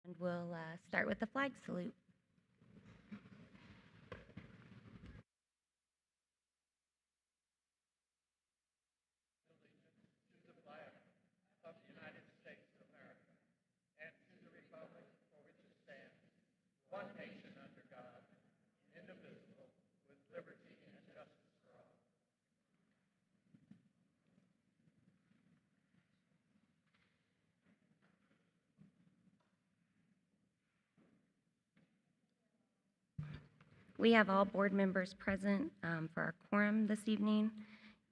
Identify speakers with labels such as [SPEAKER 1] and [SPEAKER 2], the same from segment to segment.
[SPEAKER 1] And we'll start with the flag salute. We have all board members present for our quorum this evening,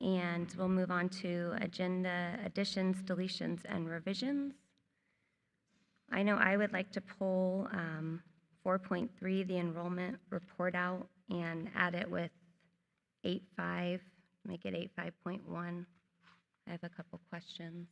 [SPEAKER 1] and we'll move on to agenda additions, deletions, and revisions. I know I would like to pull 4.3, the enrollment report out, and add it with 8.5, make it 8.5.1. I have a couple questions.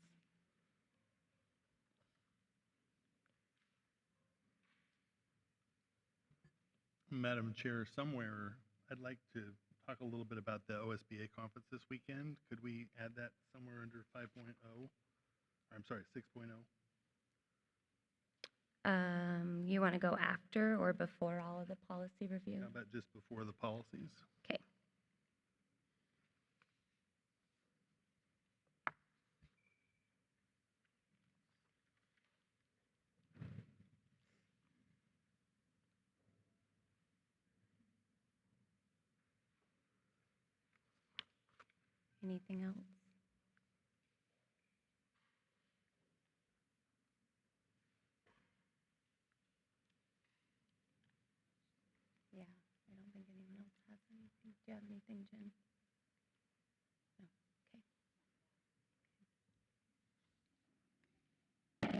[SPEAKER 2] Madam Chair, somewhere I'd like to talk a little bit about the OSBA conference this weekend. Could we add that somewhere under 5.0? I'm sorry, 6.0?
[SPEAKER 1] You want to go after or before all of the policy review?
[SPEAKER 2] How about just before the policies?
[SPEAKER 1] Okay. Anything else? Yeah, I don't think anyone else has anything. Do you have anything, Jen? No,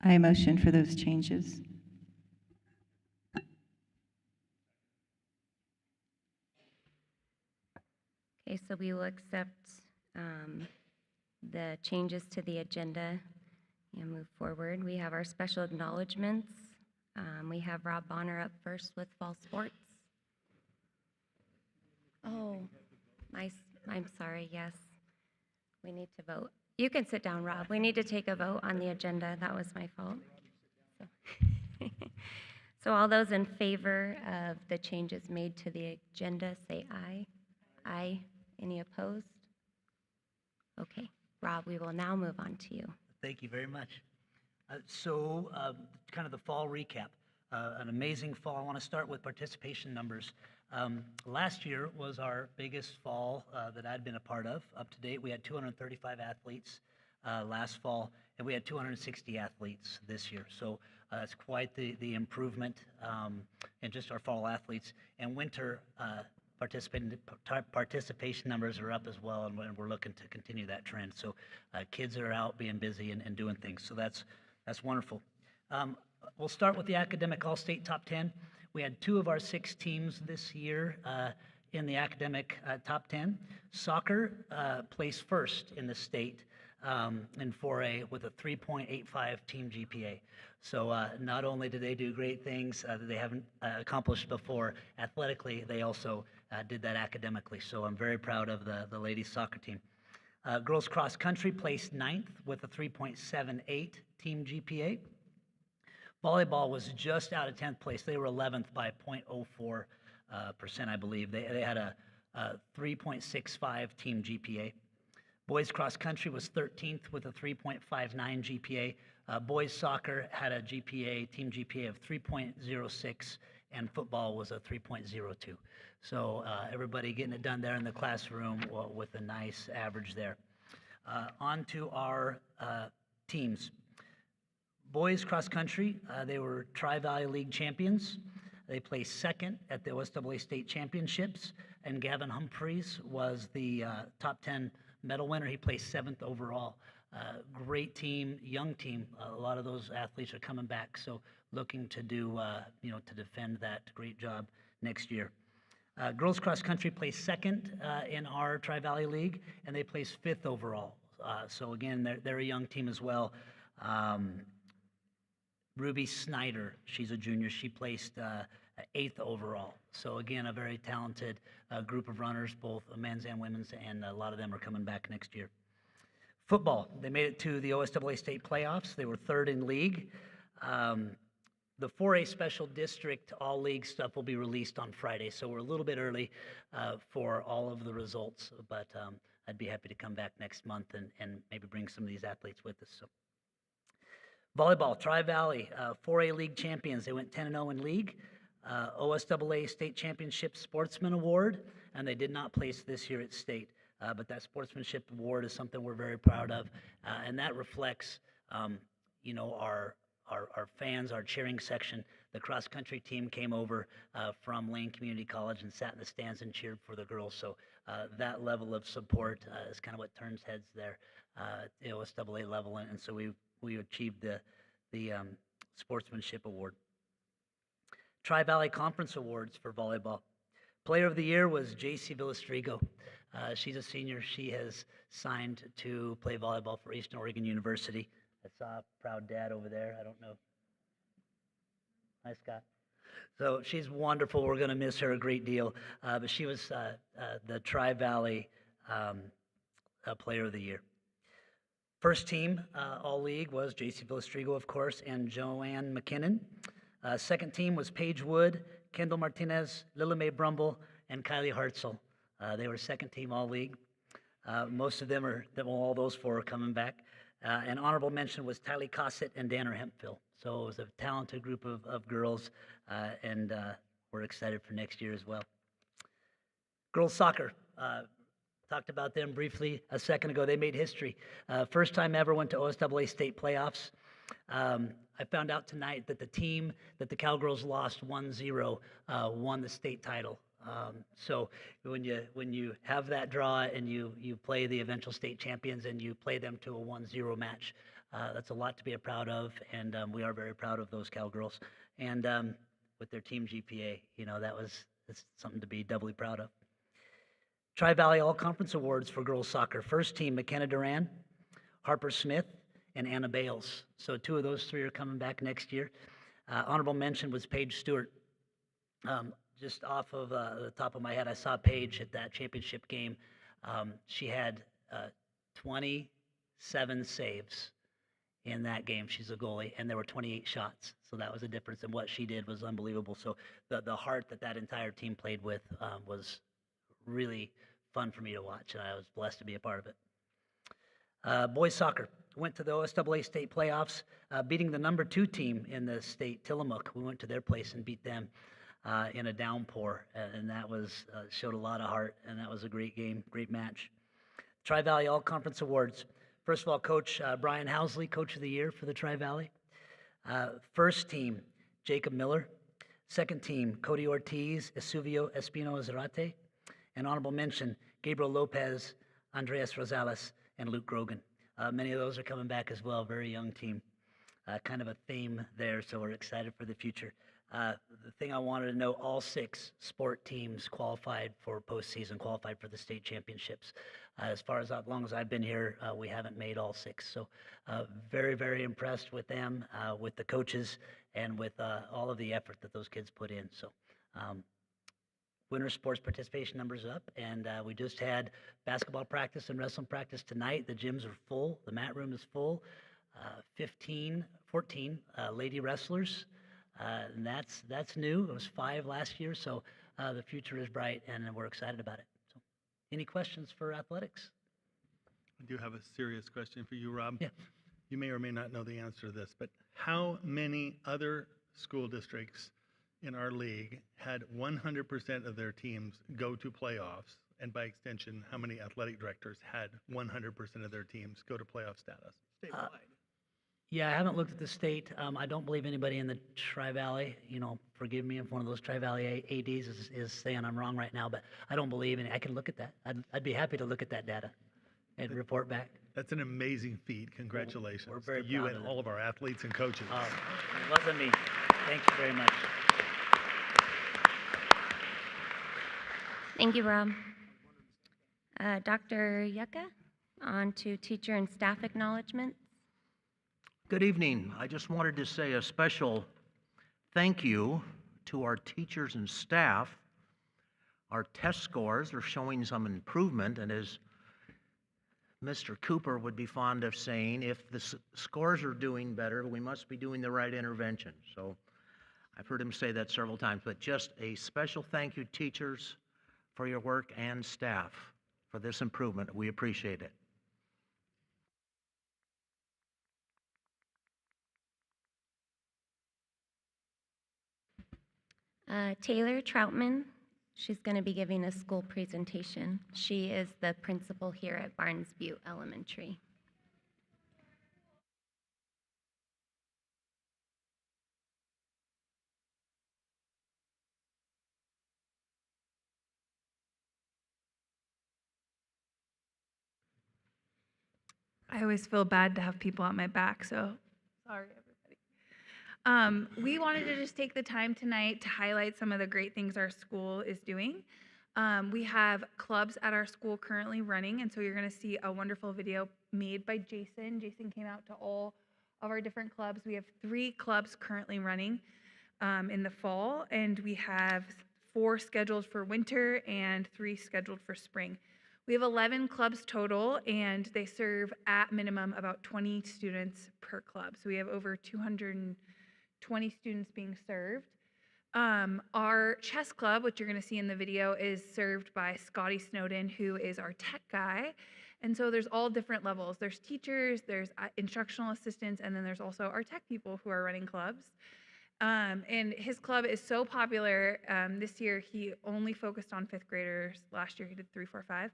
[SPEAKER 3] I motion for those changes.
[SPEAKER 1] Okay, so we will accept the changes to the agenda and move forward. We have our special acknowledgements. We have Rob Bonner up first with fall sports. Oh, I'm sorry, yes. We need to vote. You can sit down, Rob. We need to take a vote on the agenda. That was my fault. So all those in favor of the changes made to the agenda, say aye. Aye. Any opposed? Okay, Rob, we will now move on to you.
[SPEAKER 4] Thank you very much. Kind of the fall recap. An amazing fall. I want to start with participation numbers. Last year was our biggest fall that I'd been a part of. Up to date, we had 235 athletes last fall, and we had 260 athletes this year. So it's quite the improvement in just our fall athletes. And winter participation numbers are up as well, and we're looking to continue that trend. So kids are out being busy and doing things. So that's wonderful. We'll start with the academic all-state top 10. We had 2 of our 6 teams this year in the academic top 10. Soccer placed first in the state in 4A with a 3.85 team GPA. So not only did they do great things that they haven't accomplished before athletically, they also did that academically. So I'm very proud of the ladies soccer team. Girls cross country placed 9th with a 3.78 team GPA. Volleyball was just out of 10th place. They were 11th by 0.04%, I believe. They had a 3.65 team GPA. Boys cross country was 13th with a 3.59 GPA. Boys soccer had a team GPA of 3.06, and football was a 3.02. So everybody getting it done there in the classroom with a nice average there. On to our teams. Boys cross country, they were Tri-Valley League champions. They placed 2nd at the OSAA state championships, and Gavin Humphreys was the top 10 medal winner. He placed 7th overall. Great team, young team. A lot of those athletes are coming back, so looking to do, to defend that great job next year. Girls cross country placed 2nd in our Tri-Valley League, and they placed 5th overall. So again, they're a young team as well. Ruby Snyder, she's a junior. She placed 8th overall. So again, a very talented group of runners, both men's and women's, and a lot of them are coming back next year. Football, they made it to the OSAA state playoffs. They were third in league. The 4A special district all league stuff will be released on Friday, so we're a little bit early for all of the results, but I'd be happy to come back next month and maybe bring some of these athletes with us. So, volleyball, Tri-Valley, 4A league champions. They went 10-0 in league. OSAA state championship sportsman award, and they did not place this year at state. But that sportsmanship award is something we're very proud of, and that reflects, our fans, our cheering section. The cross-country team came over from Lane Community College and sat in the stands and cheered for the girls. So that level of support is kind of what turns heads there at the OSAA level, and so we achieved the sportsmanship award. Tri-Valley Conference Awards for volleyball. Player of the Year was JC Villastrigo. She's a senior. She has signed to play volleyball for Eastern Oregon University. I saw a proud dad over there. I don't know. Hi, Scott. So she's wonderful. We're going to miss her a great deal. But she was the Tri-Valley Player of the Year. First team all-league was JC Villastrigo, of course, and Joanne McKinnon. Second team was Paige Wood, Kendall Martinez, Lila Mae Brumble, and Kylie Hartzell. They were second team all-league. Most of them all those four are coming back. An honorable mention was Tylee Cossett and Danner Hemphill. So it was a talented group of girls, and we're excited for next year as well. Girls soccer. Talked about them briefly a second ago. They made history. First time ever went to OSAA state playoffs. I found out tonight that the team that the Cowgirls lost 1-0 won the state title. So when you have that draw and you play the eventual state champions and you play them to a 1-0 match, that's a lot to be proud of, and we are very proud of those Cowgirls. And with their team GPA, it's something to be doubly proud of. Tri-Valley All-Conference Awards for girls soccer. First team, McKenna Duran, Harper Smith, and Anna Bales. So two of those three are coming back next year. Honorable mention was Paige Stewart. Just off of the top of my head, I saw Paige at that championship game. She had 27 saves in that game. She's a goalie, and there were 28 shots. So that was a difference, and what she did was unbelievable. So the heart that entire team played with was really fun for me to watch, and I was blessed to be a part of it. Boys soccer went to the OSAA state playoffs, beating the number 2 team in the state, Tillamook. We went to their place and beat them in a downpour, and that was showed a lot of heart, and that was a great game, great match. Tri-Valley All-Conference Awards. First of all, Coach Brian Housley, Coach of the Year for the Tri-Valley. First team, Jacob Miller. Second team, Cody Ortiz, Esuvio Espino Zarate. And honorable mention, Gabriel Lopez, Andreas Rosales, and Luke Grogan. Many of those are coming back as well, very young team. Kind of a theme there, so we're excited for the future. The thing I wanted to know, all 6 sport teams qualified for postseason, qualified for the state championships. As long as I've been here, we haven't made all 6. So very, very impressed with them, with the coaches, and with all of the effort that those kids put in. So winter sports participation numbers up, and we just had basketball practice and wrestling practice tonight. The gyms are full. The mat room is full. 14 lady wrestlers. And that's new. It was 5 last year, so the future is bright, and we're excited about it. So, any questions for athletics?
[SPEAKER 2] I do have a serious question for you, Rob.
[SPEAKER 4] Yeah.
[SPEAKER 2] You may or may not know the answer to this, but how many other school districts in our league had 100% of their teams go to playoffs? And by extension, how many athletic directors had 100% of their teams go to playoff status statewide?
[SPEAKER 4] Yeah, I haven't looked at the state. I don't believe anybody in the Tri-Valley, forgive me if one of those Tri-Valley ADs is saying I'm wrong right now, but I don't believe any. I can look at that. I'd be happy to look at that data and report back.
[SPEAKER 2] That's an amazing feat. Congratulations
[SPEAKER 4] We're very
[SPEAKER 2] to you
[SPEAKER 4] proud
[SPEAKER 2] and
[SPEAKER 4] of
[SPEAKER 2] all of our athletes and coaches.
[SPEAKER 4] It wasn't me. Thank you very much.
[SPEAKER 1] Thank you, Rob. Dr. Yucca, on to teacher and staff acknowledgements.
[SPEAKER 5] Good evening. I just wanted to say a special thank you to our teachers and staff. Our test scores are showing some improvement, and as Mr. Cooper would be fond of saying, if the scores are doing better, we must be doing the right intervention. So I've heard him say that several times, but just a special thank you, teachers, for your work and staff for this improvement. We appreciate it.
[SPEAKER 1] Taylor Troutman, she's going to be giving a school presentation. She is the principal here at Barnes Butte Elementary.
[SPEAKER 6] I always feel bad to have people on my back, so sorry, everybody. We wanted to just take the time tonight to highlight some of the great things our school is doing. We have clubs at our school currently running, and so you're going to see a wonderful video made by Jason. Jason came out to all of our different clubs. We have 3 clubs currently running in the fall, and we have 4 scheduled for winter and 3 scheduled for spring. We have 11 clubs total, and they serve at minimum about 20 students per club. So we have over 220 students being served. Our chess club, which you're going to see in the video, is served by Scotty Snowden, who is our tech guy. And so there's all different levels. There's teachers, there's instructional assistants, and then there's also our tech people who are running clubs. And his club is so popular. This year, he only focused on 5th graders. Last year, he did 3, 4, 5.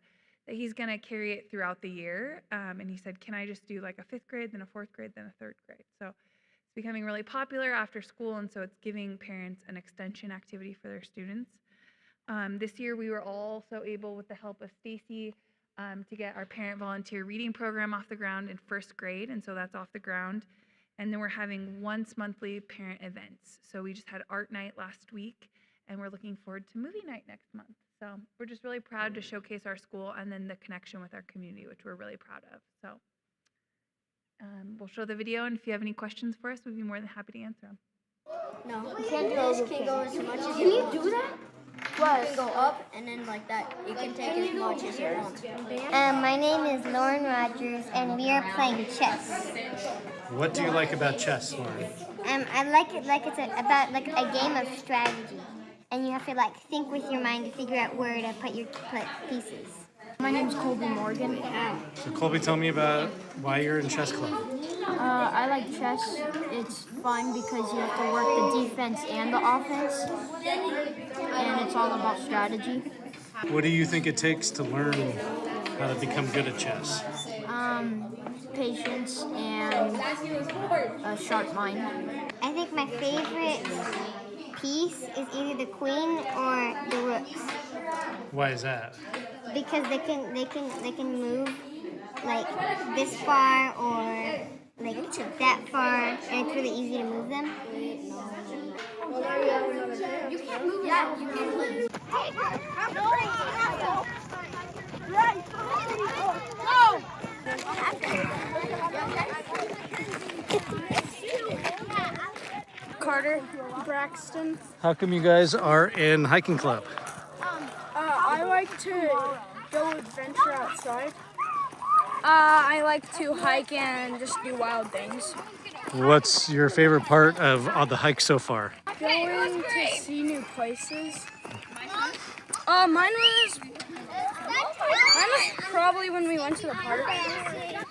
[SPEAKER 6] That he's going to carry it throughout the year. And he said, can I just do like a 5th grade, then a 4th grade, then a 3rd grade? So it's becoming really popular after school, and so it's giving parents an extension activity for their students. This year, we were also able, with the help of Stacy, to get our parent volunteer reading program off the ground in 1st grade, and so that's off the ground. And then we're having once monthly parent events. So we just had art night last week, and we're looking forward to movie night next month. So we're just really proud to showcase our school and then the connection with our community, which we're really proud of. So we'll show the video, and if you have any questions for us, we'd be more than happy to answer them.
[SPEAKER 7] No, you can't do this. Can go as much as you want. Can you do that? What? You can go up and then like that. You can take as much as you want.
[SPEAKER 8] My name is Lauren Rogers, and we are playing chess.
[SPEAKER 9] What do you like about chess, Lauren?
[SPEAKER 8] I like it like it's about like a game of strategy, and you have to like think with your mind to figure out where to put pieces.
[SPEAKER 7] My name's Colby Morgan.
[SPEAKER 9] So Colby, tell me about why you're in chess club.
[SPEAKER 7] I like chess. It's fun because you have to work the defense and the offense, and it's all about strategy.
[SPEAKER 9] What do you think it takes to learn how to become good at chess?
[SPEAKER 7] Patience and a sharp mind.
[SPEAKER 8] I think my favorite piece is either the queen or the rooks,
[SPEAKER 9] Why is that?
[SPEAKER 8] because they can move like this far or like that far, and it's really easy to move them.
[SPEAKER 7] You can't move that. You can move.
[SPEAKER 10] Carter Braxton.
[SPEAKER 9] How come you guys are in hiking club?
[SPEAKER 10] I like to go adventure outside. I like to hike and just do wild things.
[SPEAKER 9] What's your favorite part of the hike so far?
[SPEAKER 10] Going to see new places. Mine was probably when we went to the park.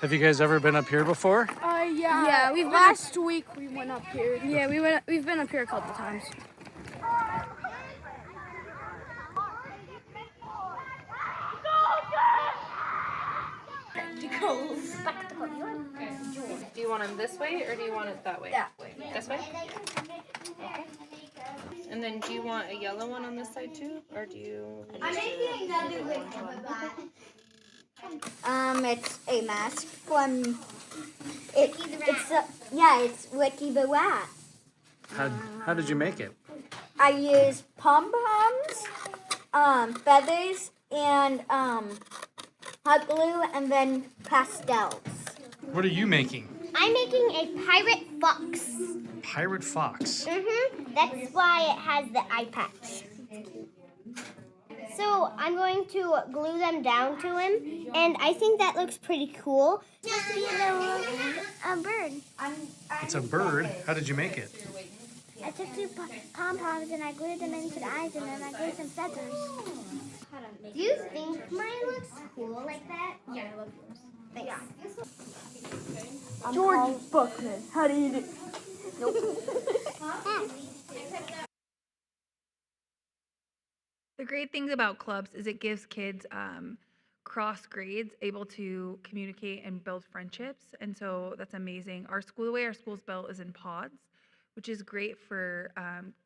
[SPEAKER 9] Have you guys ever been up here before?
[SPEAKER 10] Yeah. Last week we went up here. Yeah, we've been up here a couple times.
[SPEAKER 11] Do you want them this way or do you want it that way? That way. This way? Okay. And then do you want a yellow one on this side too? Or do you?
[SPEAKER 8] It's a mask from it's Ricky the Rat.
[SPEAKER 9] How did you make it?
[SPEAKER 8] I use pom-poms, feathers, and hot glue, and then pastels.
[SPEAKER 9] What are you making?
[SPEAKER 8] I'm making a pirate fox.
[SPEAKER 9] Pirate fox.
[SPEAKER 8] That's why it has the eye patch. So I'm going to glue them down to him, and I think that looks pretty cool. Just a bird.
[SPEAKER 9] It's a bird. How did you make it?
[SPEAKER 8] I took two pom-poms and I glued them into the eyes, and then I glued some feathers. Do you think mine looks cool like that? Yeah, I love yours. Thanks.
[SPEAKER 10] George Buckman. How do you do?
[SPEAKER 6] The great things about clubs is it gives kids cross grades able to communicate and build friendships, and so that's amazing. The way our school's built is in pods, which is great for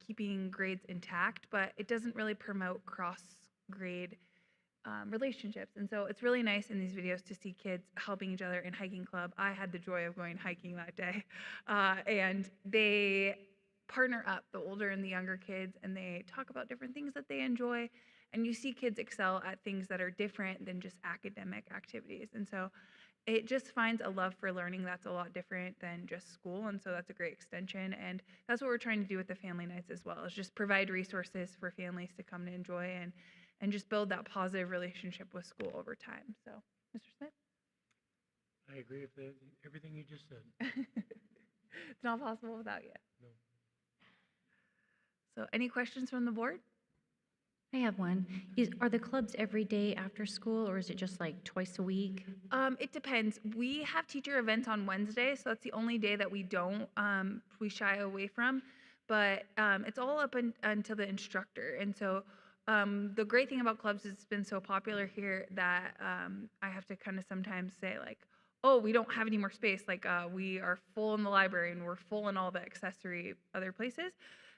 [SPEAKER 6] keeping grades intact, but it doesn't really promote cross grade relationships. And so it's really nice in these videos to see kids helping each other in hiking club. I had the joy of going hiking that day, and they partner up, the older and the younger kids, and they talk about different things that they enjoy. And you see kids excel at things that are different than just academic activities. And so it just finds a love for learning that's a lot different than just school. And so that's a great extension. And that's what we're trying to do with the family nights as well, is just provide resources for families to come to enjoy and just build that positive relationship with school over time. So, Mr. Smith?
[SPEAKER 9] I agree with everything you just said.
[SPEAKER 6] It's not possible without you.
[SPEAKER 9] No.
[SPEAKER 6] So any questions from the board?
[SPEAKER 12] I have one. Are the clubs every day after school, or is it just like twice a week?
[SPEAKER 6] It depends. We have teacher events on Wednesday, so that's the only day that we don't, we shy away from. But it's all up until the instructor. And so the great thing about clubs is it's been so popular here that I have to kind of sometimes say like, oh, we don't have any more space. Like we are full in the library and we're full in all the accessory other places.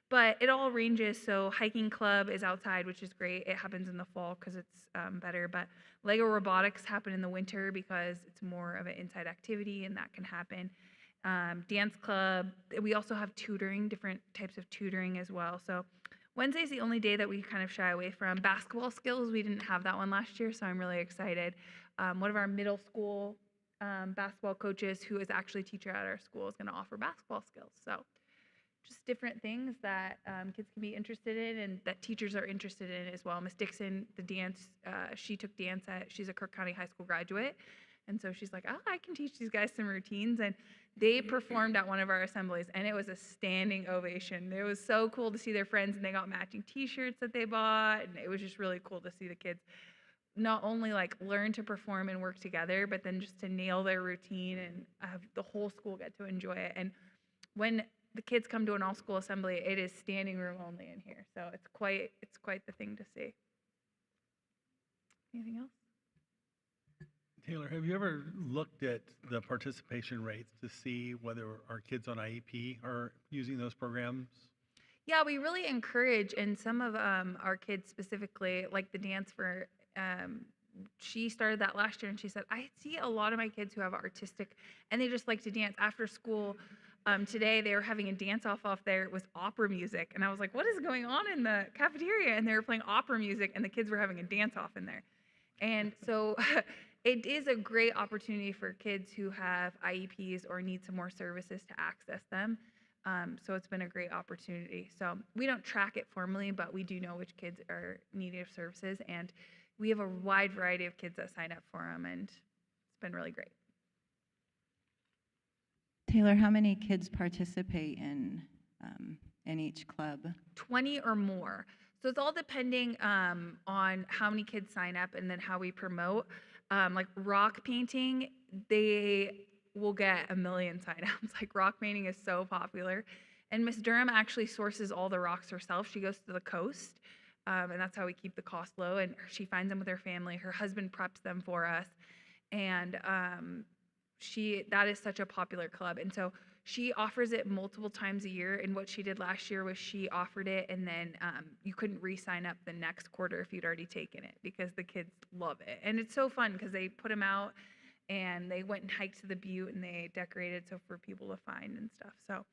[SPEAKER 6] But it all ranges. So hiking club is outside, which is great. It happens in the fall because it's better. But Lego robotics happen in the winter because it's more of an inside activity, and that can happen. Dance club. We also have tutoring, different types of tutoring as well. So Wednesday's the only day that we kind of shy away from. Basketball skills, we didn't have that one last year, so I'm really excited. One of our middle school basketball coaches, who is actually a teacher at our school, is going to offer basketball skills. So just different things that kids can be interested in and that teachers are interested in as well. Miss Dixon, the dance, she took dance she's a Kirk County High School graduate. And so she's like, oh, I can teach these guys some routines. And they performed at one of our assemblies, and it was a standing ovation. It was so cool to see their friends, and they got matching t-shirts that they bought. And it was just really cool to see the kids not only like learn to perform and work together, but then just to nail their routine and have the whole school get to enjoy it. And when the kids come to an all-school assembly, it is standing room only in here. So it's quite the thing to see. Anything else?
[SPEAKER 2] Taylor, have you ever looked at the participation rates to see whether our kids on IEP are using those programs?
[SPEAKER 6] Yeah, we really encourage, and some of our kids specifically, like the dance for, she started that last year, and she said, I see a lot of my kids who have artistic, and they just like to dance after school. Today they were having a dance-off there. It was opera music, and I was like, what is going on in the cafeteria? And they were playing opera music, and the kids were having a dance-off in there. And so it is a great opportunity for kids who have IEPs or need some more services to access them. So it's been a great opportunity. So we don't track it formally, but we do know which kids are needing services, and we have a wide variety of kids that sign up for them, and it's been really great.
[SPEAKER 3] Taylor, how many kids participate in each club?
[SPEAKER 6] 20 or more. So it's all depending on how many kids sign up and then how we promote. Like rock painting, they will get 1 million sign-ups. Like rock painting is so popular. And Miss Durham actually sources all the rocks herself. She goes to the coast, and that's how we keep the cost low. And she finds them with her family. Her husband preps them for us. And that is such a popular club. And so she offers it multiple times a year. And what she did last year was she offered it, and then you couldn't re-sign up the next quarter if you'd already taken it, because the kids love it. And it's so fun because they put them out, and they went and hiked to the butte, and they decorated so for people to find and stuff. So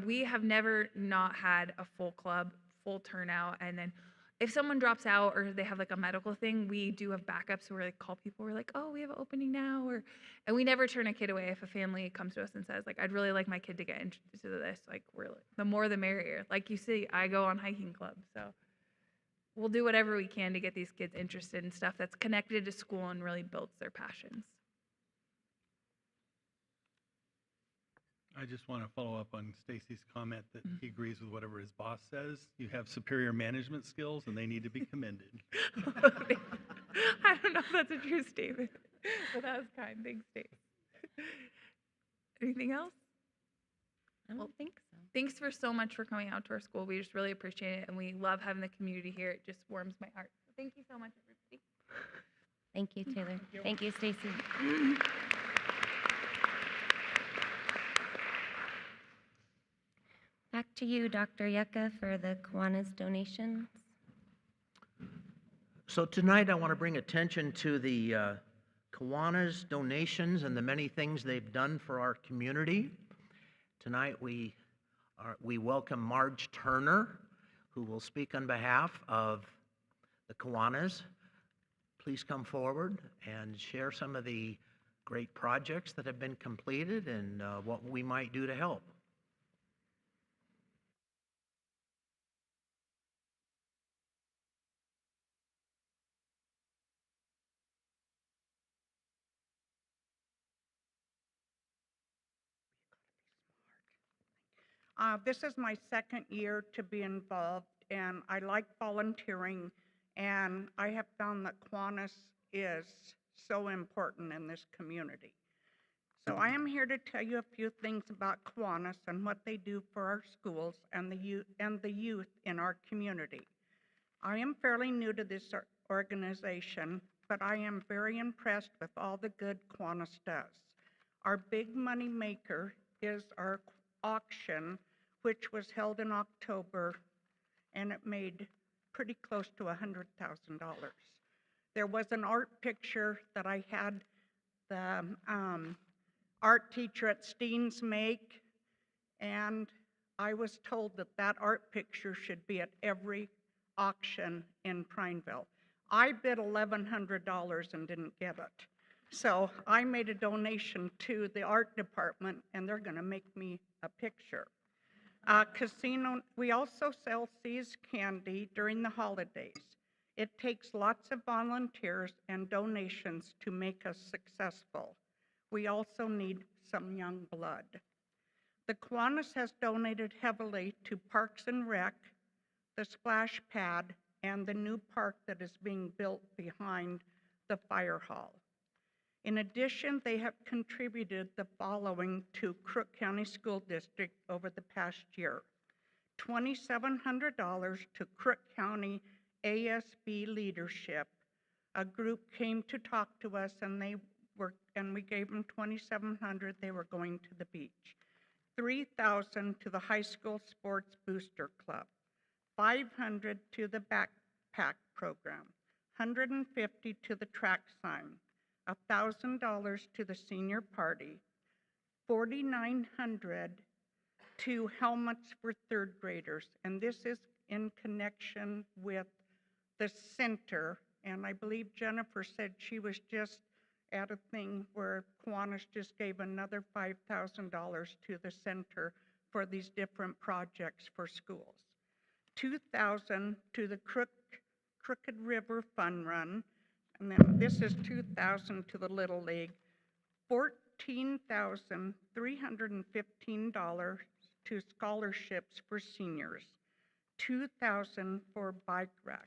[SPEAKER 6] we have never not had a full club, full turnout. And then if someone drops out or they have like a medical thing, we do have backups. So we're like, call people. We're like, oh, we have an opening now. And we never turn a kid away if a family comes to us and says, like, I'd really like my kid to get into this. Like, the more the merrier. Like you see, I go on hiking clubs. So we'll do whatever we can to get these kids interested in stuff that's connected to school and really builds their passions.
[SPEAKER 2] I just want to follow up on Stacy's comment that he agrees with whatever his boss says. You have superior management skills and they need to be commended.
[SPEAKER 6] I don't know if that's a true statement, but that was kind. Thanks, Dave. Anything else?
[SPEAKER 1] I don't think so.
[SPEAKER 6] Thanks for so much for coming out to our school. We just really appreciate it, and we love having the community here. It just warms my heart. So thank you so much, everybody.
[SPEAKER 1] Thank you, Taylor. Thank you, Stacy. Back to you, Dr. Yucca, for the Kiwanis donations.
[SPEAKER 5] So tonight I want to bring attention to the Kiwanis donations and the many things they've done for our community. Tonight we welcome Marge Turner, who will speak on behalf of the Kiwanis. Please come forward and share some of the great projects that have been completed and what we might do to help.
[SPEAKER 13] This is my second year to be involved, and I like volunteering, and I have found that Kiwanis is so important in this community. So I am here to tell you a few things about Kiwanis and what they do for our schools and the youth in our community. I am fairly new to this organization, but I am very impressed with all the good Kiwanis does. Our big money maker is our auction, which was held in October, and it made pretty close to $100,000. There was an art picture that I had the art teacher at Steens make, and I was told that that art picture should be at every auction in Prineville. I bid $1,100 and didn't get it. So I made a donation to the art department, and they're going to make me a picture. Casino, we also sell See's candy during the holidays. It takes lots of volunteers and donations to make us successful. We also need some young blood. The Kiwanis has donated heavily to Parks and Rec, the splash pad, and the new park that is being built behind the fire hall. In addition, they have contributed the following to Crook County School District over the past year. $2,700 to Crook County ASB Leadership. A group came to talk to us and we gave them $2,700. They were going to the beach. $3,000 to the High School Sports Booster Club. $500 to the backpack program. $150 to the track sign. $1,000 to the senior party, $4,900 to helmets for third graders, and this is in connection with the center, and I believe Jennifer said she was just at a thing where Kiwanis just gave another $5,000 to the center for these different projects for schools. $2,000 to the Crooked River Fun Run, and then this is $2,000 to the Little League, $14,315 to scholarships for seniors, $2,000 for bike racks.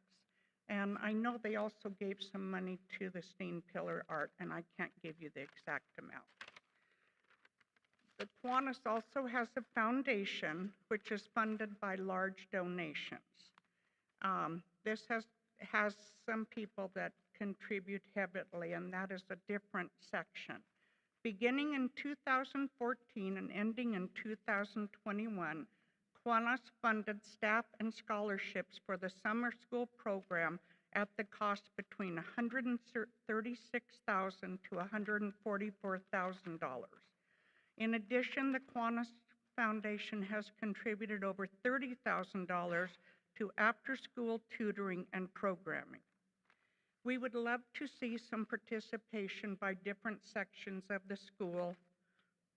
[SPEAKER 13] And I know they also gave some money to the Steen Pillar Art, and I can't give you the exact amount. The Kiwanis also has a foundation which is funded by large donations. This has some people that contribute heavily, and that is a different section. Beginning in 2014 and ending in 2021, Kiwanis funded staff and scholarships for the summer school program at the cost between $136,000 to $144,000. In addition, the Kiwanis Foundation has contributed over $30,000 to after-school tutoring and programming. We would love to see some participation by different sections of the school,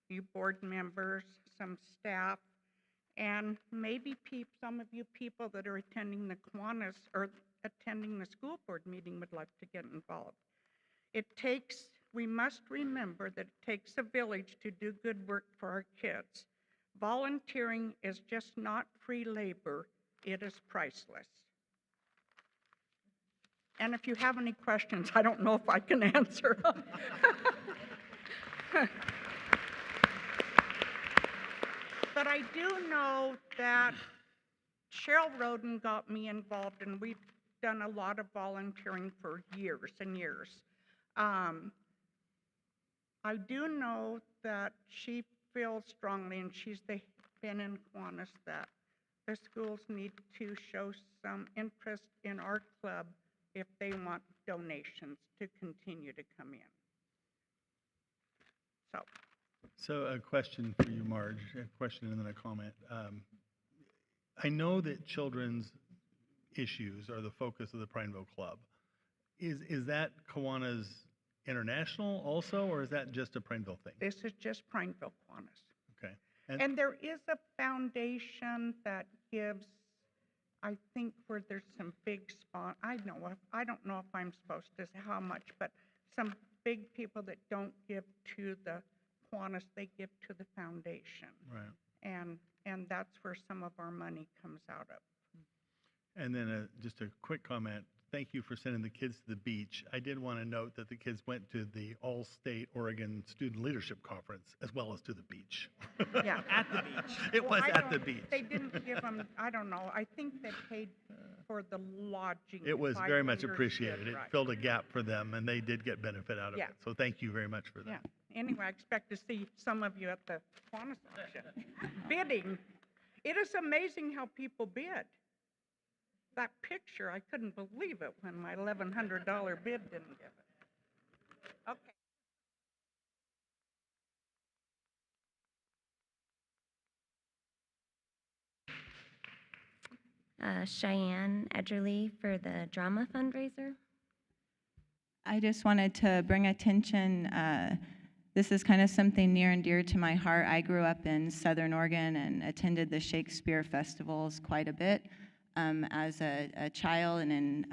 [SPEAKER 13] you board members, some staff, And maybe some of you people that are attending the Kiwanis or attending the school board meeting would like to get involved. We must remember that it takes a village to do good work for our kids. Volunteering is just not free labor, it is priceless. And if you have any questions, I don't know if I can answer them. But I do know that Cheryl Roden got me involved, and we've done a lot of volunteering for years and years. I do know that she feels strongly, and she's been in Kiwanis, that the schools need to show some interest in our club if they want donations to continue to come in.
[SPEAKER 2] So a question for you, Marge, a question and then a comment. I know that children's issues are the focus of the Prineville Club. Is that Kiwanis International also, or is that just a Prineville thing?
[SPEAKER 13] This is just Prineville Kiwanis.
[SPEAKER 2] Okay.
[SPEAKER 13] And there is a foundation that gives, I think, where there's some big I don't know if I'm supposed to say how much, but some big people that don't give to the Kiwanis, they give to the foundation.
[SPEAKER 2] Right.
[SPEAKER 13] And that's where some of our money comes out of.
[SPEAKER 2] And then just a quick comment. Thank you for sending the kids to the beach. I did want to note that the kids went to the All-State Oregon Student Leadership Conference as well as to the beach.
[SPEAKER 13] Yeah.
[SPEAKER 2] At the beach. It was at the beach.
[SPEAKER 13] They didn't give them, I don't know, I think they paid for the lodging.
[SPEAKER 2] It was
[SPEAKER 13] if I
[SPEAKER 2] very much
[SPEAKER 13] understood
[SPEAKER 2] appreciated. It
[SPEAKER 13] right.
[SPEAKER 2] filled a gap for them, and they did get benefit out of
[SPEAKER 13] Yeah.
[SPEAKER 2] it. So thank you very much for that.
[SPEAKER 13] Yeah. Anyway, I expect to see some of you at the Kiwanis auction. Bidding. It is amazing how people bid. That picture, I couldn't believe it when my $1,100 bid didn't give it. Okay.
[SPEAKER 1] Cheyenne Edgerly for the drama fundraiser.
[SPEAKER 3] I just wanted to bring attention, this is kind of something near and dear to my heart. I grew up in Southern Oregon and attended the Shakespeare festivals quite a bit. As a child and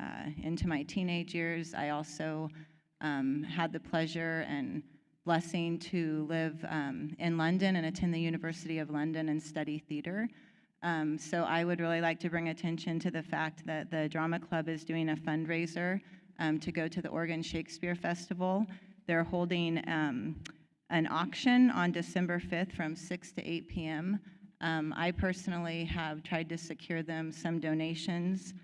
[SPEAKER 3] into my teenage years, I also had the pleasure and blessing to live in London and attend the University of London and study theater. So I would really like to bring attention to the fact that the Drama Club is doing a fundraiser to go to the Oregon Shakespeare Festival. They're holding an auction on December 5th from 6 to 8 p.m. I personally have tried to secure them some donations.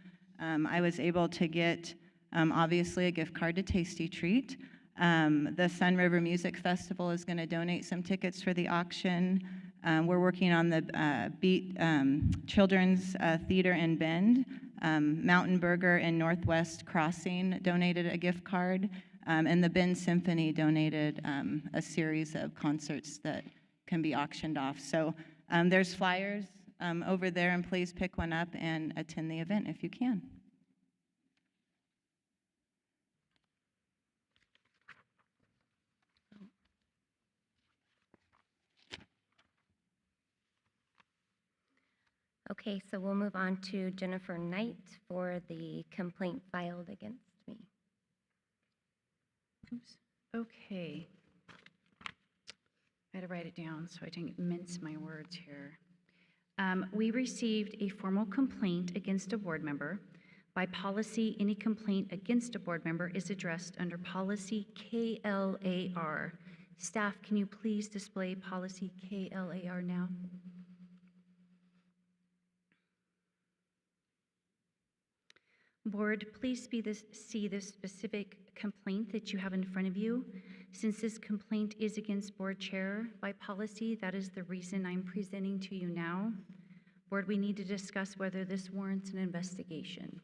[SPEAKER 3] I was able to get, obviously, a gift card to Tasty Treat. The Sun River Music Festival is going to donate some tickets for the auction. We're working on the Beat Children's Theater in Bend. Mountain Burger and Northwest Crossing donated a gift card. And the Bend Symphony donated a series of concerts that can be auctioned off. So there's flyers over there, and please pick one up and attend the event if you can.
[SPEAKER 1] Okay, so we'll move on to Jennifer Knight for the complaint filed against me.
[SPEAKER 12] Oops. Okay. I had to write it down so I didn't mince my words here. We received a formal complaint against a board member. By policy, any complaint against a board member is addressed under policy KLAR. Staff, can you please display policy KLAR now? Board, please see the specific complaint that you have in front of you. Since this complaint is against board chair by policy, that is the reason I'm presenting to you now. Board, we need to discuss whether this warrants an investigation.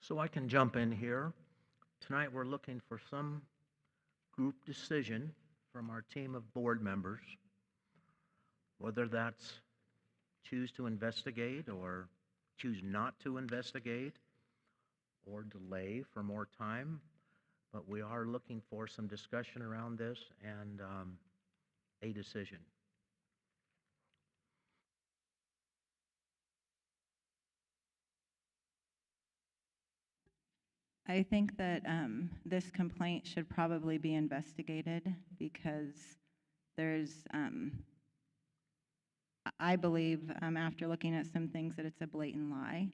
[SPEAKER 5] So I can jump in here. Tonight we're looking for some group decision from our team of board members, whether that's choose to investigate or choose not to investigate or delay for more time. but we are looking for some discussion around this and a decision.
[SPEAKER 3] I think that this complaint should probably be investigated because there's, I believe, after looking at some things, that it's a blatant lie,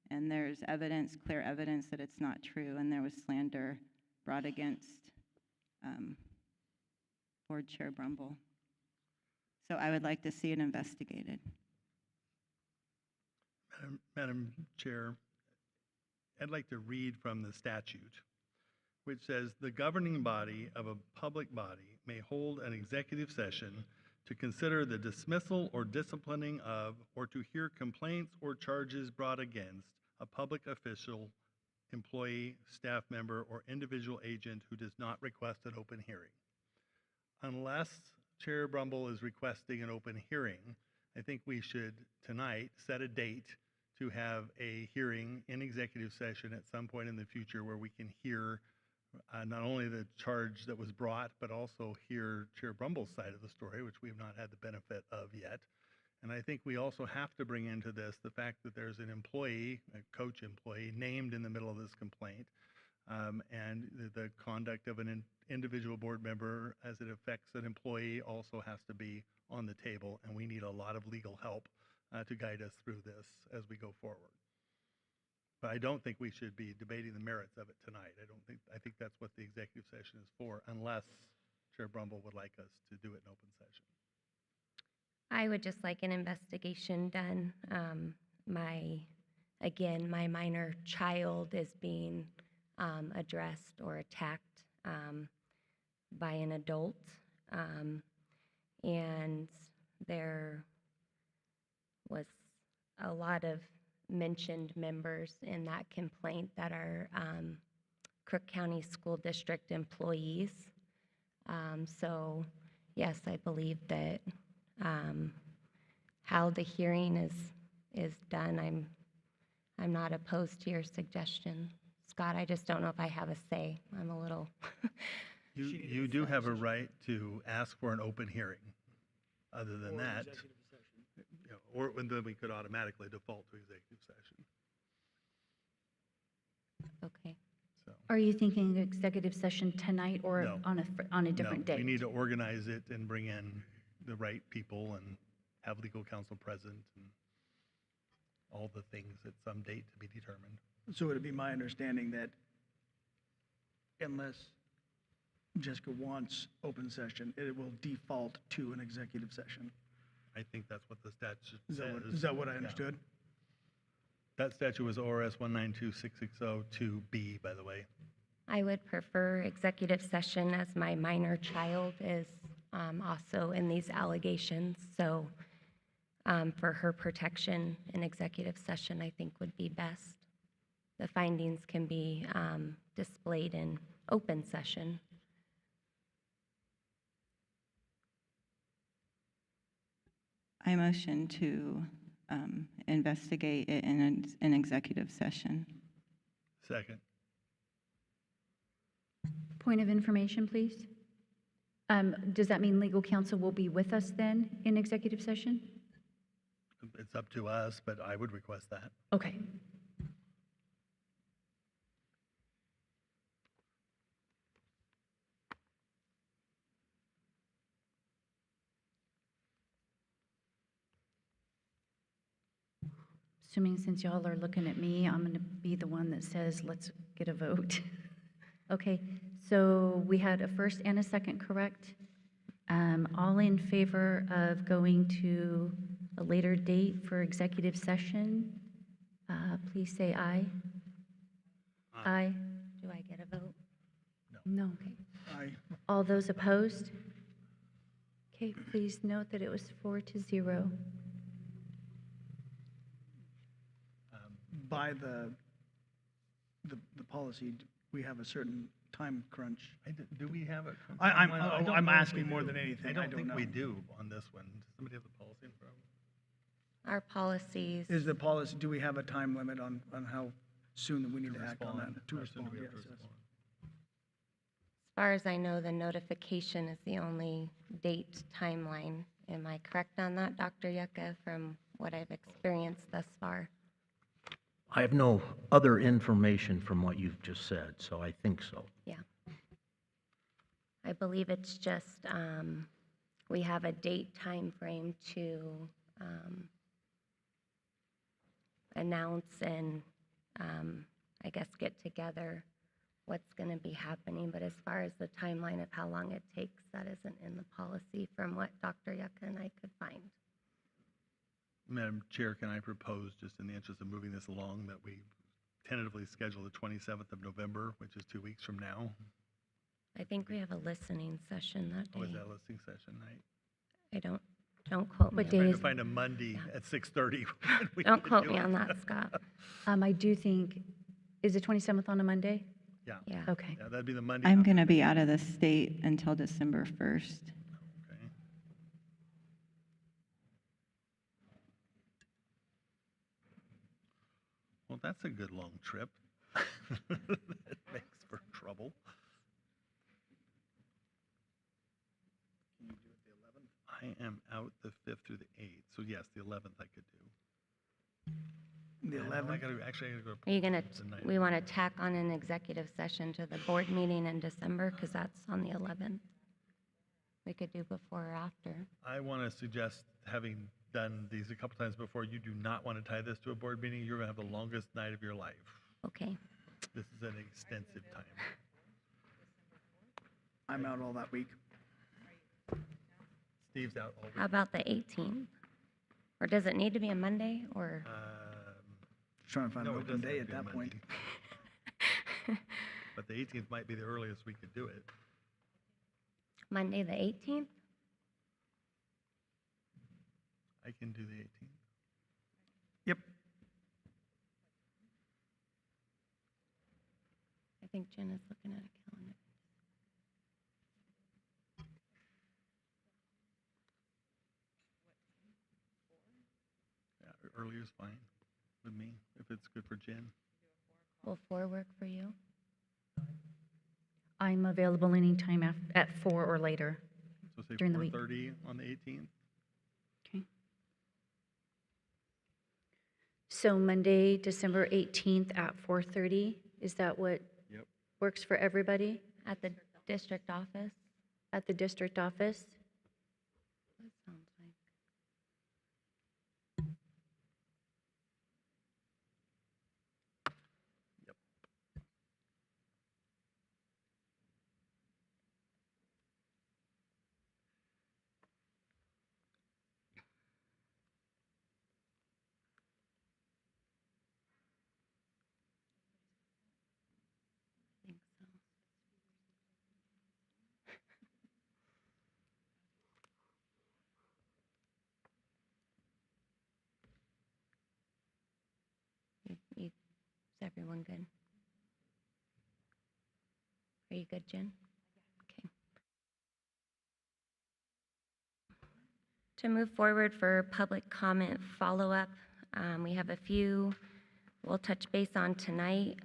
[SPEAKER 3] and there's evidence, clear evidence that it's not true, and there was slander brought against Board Chair Brumble. So I would like to see it investigated.
[SPEAKER 2] Madam Chair, I'd like to read from the statute, which says, "The governing body of a public body may hold an executive session to consider the dismissal or disciplining of, or to hear complaints or charges brought against a public official, employee, staff member, or individual agent who does not request an open hearing." Unless Chair Brumble is requesting an open hearing, I think we should tonight set a date to have a hearing in executive session at some point in the future where we can hear not only the charge that was brought, but also hear Chair Brumble's side of the story, which we've not had the benefit of yet. And I think we also have to bring into this the fact that there's an employee, a coach employee, named in the middle of this complaint, and the conduct of an individual board member as it affects an employee also has to be on the table, and we need a lot of legal help to guide us through this as we go forward. But I don't think we should be debating the merits of it tonight. I think that's what the executive session is for, unless Chair Brumble would like us to do it in open session.
[SPEAKER 1] I would just like an investigation done. Again, my minor child is being addressed or attacked by an adult. And there was a lot of mentioned members in that complaint that are Crook County School District employees. So yes, I believe that how the hearing is done, I'm not opposed to your suggestion. Scott, I just don't know if I have a say. I'm a little.
[SPEAKER 2] You do have a right to ask for an open hearing. Other than that, you know, or then we could automatically default to executive session.
[SPEAKER 1] Okay.
[SPEAKER 2] So,
[SPEAKER 12] Are you thinking executive session tonight or
[SPEAKER 2] No.
[SPEAKER 12] on a different
[SPEAKER 2] no,
[SPEAKER 12] date?
[SPEAKER 2] we need to organize it and bring in the right people and have legal counsel present and all the things at some date to be determined.
[SPEAKER 14] So would it be my understanding that unless Jessica wants open session, it will default to an executive session?
[SPEAKER 2] I think that's what the statute
[SPEAKER 14] Is
[SPEAKER 2] says.
[SPEAKER 14] is that what I
[SPEAKER 2] Yeah.
[SPEAKER 14] understood?
[SPEAKER 2] That statute was ORS 1926602B, by the way.
[SPEAKER 1] I would prefer executive session as my minor child is also in these allegations. So for her protection, an executive session I think would be best. The findings can be displayed in open session.
[SPEAKER 3] I motion to investigate it in an executive session.
[SPEAKER 2] Second.
[SPEAKER 12] Point of information, please. Does that mean legal counsel will be with us then in executive session?
[SPEAKER 2] It's up to us, but I would request that.
[SPEAKER 12] Okay. Assuming since y'all are looking at me, I'm going to be the one that says, let's get a vote. Okay, so we had a first and a second, correct? All in favor of going to a later date for executive session, please say aye. Aye.
[SPEAKER 1] Do I get a vote?
[SPEAKER 12] No, okay.
[SPEAKER 14] Aye.
[SPEAKER 12] All those opposed? Okay, please note that it was 4-0.
[SPEAKER 14] By the policy, we have a certain time crunch.
[SPEAKER 2] Do we have a?
[SPEAKER 14] I'm
[SPEAKER 2] I don't know if
[SPEAKER 14] asking
[SPEAKER 2] we
[SPEAKER 14] more
[SPEAKER 2] do.
[SPEAKER 14] than anything.
[SPEAKER 2] I don't think
[SPEAKER 14] know.
[SPEAKER 2] we do on this one. Does somebody have the policy in front of them?
[SPEAKER 1] Our policies.
[SPEAKER 14] Is the policy, do we have a time limit on how soon that we need to act on
[SPEAKER 2] respond.
[SPEAKER 14] that? To
[SPEAKER 2] How soon do
[SPEAKER 14] respond,
[SPEAKER 2] we have
[SPEAKER 14] yes,
[SPEAKER 2] to
[SPEAKER 14] yes.
[SPEAKER 2] respond?
[SPEAKER 1] far as I know, the notification is the only date timeline. Am I correct on that, Dr. Yucca, from what I've experienced thus far?
[SPEAKER 5] I have no other information from what you've just said, so I think so.
[SPEAKER 1] Yeah. I believe it's just, we have a date time frame to announce and, I guess, get together what's going to be happening. But as far as the timeline of how long it takes, that isn't in the policy from what Dr. Yucca and I could find.
[SPEAKER 2] Madam Chair, can I propose, just in the interest of moving this along, that we tentatively schedule the 27th of November, which is 2 weeks from now?
[SPEAKER 1] I think we have a listening session that
[SPEAKER 2] Oh, is
[SPEAKER 1] day.
[SPEAKER 2] that listening session night?
[SPEAKER 1] I don't quote me.
[SPEAKER 12] What
[SPEAKER 1] on
[SPEAKER 12] day
[SPEAKER 2] Trying
[SPEAKER 12] is-
[SPEAKER 2] to find a Monday at 6:30. when we
[SPEAKER 1] Don't
[SPEAKER 2] could
[SPEAKER 1] quote
[SPEAKER 2] do
[SPEAKER 1] me
[SPEAKER 2] it.
[SPEAKER 1] on that, Scott.
[SPEAKER 12] I do think, is the 27th on a Monday?
[SPEAKER 2] Yeah.
[SPEAKER 1] Yeah.
[SPEAKER 12] Okay.
[SPEAKER 2] Yeah, that'd be the Monday.
[SPEAKER 3] I'm
[SPEAKER 2] after
[SPEAKER 3] going to be
[SPEAKER 2] Thanksgiving.
[SPEAKER 3] out of the state until December 1st.
[SPEAKER 2] Okay. Well, that's a good long trip. That makes for trouble. Can you do it the 11th? I am out the 5th through the 8th, so yes, the 11th I could do.
[SPEAKER 14] The
[SPEAKER 2] And
[SPEAKER 14] 11th?
[SPEAKER 2] I gotta, actually, I gotta go.
[SPEAKER 1] Are you gonna,
[SPEAKER 2] the night
[SPEAKER 1] we want to tack on an executive session to the board meeting in December, because that's on the 11th. We could do before or after.
[SPEAKER 2] I want to suggest, having done these a couple times before, you do not want to tie this to a board meeting. You're going to have the longest night of your life.
[SPEAKER 1] Okay.
[SPEAKER 2] This is an extensive time.
[SPEAKER 14] I'm out all that week.
[SPEAKER 2] Steve's out all week.
[SPEAKER 1] How about the 18th? Or does it need to be a Monday, or?
[SPEAKER 14] Just trying to find
[SPEAKER 2] No,
[SPEAKER 14] an
[SPEAKER 2] it
[SPEAKER 14] open
[SPEAKER 2] doesn't
[SPEAKER 14] day
[SPEAKER 2] have
[SPEAKER 14] at
[SPEAKER 2] to be
[SPEAKER 14] that
[SPEAKER 2] a
[SPEAKER 14] point.
[SPEAKER 2] Monday. But the 18th might be the earliest we could do it.
[SPEAKER 1] Monday, the 18th?
[SPEAKER 2] I can do the 18th.
[SPEAKER 14] Yep.
[SPEAKER 1] I think Jen is looking at a calendar.
[SPEAKER 2] Yeah, earlier is fine with me, if it's good for Jen.
[SPEAKER 1] Will 4 work for you?
[SPEAKER 12] I'm available anytime at 4 or later.
[SPEAKER 2] So say
[SPEAKER 12] During the week.
[SPEAKER 2] 4:30 on the 18th?
[SPEAKER 12] Okay. So Monday, December 18th at 4:30, is that what
[SPEAKER 2] Yep.
[SPEAKER 12] works for everybody
[SPEAKER 1] At the district office?
[SPEAKER 12] at the district office?
[SPEAKER 1] That sounds like.
[SPEAKER 2] Yep.
[SPEAKER 1] I think so. Is everyone good? Are you good, Jen? Okay. To move forward for public comment follow-up, we have a few we'll touch base on tonight.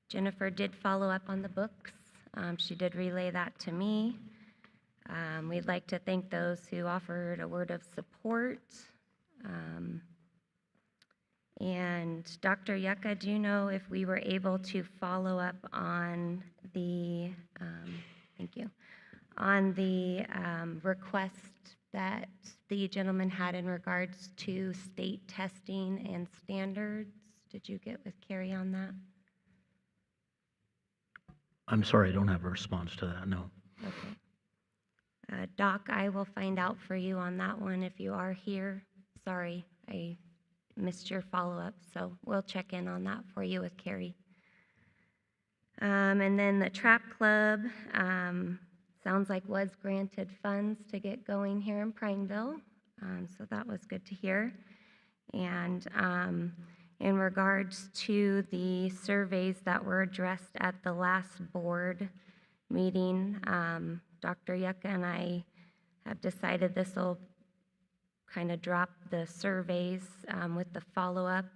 [SPEAKER 1] Jennifer did follow up on the books. She did relay that to me. We'd like to thank those who offered a word of support. And Dr. Yucca, do you know if we were able to follow up on the, thank you, on the request that the gentleman had in regards to state testing and standards? Did you get with Carrie on that?
[SPEAKER 5] I'm sorry, I don't have a response to that, no.
[SPEAKER 1] Okay. Doc, I will find out for you on that one if you are here. Sorry, I missed your follow-up, so we'll check in on that for you with Carrie. And then the Trap Club, sounds like was granted funds to get going here in Prineville, so that was good to hear. And in regards to the surveys that were addressed at the last board meeting, Dr. Yucca and I have decided this will kind of drop the surveys with the follow-up.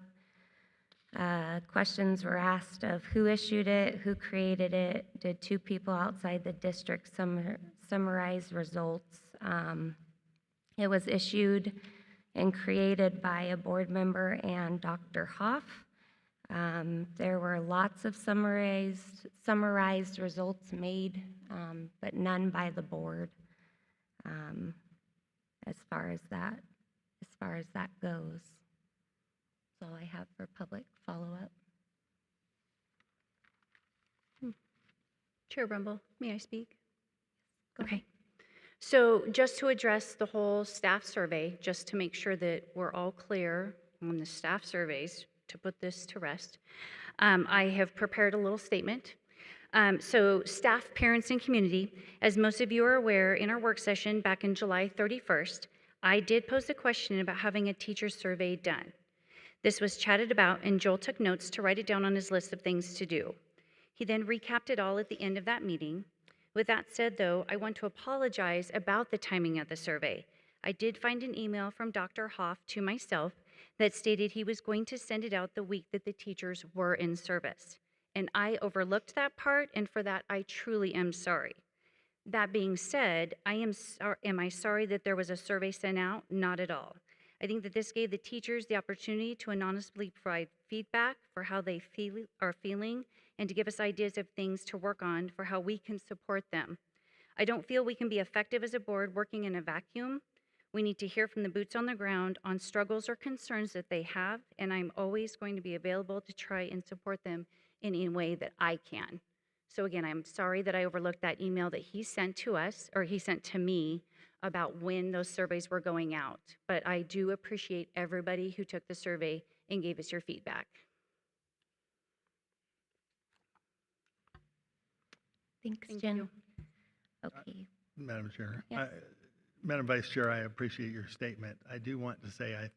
[SPEAKER 1] Questions were asked of who issued it, who created it, did two people outside the district summarize results. It was issued and created by a board member and Dr. Hoff. There were lots of summarized results made, but none by the board. As far as that goes. That's all I have for public follow-up.
[SPEAKER 12] Chair Rumble, may I speak? Okay. So just to address the whole staff survey, just to make sure that we're all clear on the staff surveys, to put this to rest, I have prepared a little statement. So staff, parents, and community, as most of you are aware, in our work session back in July 31st, I did pose a question about having a teacher survey done. This was chatted about, and Joel took notes to write it down on his list of things to do. He then recapped it all at the end of that meeting. With that said, though, I want to apologize about the timing of the survey. I did find an email from Dr. Hoff to myself that stated he was going to send it out the week that the teachers were in service. And I overlooked that part, and for that, I truly am sorry. That being said, am I sorry that there was a survey sent out? Not at all. I think that this gave the teachers the opportunity to anonymously provide feedback for how they are feeling and to give us ideas of things to work on for how we can support them. I don't feel we can be effective as a board working in a vacuum. We need to hear from the boots on the ground on struggles or concerns that they have, and I'm always going to be available to try and support them in any way that I can. So again, I'm sorry that I overlooked that email that he sent to us, or he sent to me, about when those surveys were going out. But I do appreciate everybody who took the survey and gave us your feedback.
[SPEAKER 1] Thanks,
[SPEAKER 12] Thank
[SPEAKER 1] Jen.
[SPEAKER 12] you.
[SPEAKER 1] Okay.
[SPEAKER 2] Madam Chair.
[SPEAKER 1] Yes.
[SPEAKER 2] Madam Vice Chair, I appreciate your statement. I do want to say I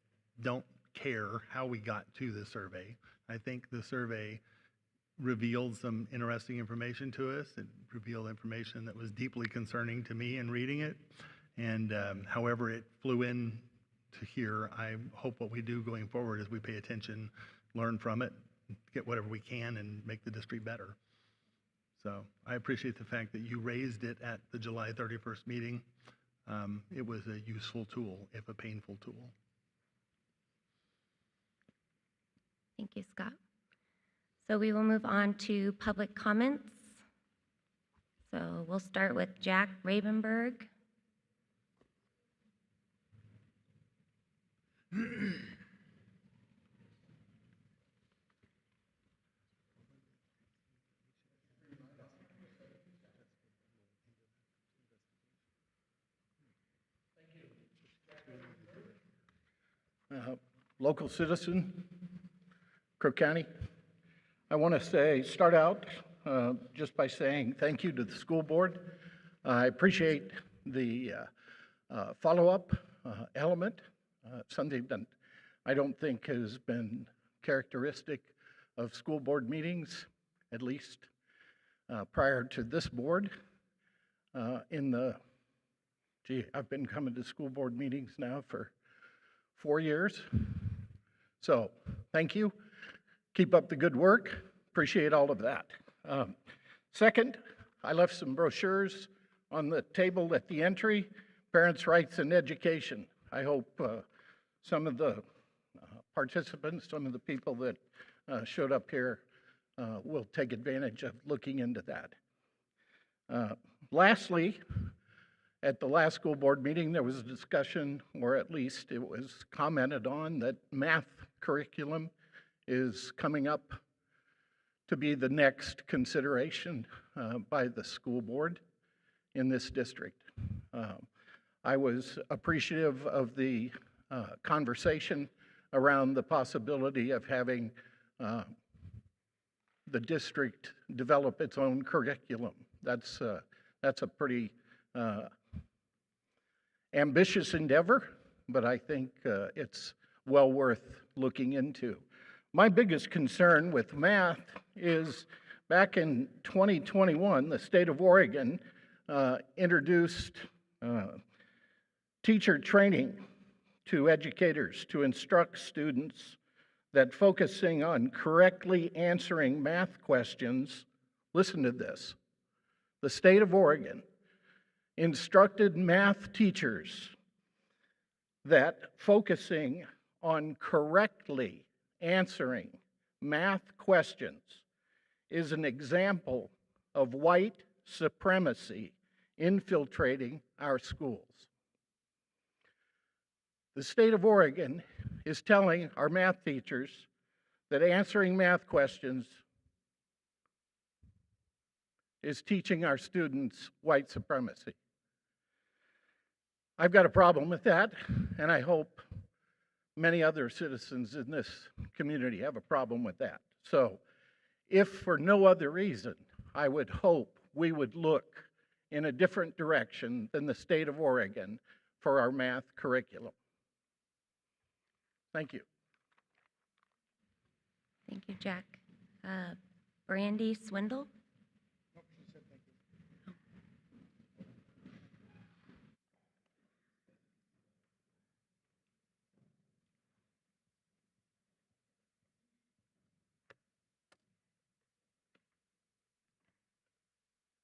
[SPEAKER 2] don't care how we got to the survey. I think the survey revealed some interesting information to us. It revealed information that was deeply concerning to me in reading it. And however it flew in to here, I hope what we do going forward is we pay attention, learn from it, get whatever we can, and make the district better. So I appreciate the fact that you raised it at the July 31st meeting. It was a useful tool, if a painful tool.
[SPEAKER 1] Thank you, Scott. So we will move on to public comments. So we'll start with Jack Ravenberg.
[SPEAKER 15] Local citizen, Crook County. I want to start out just by saying thank you to the school board. I appreciate the follow-up element, something that I don't think has been characteristic of school board meetings, at least prior to this board. I've been coming to school board meetings now for 4 years. So thank you. Keep up the good work. Appreciate all of that. Second, I left some brochures on the table at the entry, Parents' Rights in Education. I hope some of the participants, some of the people that showed up here will take advantage of looking into that. Lastly, at the last school board meeting, there was a discussion, or at least it was commented on, that math curriculum is coming up to be the next consideration by the school board in this district. I was appreciative of the conversation around the possibility of having the district develop its own curriculum. That's a pretty ambitious endeavor, but I think it's well worth looking into. My biggest concern with math is back in 2021, the state of Oregon introduced teacher training to educators to instruct students that focusing on correctly answering math questions, listen to this, the state of Oregon instructed math teachers that focusing on correctly answering math questions is an example of white supremacy infiltrating our schools. The state of Oregon is telling our math teachers that answering math questions is teaching our students white supremacy. I've got a problem with that, and I hope many other citizens in this community have a problem with that. So, if for no other reason, I would hope we would look in a different direction than the state of Oregon for our math curriculum. Thank you.
[SPEAKER 1] Thank you, Jack. Brandy Swindle?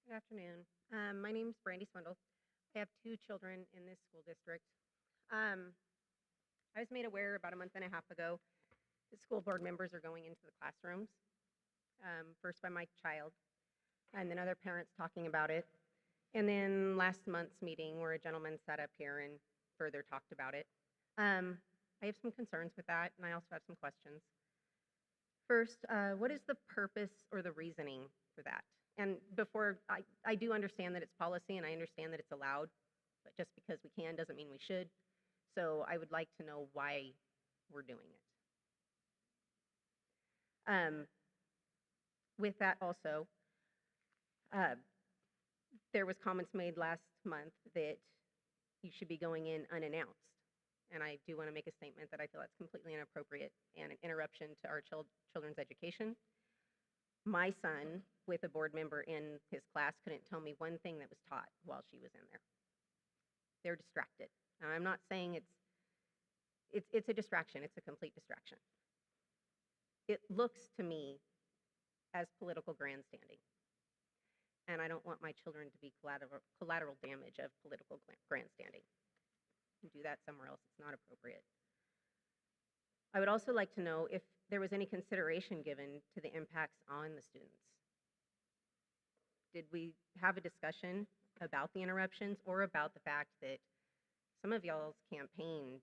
[SPEAKER 16] Good afternoon. My name is Brandy Swindle. I have 2 children in this school district. I was made aware about a month and a half ago that school board members are going into the classrooms, first by my child, and then other parents talking about it. And then last month's meeting where a gentleman sat up here and further talked about it. I have some concerns with that, and I also have some questions. First, what is the purpose or the reasoning for that? And before, I do understand that it's policy and I understand that it's allowed, but just because we can doesn't mean we should. So I would like to know why we're doing it. With that also, there was comments made last month that you should be going in unannounced. And I do want to make a statement that I feel that's completely inappropriate and an interruption to our children's education. My son, with a board member in his class, couldn't tell me one thing that was taught while she was in there. They're distracted. Now, I'm not saying it's a distraction. It's a complete distraction. It looks to me as political grandstanding. And I don't want my children to be collateral damage of political grandstanding. Do that somewhere else. It's not appropriate. I would also like to know if there was any consideration given to the impacts on the students. Did we have a discussion about the interruptions or about the fact that some of y'all's campaigns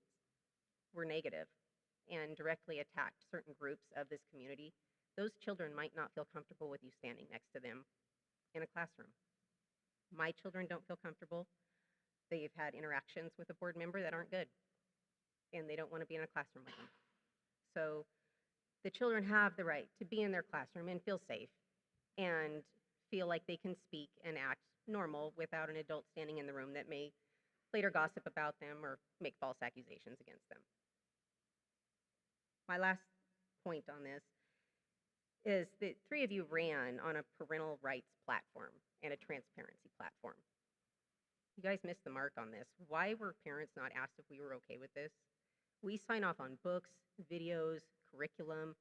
[SPEAKER 16] were negative and directly attacked certain groups of this community? Those children might not feel comfortable with you standing next to them in a classroom. My children don't feel comfortable. They've had interactions with a board member that aren't good, and they don't want to be in a classroom with them. So the children have the right to be in their classroom and feel safe and feel like they can speak and act normal without an adult standing in the room that may later gossip about them or make false accusations against them. My last point on this is that 3 of you ran on a parental rights platform and a transparency platform. You guys missed the mark on this. Why were parents not asked if we were okay with this? We sign off on books, videos, curriculum.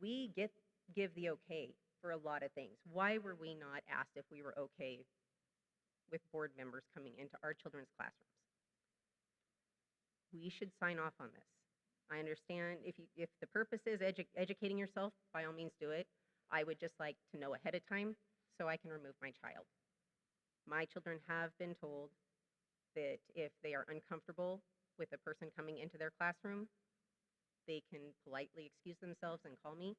[SPEAKER 16] We give the okay for a lot of things. Why were we not asked if we were okay with board members coming into our children's classrooms? We should sign off on this. I understand if the purpose is educating yourself, by all means do it. I would just like to know ahead of time so I can remove my child. My children have been told that if they are uncomfortable with a person coming into their classroom, they can politely excuse themselves and call me,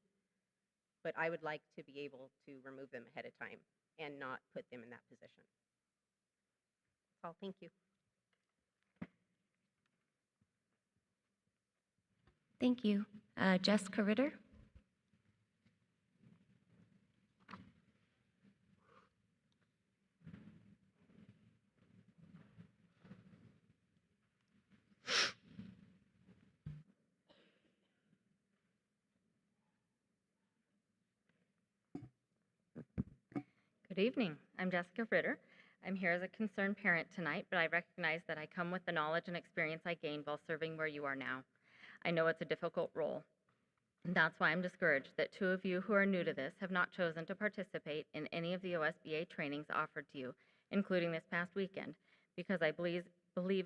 [SPEAKER 16] but I would like to be able to remove them ahead of time and not put them in that position. That's all. Thank you.
[SPEAKER 1] Thank you. Jessica Ritter?
[SPEAKER 17] Good evening. I'm Jessica Ritter. I'm here as a concerned parent tonight, but I recognize that I come with the knowledge and experience I gained while serving where you are now. I know it's a difficult role. And that's why I'm discouraged that 2 of you who are new to this have not chosen to participate in any of the OSBA trainings offered to you, including this past weekend, because I believe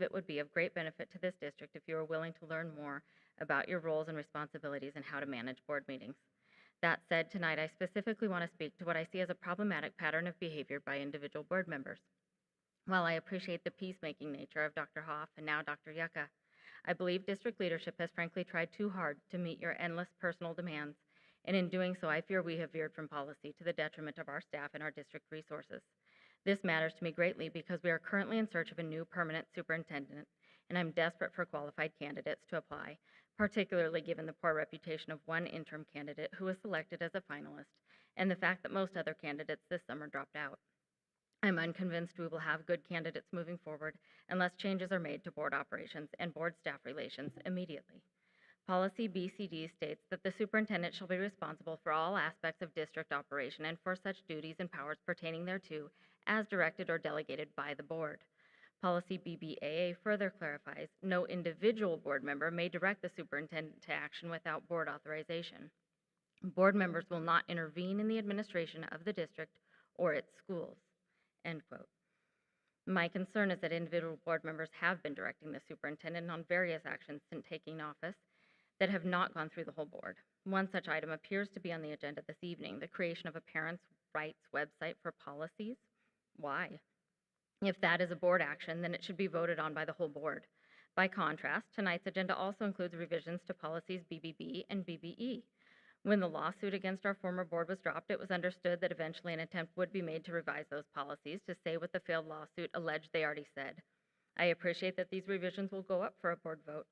[SPEAKER 17] it would be of great benefit to this district if you are willing to learn more about your roles and responsibilities and how to manage board meetings. That said, tonight I specifically want to speak to what I see as a problematic pattern of behavior by individual board members. While I appreciate the peacemaking nature of Dr. Hoff and now Dr. Yucca, I believe district leadership has frankly tried too hard to meet your endless personal demands, and in doing so, I fear we have veered from policy to the detriment of our staff and our district resources. This matters to me greatly because we are currently in search of a new permanent superintendent, and I'm desperate for qualified candidates to apply, particularly given the poor reputation of one interim candidate who was selected as a finalist, and the fact that most other candidates this summer dropped out. I'm unconvinced we will have good candidates moving forward unless changes are made to board operations and board staff relations immediately. Policy BCD states that the superintendent shall be responsible for all aspects of district operation and for such duties and powers pertaining thereto as directed or delegated by the board. Policy BBAA further clarifies no individual board member may direct the superintendent to action without board authorization. Board members will not intervene in the administration of the district or its schools. End quote. My concern is that individual board members have been directing the superintendent on various actions since taking office that have not gone through the whole board. One such item appears to be on the agenda this evening, the creation of a parents' rights website for policies. Why? If that is a board action, then it should be voted on by the whole board. By contrast, tonight's agenda also includes revisions to policies BBB and BBE. When the lawsuit against our former board was dropped, it was understood that eventually an attempt would be made to revise those policies to say what the failed lawsuit alleged they already said. I appreciate that these revisions will go up for a board vote.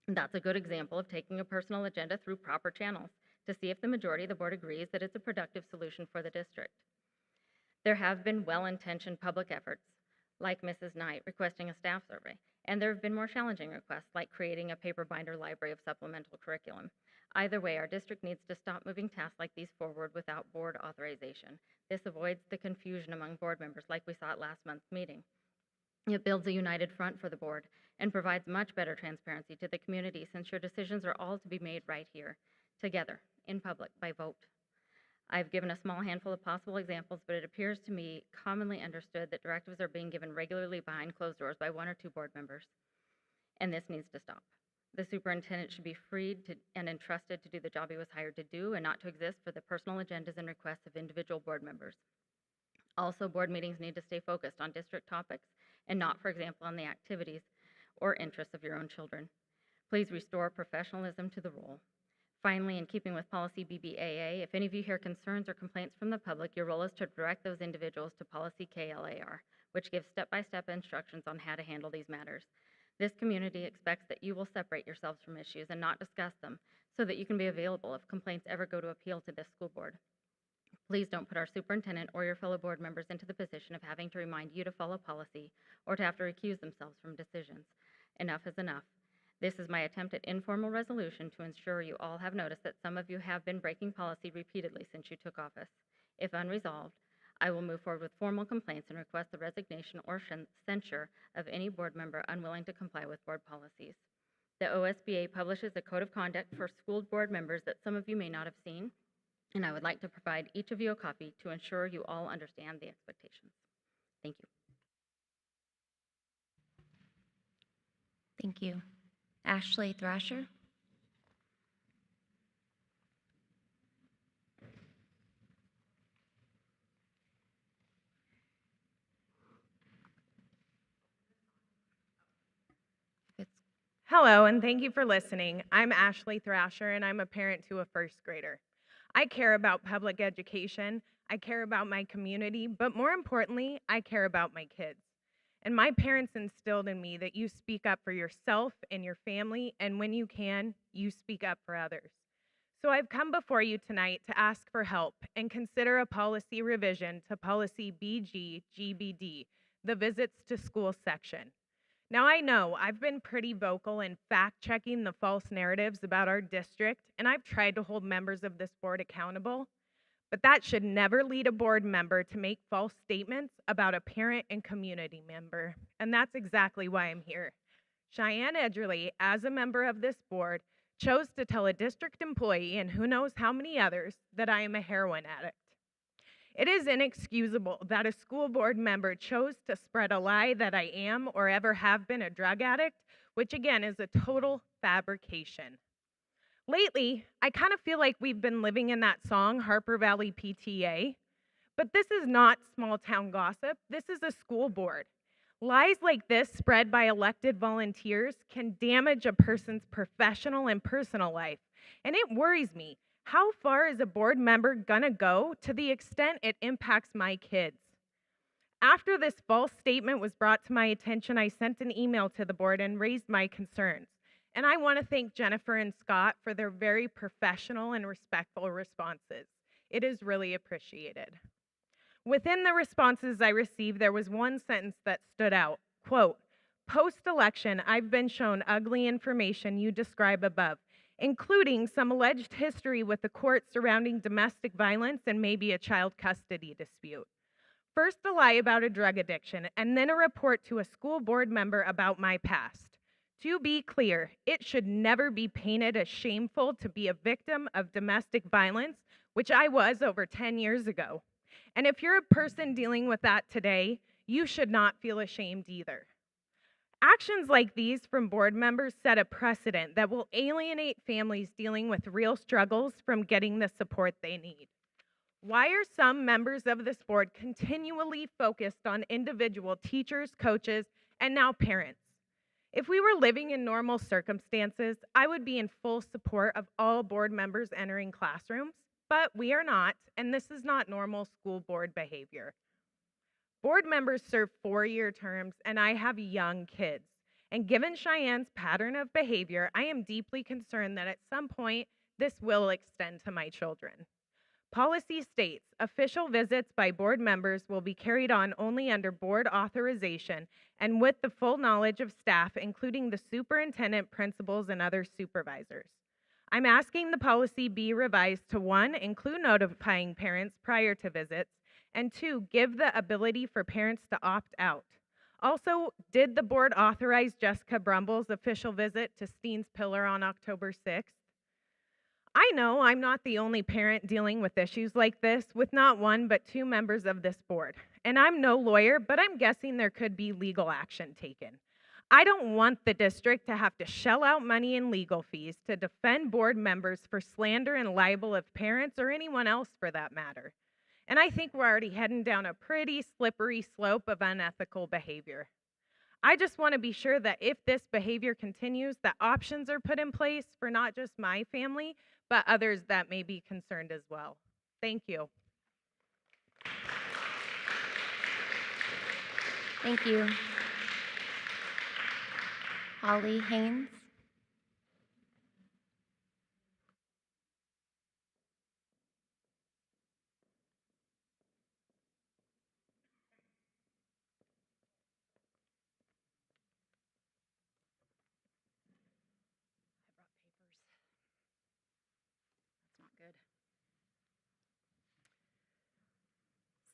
[SPEAKER 17] That's a good example of taking a personal agenda through proper channels to see if the majority of the board agrees that it's a productive solution for the district. There have been well-intentioned public efforts, like Mrs. Knight requesting a staff survey, and there have been more challenging requests, like creating a paper binder library of supplemental curriculum. Either way, our district needs to stop moving tasks like these forward without board authorization. This avoids the confusion among board members like we saw at last month's meeting. It builds a united front for the board and provides much better transparency to the community since your decisions are all to be made right here, together, in public, by vote. I've given a small handful of possible examples, but it appears to me commonly understood that directives are being given regularly behind closed doors by 1 or 2 board members, and this needs to stop. The superintendent should be freed and entrusted to do the job he was hired to do and not to exist for the personal agendas and requests of individual board members. Also, board meetings need to stay focused on district topics and not, for example, on the activities or interests of your own children. Please restore professionalism to the role. Finally, in keeping with policy BBAA, if any of you hear concerns or complaints from the public, your role is to direct those individuals to policy KLAR, which gives step-by-step instructions on how to handle these matters. This community expects that you will separate yourselves from issues and not discuss them so that you can be available if complaints ever go to appeal to this school board. Please don't put our superintendent or your fellow board members into the position of having to remind you to follow policy or to have to recuse themselves from decisions. Enough is enough. This is my attempt at informal resolution to ensure you all have noticed that some of you have been breaking policy repeatedly since you took office. If unresolved, I will move forward with formal complaints and request the resignation or censure of any board member unwilling to comply with board policies. The OSBA publishes a code of conduct for school board members that some of you may not have seen, and I would like to provide each of you a copy to ensure you all understand the expectations. Thank you.
[SPEAKER 1] Thank you. Ashley Thrasher.
[SPEAKER 18] Hello, and thank you for listening. I'm Ashley Thrasher, and I'm a parent to a first grader. I care about public education, I care about my community, but more importantly, I care about my kids. And my parents instilled in me that you speak up for yourself and your family, and when you can, you speak up for others. So I've come before you tonight to ask for help and consider a policy revision to policy BGBD, the visits to school section. Now, I know I've been pretty vocal in fact-checking the false narratives about our district, and I've tried to hold members of this board accountable, but that should never lead a board member to make false statements about a parent and community member, and that's exactly why I'm here. Cheyenne Edgerly, as a member of this board, chose to tell a district employee and who knows how many others that I am a heroin addict. It is inexcusable that a school board member chose to spread a lie that I am or ever have been a drug addict, which again is a total fabrication. Lately, I kind of feel like we've been living in that song, Harper Valley PTA, but this is not small town gossip. This is a school board. Lies like this spread by elected volunteers can damage a person's professional and personal life, and it worries me. How far is a board member gonna go to the extent it impacts my kids? After this false statement was brought to my attention, I sent an email to the board and raised my concerns. And I want to thank Jennifer and Scott for their very professional and respectful responses. It is really appreciated. Within the responses I received, there was one sentence that stood out. Quote, "Post-election, I've been shown ugly information you describe above, including some alleged history with the court surrounding domestic violence and maybe a child custody dispute. First a lie about a drug addiction, and then a report to a school board member about my past. To be clear, it should never be painted as shameful to be a victim of domestic violence, which I was over 10 years ago. And if you're a person dealing with that today, you should not feel ashamed either. Actions like these from board members set a precedent that will alienate families dealing with real struggles from getting the support they need. Why are some members of this board continually focused on individual teachers, coaches, and now parents? If we were living in normal circumstances, I would be in full support of all board members entering classrooms, but we are not, and this is not normal school board behavior. Board members serve 4-year terms, and I have young kids. And given Cheyenne's pattern of behavior, I am deeply concerned that at some point, this will extend to my children. Policy states official visits by board members will be carried on only under board authorization and with the full knowledge of staff, including the superintendent, principals, and other supervisors. I'm asking the policy be revised to 1, include notifying parents prior to visits, and 2, give the ability for parents to opt out. Also, did the board authorize Jessica Brumble's official visit to Steen's Pillar on October 6th? I know I'm not the only parent dealing with issues like this with not 1 but 2 members of this board. And I'm no lawyer, but I'm guessing there could be legal action taken. I don't want the district to have to shell out money in legal fees to defend board members for slander and libel of parents or anyone else for that matter. And I think we're already heading down a pretty slippery slope of unethical behavior. I just want to be sure that if this behavior continues, that options are put in place for not just my family, but others that may be concerned as well. Thank you.
[SPEAKER 1] Thank you. Holly Haynes.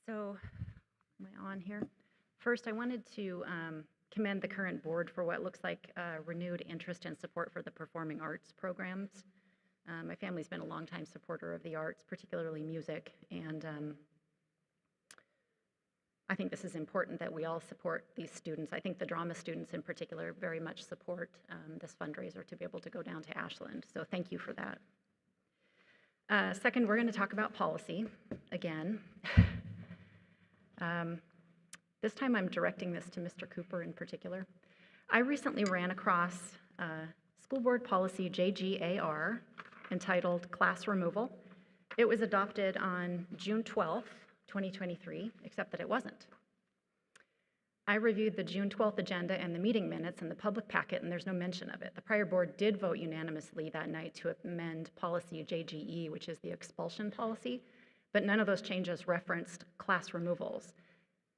[SPEAKER 12] So, am I on here? First, I wanted to commend the current board for what looks like renewed interest and support for the performing arts programs. My family's been a longtime supporter of the arts, particularly music, and I think this is important that we all support these students. I think the drama students in particular very much support this fundraiser to be able to go down to Ashland, so thank you for that. Second, we're going to talk about policy again. This time I'm directing this to Mr. Cooper in particular. I recently ran across School Board Policy JGAR entitled Class Removal. It was adopted on June 12th, 2023, except that it wasn't. I reviewed the June 12th agenda and the meeting minutes in the public packet, and there's no mention of it. The prior board did vote unanimously that night to amend policy JGE, which is the expulsion policy, but none of those changes referenced class removals.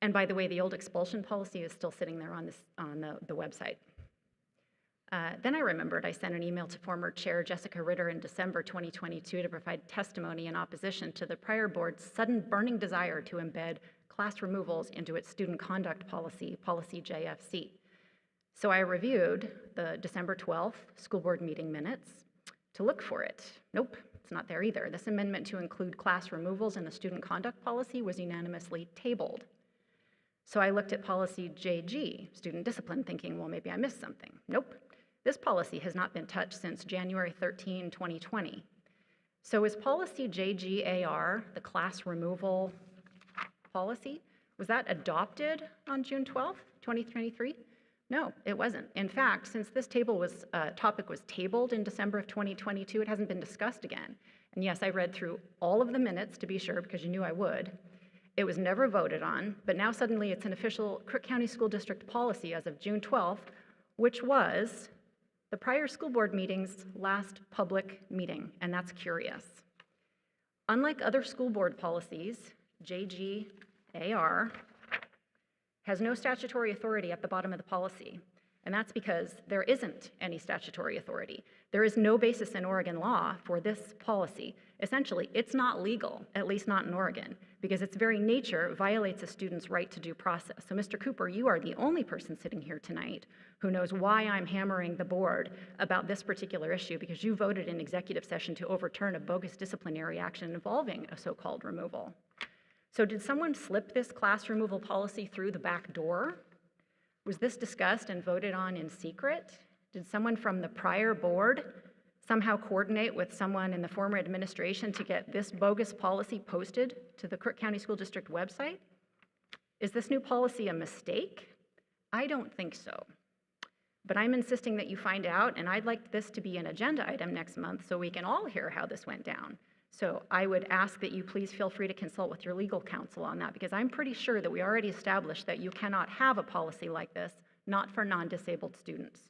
[SPEAKER 12] And by the way, the old expulsion policy is still sitting there on the website. Then I remembered I sent an email to former Chair Jessica Ritter in December 2022 to provide testimony in opposition to the prior board's sudden burning desire to embed class removals into its student conduct policy, policy JFC. So I reviewed the December 12th school board meeting minutes,
[SPEAKER 19] to look for it. Nope, it's not there either. This amendment to include class removals in the student conduct policy was unanimously tabled. So I looked at policy JG, student discipline, thinking, well, maybe I missed something. Nope, this policy has not been touched since January 13, 2020. So is policy JGAR, the class removal policy, was that adopted on June 12th, 2023? No, it wasn't. In fact, since this topic was tabled in December of 2022, it hasn't been discussed again. And yes, I read through all of the minutes to be sure, because you knew I would. It was never voted on, but now suddenly it's an official Crook County School District policy as of June 12th, which was the prior school board meeting's last public meeting, and that's curious. Unlike other school board policies, JGAR has no statutory authority at the bottom of the policy, and that's because there isn't any statutory authority. There is no basis in Oregon law for this policy. Essentially, it's not legal, at least not in Oregon, because its very nature violates a student's right to due process. So Mr. Cooper, you are the only person sitting here tonight who knows why I'm hammering the board about this particular issue, because you voted in executive session to overturn a bogus disciplinary action involving a so-called removal. So did someone slip this class removal policy through the back door? Was this discussed and voted on in secret? Did someone from the prior board somehow coordinate with someone in the former administration to get this bogus policy posted to the Crook County School District website? Is this new policy a mistake? I don't think so. But I'm insisting that you find out, and I'd like this to be an agenda item next month so we can all hear how this went down. So I would ask that you please feel free to consult with your legal counsel on that, because I'm pretty sure that we already established that you cannot have a policy like this, not for non-disabled students.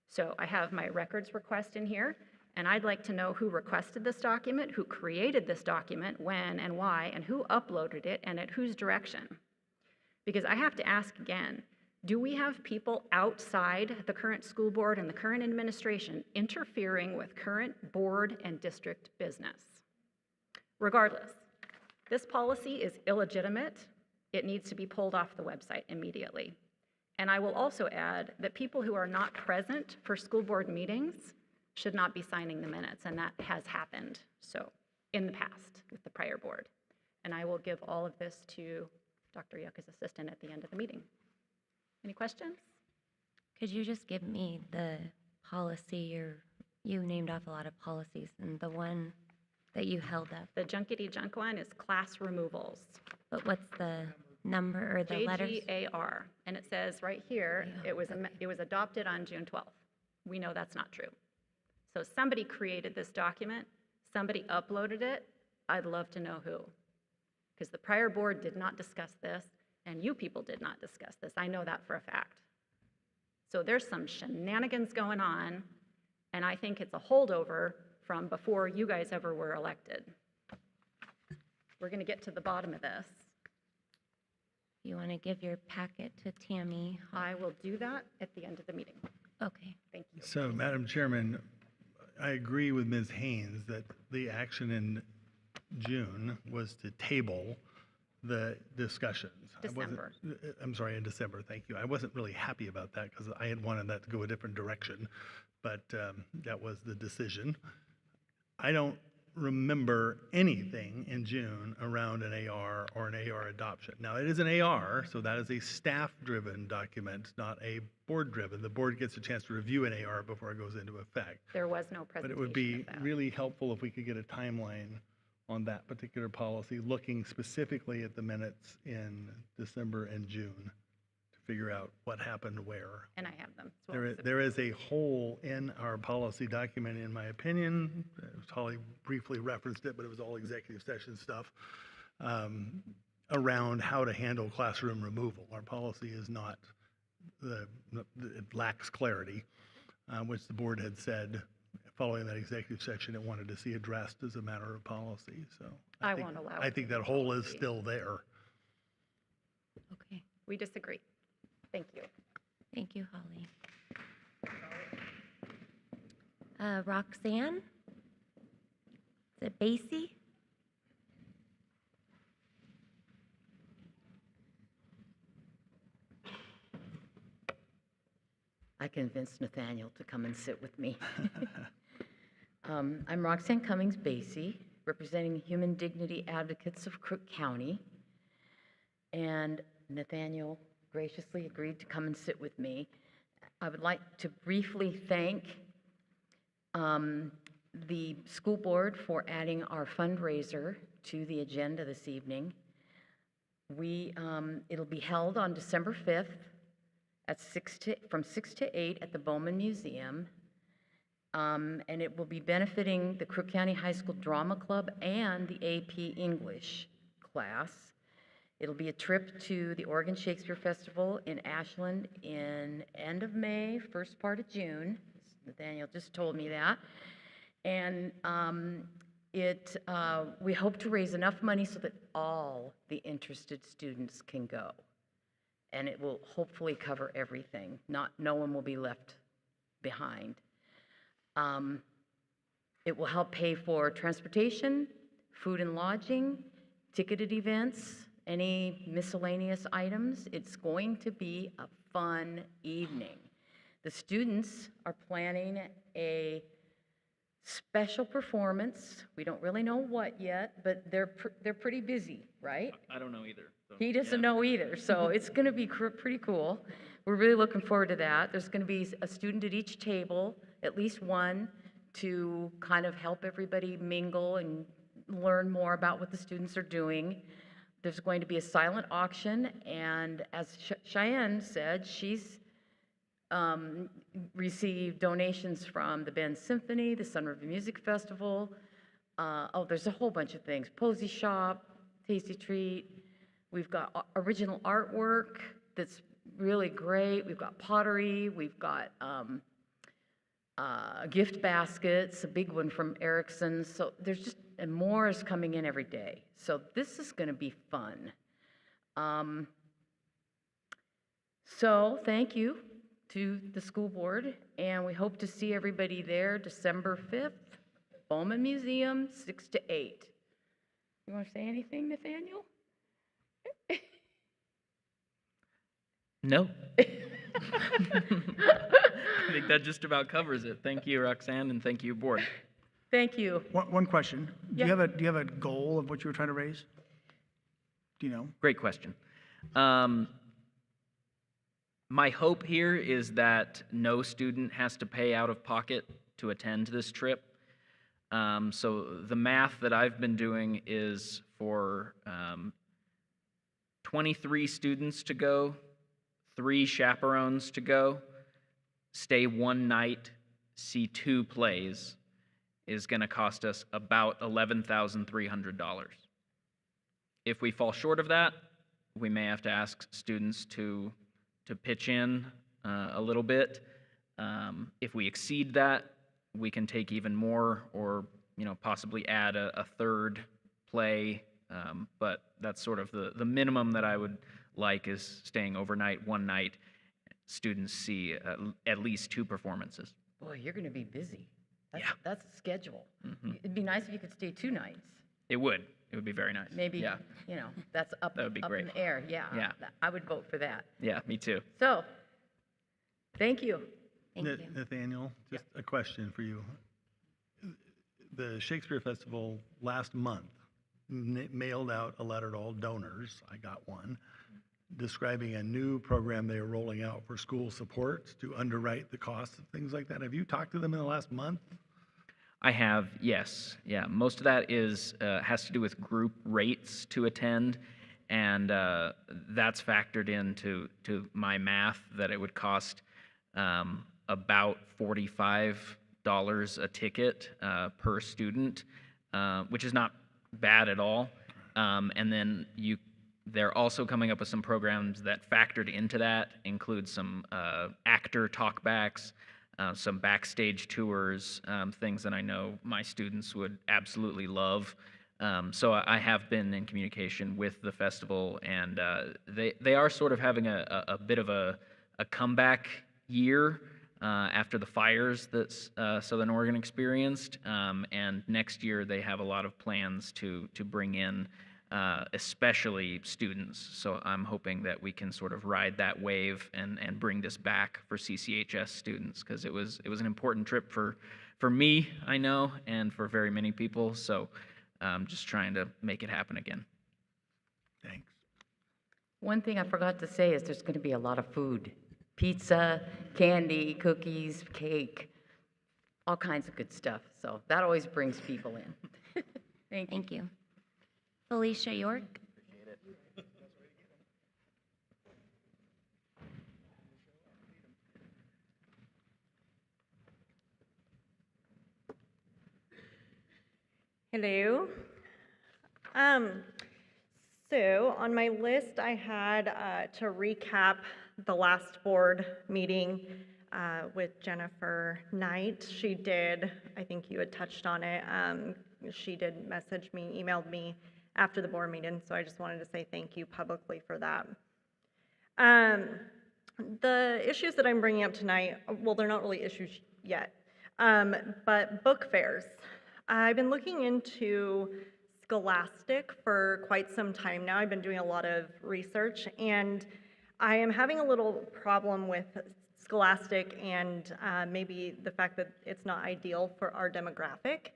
[SPEAKER 19] So I have my records request in here, and I'd like to know who requested this document, who created this document, when and why, and who uploaded it, and at whose direction. Because I have to ask again, do we have people outside the current school board and the current administration interfering with current board and district business? Regardless, this policy is illegitimate. It needs to be pulled off the website immediately. And I will also add that people who are not present for school board meetings should not be signing the minutes, and that has happened so in the past with the prior board. And I will give all of this to Dr. Yucca's assistant at the end of the meeting. Any questions?
[SPEAKER 1] Could you just give me the policy, you named off a lot of policies, and the one that you held up?
[SPEAKER 19] The junkety junk one is class removals.
[SPEAKER 1] But what's the number or the letters?
[SPEAKER 19] JGAR, and it says right here, it was adopted on June 12th. We know that's not true. So somebody created this document, somebody uploaded it. I'd love to know who, because the prior board did not discuss this, and you people did not discuss this. I know that for a fact. So there's some shenanigans going on, and I think it's a holdover from before you guys ever were elected. We're going to get to the bottom of this.
[SPEAKER 1] You want to give your packet to Tammy?
[SPEAKER 19] I will do that at the end of the meeting.
[SPEAKER 1] Okay.
[SPEAKER 19] Thank you.
[SPEAKER 2] So, Madam Chairman, I agree with Ms. Haynes that the action in June was to table the discussions.
[SPEAKER 19] December.
[SPEAKER 2] I'm sorry, in December, thank you. I wasn't really happy about that because I had wanted that to go a different direction, but that was the decision. I don't remember anything in June around an AR or an AR adoption. Now, it is an AR, so that is a staff-driven document, not a board-driven. The board gets a chance to review an AR before it goes into effect.
[SPEAKER 19] There was no presentation.
[SPEAKER 2] But it would be
[SPEAKER 19] of that.
[SPEAKER 2] really helpful if we could get a timeline on that particular policy, looking specifically at the minutes in December and June to figure out what happened where.
[SPEAKER 19] And I have them. as well.
[SPEAKER 2] There is a hole in our policy document, in my opinion. Holly briefly referenced it, but it was all executive session stuff around how to handle classroom removal. Our policy is not, it lacks clarity, which the board had said following that executive session it wanted to see addressed as a matter of policy. So
[SPEAKER 19] I won't allow
[SPEAKER 2] I
[SPEAKER 19] it
[SPEAKER 2] think
[SPEAKER 19] to
[SPEAKER 2] that
[SPEAKER 19] be
[SPEAKER 2] hole is
[SPEAKER 19] policy.
[SPEAKER 2] still there.
[SPEAKER 1] Okay.
[SPEAKER 19] We disagree. Thank you.
[SPEAKER 1] Thank you, Holly. Roxanne? Is it Basie?
[SPEAKER 20] I convinced Nathaniel to come and sit with me. I'm Roxanne Cummings Basie, representing Human Dignity Advocates of Crook County. And Nathaniel graciously agreed to come and sit with me. I would like to briefly thank the school board for adding our fundraiser to the agenda this evening. It'll be held on December 5th at from 6 to 8 at the Bowman Museum. And it will be benefiting the Crook County High School Drama Club and the AP English class. It'll be a trip to the Oregon Shakespeare Festival in Ashland in end of May, first part of June. Nathaniel just told me that. And we hope to raise enough money so that all the interested students can go. And it will hopefully cover everything. No one will be left behind. It will help pay for transportation, food and lodging, ticketed events, any miscellaneous items. It's going to be a fun evening. The students are planning a special performance. We don't really know what yet, but they're pretty busy, right?
[SPEAKER 21] I don't know either. So,
[SPEAKER 20] He doesn't
[SPEAKER 21] yeah.
[SPEAKER 20] know either, so it's going to be pretty cool. We're really looking forward to that. There's going to be a student at each table, at least one, to kind of help everybody mingle and learn more about what the students are doing. There's going to be a silent auction, and as Cheyenne said, she's received donations from the Bend Symphony, the Sun River Music Festival. There's a whole bunch of things. Posy Shop, Tasty Treat. We've got original artwork that's really great. We've got pottery. We've got gift baskets, a big one from Erickson. So there's just, and more is coming in every day. So this is going to be fun. So thank you to the school board, and we hope to see everybody there December 5th, Bowman Museum, 6 to 8. You want to say anything, Nathaniel?
[SPEAKER 21] No. I think that just about covers it. Thank you, Roxanne, and thank you, board.
[SPEAKER 20] Thank you.
[SPEAKER 14] One question.
[SPEAKER 20] Yeah.
[SPEAKER 14] Do you have a goal of what you were trying to raise? Do you know?
[SPEAKER 21] Great question. My hope here is that no student has to pay out of pocket to attend this trip. So the math that I've been doing is for 23 students to go, 3 chaperones to go, stay one night, see 2 plays, is going to cost us about $11,300. If we fall short of that, we may have to ask students to pitch in a little bit. If we exceed that, we can take even more, or possibly add a third play. But that's sort of the minimum that I would like, is staying overnight, one night. Students see at least 2 performances.
[SPEAKER 20] Boy, you're going to be busy.
[SPEAKER 21] Yeah.
[SPEAKER 20] That's a schedule.
[SPEAKER 21] Mhm.
[SPEAKER 20] It'd be nice if you could stay 2 nights.
[SPEAKER 21] It would be very nice.
[SPEAKER 20] Maybe,
[SPEAKER 21] Yeah.
[SPEAKER 20] That's up,
[SPEAKER 21] That would be
[SPEAKER 20] up
[SPEAKER 21] great.
[SPEAKER 20] in the air. Yeah.
[SPEAKER 21] Yeah.
[SPEAKER 20] I would vote for that.
[SPEAKER 21] Yeah, me too.
[SPEAKER 20] So, thank you.
[SPEAKER 2] Nathaniel, just a question for you. The Shakespeare Festival last month mailed out a letter to all donors. I got one, describing a new program they are rolling out for school supports to underwrite the costs of things like that. Have you talked to them in the last month?
[SPEAKER 21] I have, yes. Yeah, most of that has to do with group rates to attend, and that's factored into my math, that it would cost about $45 a ticket per student, which is not bad at all. And then they're also coming up with some programs that factored into that, include some actor talkbacks, some backstage tours, things that I know my students would absolutely love. So I have been in communication with the festival, and they are sort of having a bit of a comeback year after the fires that Southern Oregon experienced. And next year they have a lot of plans to bring in especially students. So I'm hoping that we can sort of ride that wave and bring this back for CCHS students, because it was an important trip for me, I know, and for very many people. So just trying to make it happen again.
[SPEAKER 2] Thanks.
[SPEAKER 20] One thing I forgot to say is there's going to be a lot of food. Pizza, candy, cookies, cake, all kinds of good stuff. So that always brings people in.
[SPEAKER 1] Thank you. Felicia York.
[SPEAKER 4] Hello. So on my list, I had to recap the last board meeting with Jennifer Knight. She did, I think you had touched on it, she did message me, emailed me after the board meeting, so I just wanted to say thank you publicly for that. The issues that I'm bringing up tonight, well, they're not really issues yet, but book fairs. I've been looking into Scholastic for quite some time now. I've been doing a lot of research, and I am having a little problem with Scholastic and maybe the fact that it's not ideal for our demographic.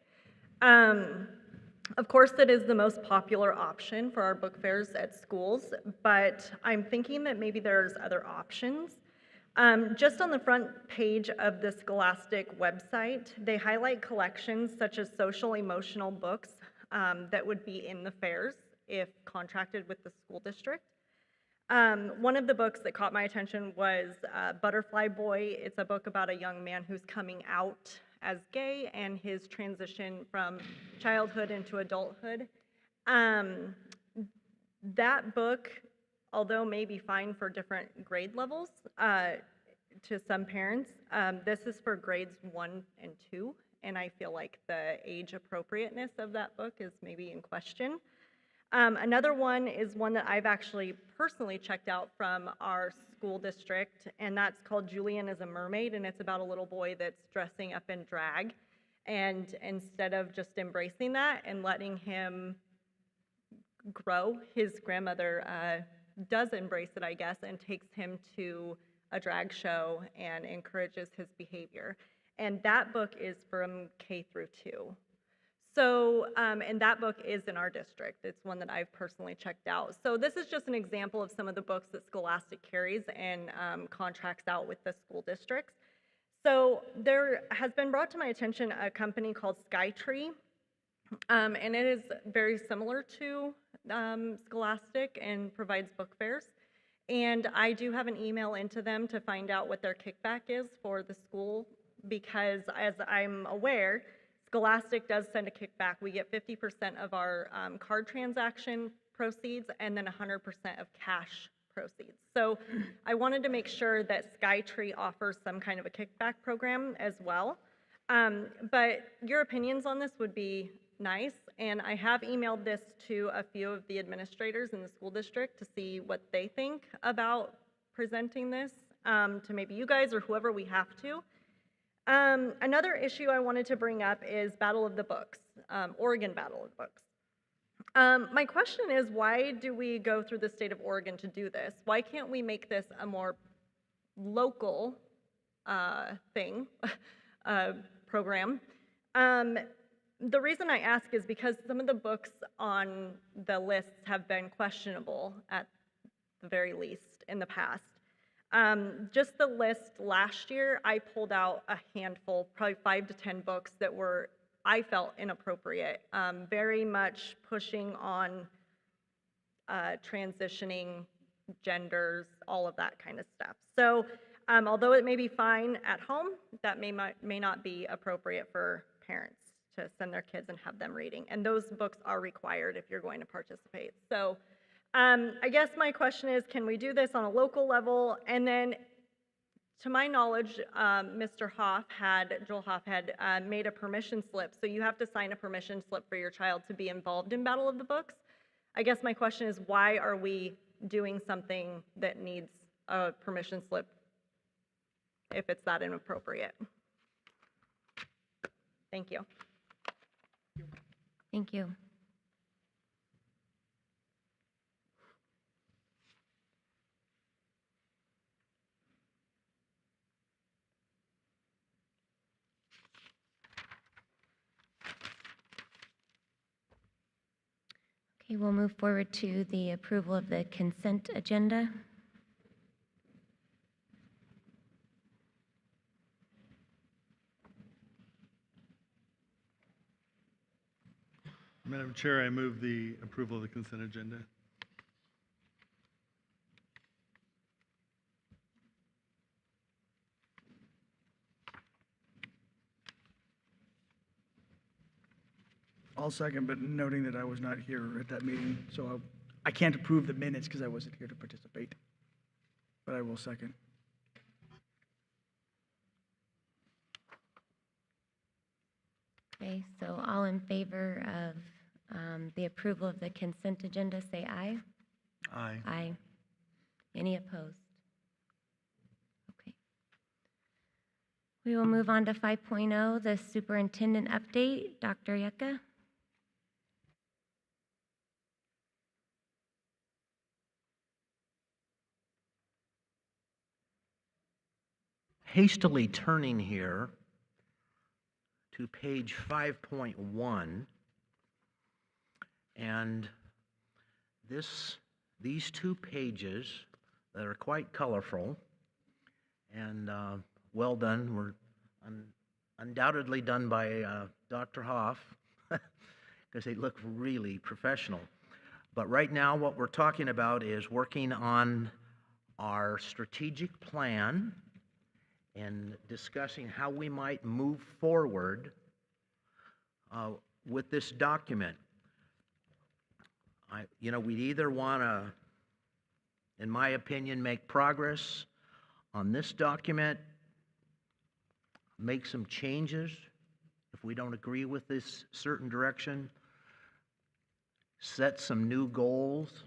[SPEAKER 4] Of course, that is the most popular option for our book fairs at schools, but I'm thinking that maybe there's other options. Just on the front page of the Scholastic website, they highlight collections such as social emotional books that would be in the fairs if contracted with the school district. One of the books that caught my attention was Butterfly Boy. It's a book about a young man who's coming out as gay and his transition from childhood into adulthood. That book, although maybe fine for different grade levels to some parents, this is for grades 1 and 2, and I feel like the age appropriateness of that book is maybe in question. Another one is one that I've actually personally checked out from our school district, and that's called Julian is a Mermaid, and it's about a little boy that's dressing up in drag, and instead of just embracing that and letting him grow, his grandmother does embrace it, I guess, and takes him to a drag show and encourages his behavior. And that book is from K through 2. So, and that book is in our district. It's one that I've personally checked out. So this is just an example of some of the books that Scholastic carries and contracts out with the school districts. So there has been brought to my attention a company called Skytree, and it is very similar to Scholastic and provides book fairs. And I do have an email into them to find out what their kickback is for the school, because as I'm aware, Scholastic does send a kickback. We get 50% of our card transaction proceeds and then 100% of cash proceeds. So I wanted to make sure that Skytree offers some kind of a kickback program as well. But your opinions on this would be nice, and I have emailed this to a few of the administrators in the school district to see what they think about presenting this to maybe you guys or whoever we have to. Another issue I wanted to bring up is Battle of the Books, Oregon Battle of the Books. My question is, why do we go through the state of Oregon to do this? Why can't we make this a more local thing, program? The reason I ask is because some of the books on the lists have been questionable at the very least in the past. Just the list last year, I pulled out a handful, probably 5 to 10 books that were, I felt, inappropriate, very much pushing on transitioning genders, all of that kind of stuff. So although it may be fine at home, that may not be appropriate for parents to send their kids and have them reading. And those books are required if you're going to participate. So I guess my question is, can we do this on a local level? And then, to my knowledge, Joel Hoff had made a permission slip. So you have to sign a permission slip for your child to be involved in Battle of the Books. I guess my question is, why are we doing something that needs a permission slip if it's that inappropriate? Thank you.
[SPEAKER 1] Thank you. Okay, we'll move forward to the approval of the consent agenda.
[SPEAKER 2] Madam Chair, I move the approval of the consent agenda.
[SPEAKER 14] I'll second, but noting that I was not here at that meeting, so I can't approve the minutes because I wasn't here to participate. But I will second.
[SPEAKER 1] Okay, so all in favor of the approval of the consent agenda, say aye.
[SPEAKER 2] Aye.
[SPEAKER 1] Aye. Any opposed? Okay. We will move on to 5.0, the superintendent update. Dr. Yucca?
[SPEAKER 5] Hastily turning here to page 5.1, and these 2 pages that are quite colorful and well done, were undoubtedly done by Dr. Hoff, because they look really professional. But right now what we're talking about is working on our strategic plan and discussing how we might move forward with this document. We'd either want to, in my opinion, make progress on this document, make some changes if we don't agree with this certain direction, set some new goals,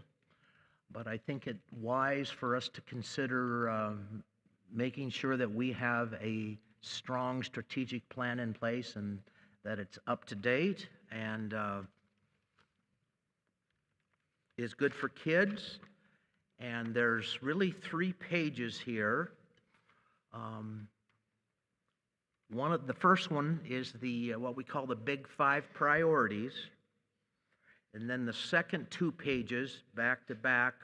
[SPEAKER 5] but I think it's wise for us to consider making sure that we have a strong strategic plan in place and that it's up to date and is good for kids. And there's really 3 pages here. The first one is the what we call the Big 5 priorities. And then the second 2 pages, back to back,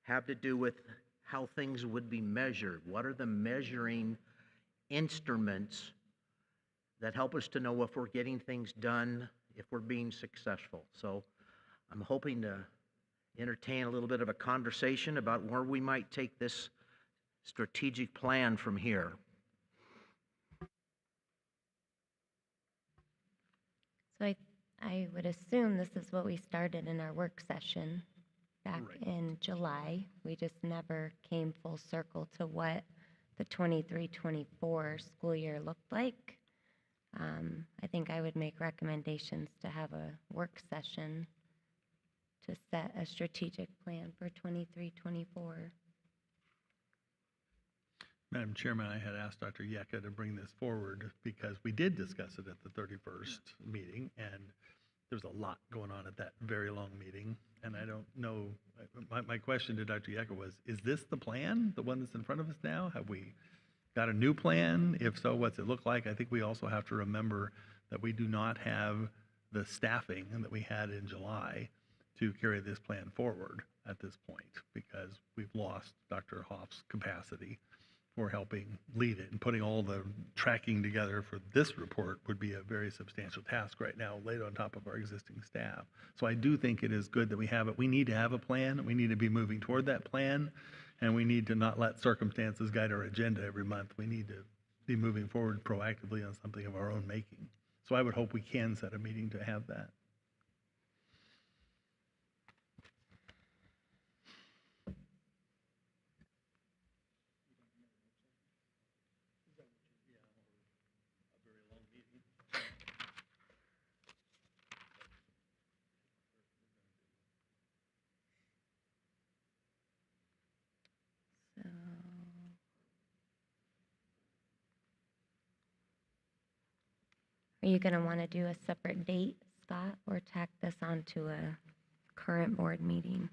[SPEAKER 5] have to do with how things would be measured. What are the measuring instruments that help us to know if we're getting things done, if we're being successful? So I'm hoping to entertain a little bit of a conversation about where we might take this strategic plan from here.
[SPEAKER 1] So I would assume this is what we started in our work session back in July. We just never came full circle to what the 23-24 school year looked like. I think I would make recommendations to have a work session to set a strategic plan for 23-24.
[SPEAKER 2] Madam Chairman, I had asked Dr. Yeka to bring this forward because we did discuss it at the 31st meeting, and there's a lot going on at that very long meeting. And I don't know, my question to Dr. Yeka was, is this the plan, the one that's in front of us now? Have we got a new plan? If so, what's it look like? I think we also have to remember that we do not have the staffing that we had in July to carry this plan forward at this point, because we've lost Dr. Hoff's capacity for helping lead it, and putting all the tracking together for this report would be a very substantial task right now, laid on top of our existing staff. So I do think it is good that we have it. We need to have a plan. We need to be moving toward that plan, and we need to not let circumstances guide our agenda every month. We need to be moving forward proactively on something of our own making. So I would hope we can set a meeting to have that.
[SPEAKER 1] Are you going to want to do a separate date, Scott, or tack this onto a current board meeting?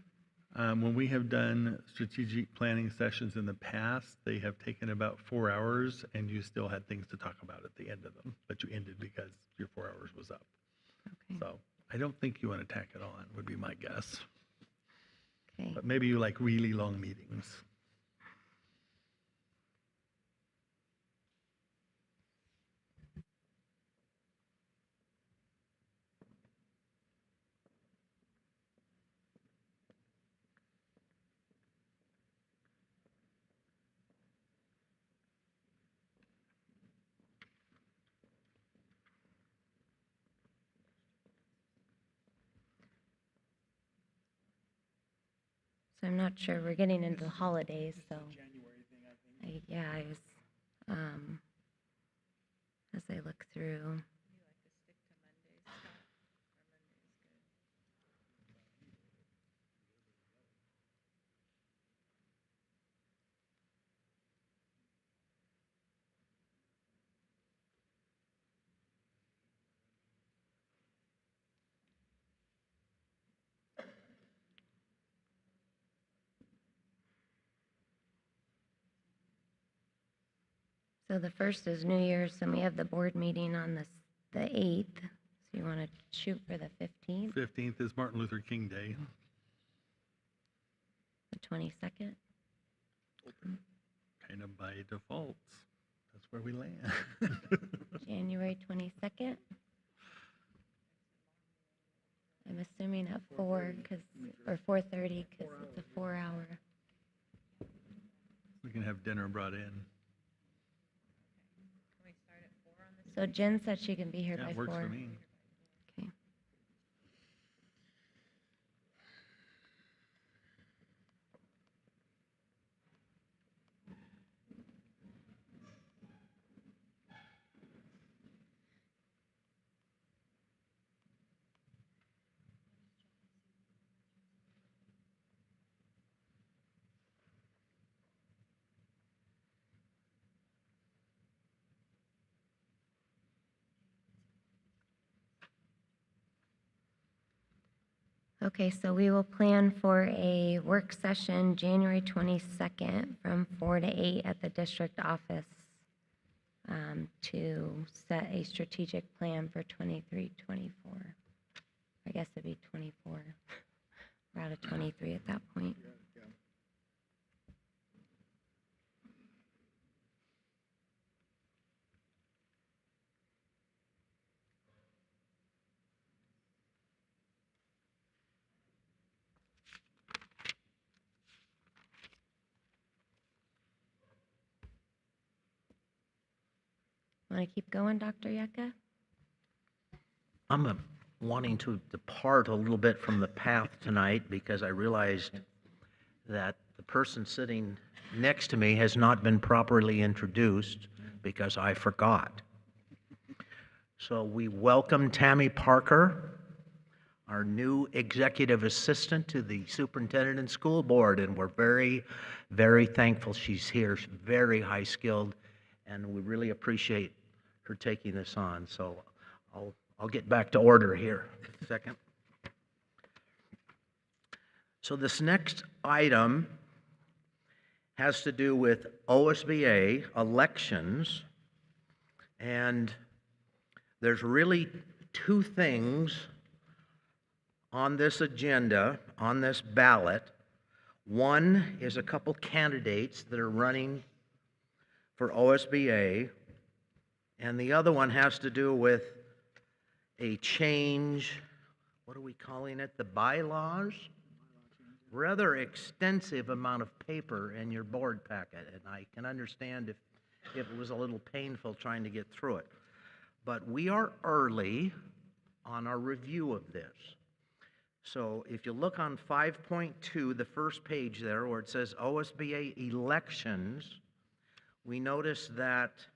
[SPEAKER 2] When we have done strategic planning sessions in the past, they have taken about 4 hours, and you still had things to talk about at the end of them, but you ended because your 4 hours was up.
[SPEAKER 1] Okay.
[SPEAKER 2] So I don't think you want to tack it on, would be my guess.
[SPEAKER 1] Okay.
[SPEAKER 2] But maybe you like really long meetings.
[SPEAKER 1] So I'm not sure, we're getting into the holidays, so. Yeah, as I look through. So the first is New Year's, and we have the board meeting on the 8th. So you want to shoot for the 15th,
[SPEAKER 2] 15th is Martin Luther King Day.
[SPEAKER 1] the 22nd?
[SPEAKER 2] Kind of by default. That's where we land.
[SPEAKER 1] January 22nd? I'm assuming at 4, or 4:30, because it's a 4-hour.
[SPEAKER 2] We can have dinner brought in.
[SPEAKER 1] So Jen said she can be here
[SPEAKER 2] Yeah,
[SPEAKER 1] by
[SPEAKER 2] it
[SPEAKER 1] 4.
[SPEAKER 2] works for me.
[SPEAKER 1] Okay. Okay, so we will plan for a work session January 22nd from 4 to 8 at the district office to set a strategic plan for 23-24. I guess it'd be 24. We're out of 23 at that point. Want to keep going, Dr. Yucca?
[SPEAKER 5] I'm wanting to depart a little bit from the path tonight because I realized that the person sitting next to me has not been properly introduced because I forgot. So we welcome Tammy Parker, our new executive assistant to the superintendent and school board, and we're very, very thankful she's here. She's very high skilled, and we really appreciate her taking this on. So I'll get back to order here. Second. So this next item has to do with OSBA elections, and there's really two things on this agenda, on this ballot. One is a couple candidates that are running for OSBA, and the other one has to do with a change, what are we calling it, the bylaws? Rather extensive amount of paper in your board packet, and I can understand if it was a little painful trying to get through it. But we are early on our review of this. So if you look on 5.2, the first page there, where it says OSBA elections, we notice that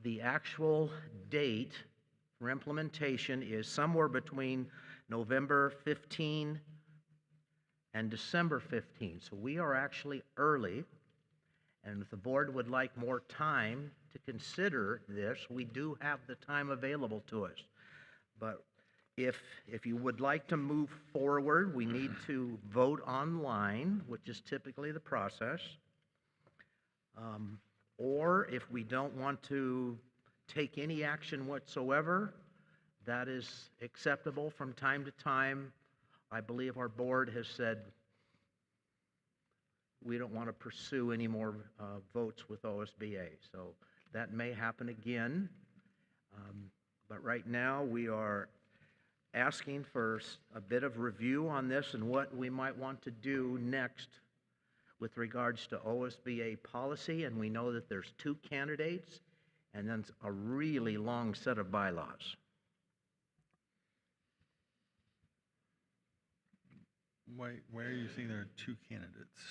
[SPEAKER 5] the actual date for implementation is somewhere between November 15 and December 15. So we are actually early, and if the board would like more time to consider this, we do have the time available to us. But if you would like to move forward, we need to vote online, which is typically the process. Or if we don't want to take any action whatsoever, that is acceptable from time to time. I believe our board has said we don't want to pursue any more votes with OSBA. So that may happen again. But right now, we are asking for a bit of review on this and what we might want to do next with regards to OSBA policy. And we know that there's 2 candidates and then a really long set of bylaws.
[SPEAKER 2] Why are you saying there are 2 candidates?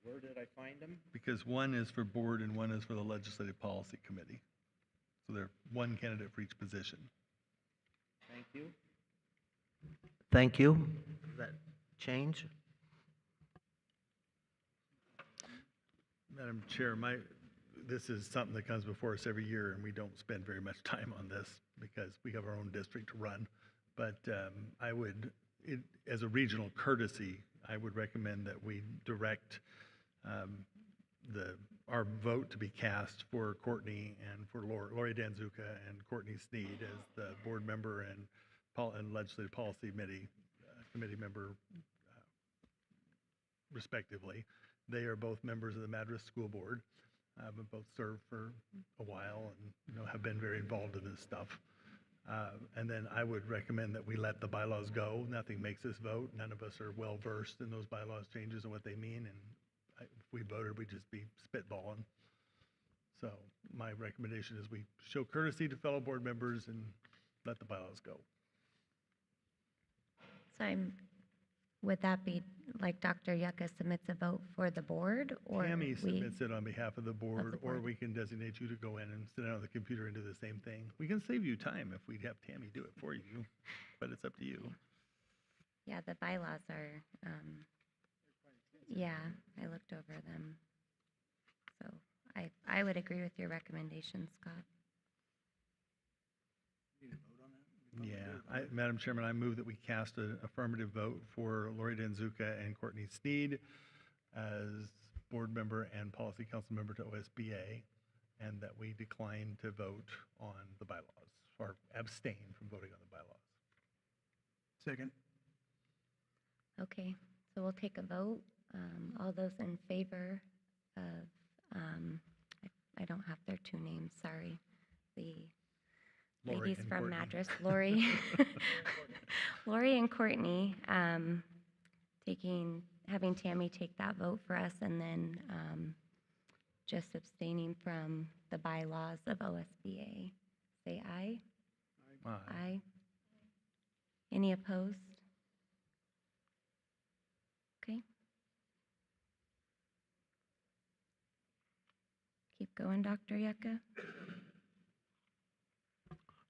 [SPEAKER 5] Where did I find them?
[SPEAKER 2] Because one is for board and one is for the Legislative Policy Committee. So they're 1 candidate for each position.
[SPEAKER 5] Thank you. Thank you. Does that change?
[SPEAKER 2] Madam Chair, this is something that comes before us every year, and we don't spend very much time on this because we have our own district to run. But I would, as a regional courtesy, I would recommend that we direct our vote to be cast for Courtney and for Lori Danzuka and Courtney Sneed as the board member and Legislative Policy Committee member, respectively. They are both members of the Madras School Board, but both served for a while and have been very involved in this stuff. And then I would recommend that we let the bylaws go. Nothing makes us vote. None of us are well versed in those bylaws changes and what they mean. And if we voted, we'd just be spitballing. So my recommendation is we show courtesy to fellow board members and let the bylaws go.
[SPEAKER 1] So would that be like Dr. Yucca submits a vote for the board, or
[SPEAKER 2] Tammy submits it on behalf of the board, or we can designate you to go in and sit down on the computer and do the same thing. We can save you time if we'd have Tammy do it for you, but it's up to you.
[SPEAKER 1] Yeah, the bylaws are, yeah, I looked over them. So I would agree with your recommendation, Scott.
[SPEAKER 2] Yeah, Madam Chairman, I move that we cast an affirmative vote for Lori Danzuka and Courtney Sneed as board member and policy council member to OSBA, and that we decline to vote on the bylaws, or abstain from voting on the bylaws.
[SPEAKER 14] Second.
[SPEAKER 1] Okay, so we'll take a vote. All those in favor of, I don't have their 2 names, sorry. The
[SPEAKER 2] Lori
[SPEAKER 1] ladies
[SPEAKER 2] and
[SPEAKER 1] from
[SPEAKER 2] Courtney.
[SPEAKER 1] Madras, Lori, Lori and Courtney, having Tammy take that vote for us, and then just abstaining from the bylaws of OSBA. Say aye.
[SPEAKER 2] Aye.
[SPEAKER 1] Aye. Any opposed? Okay. Keep going, Dr. Yucca.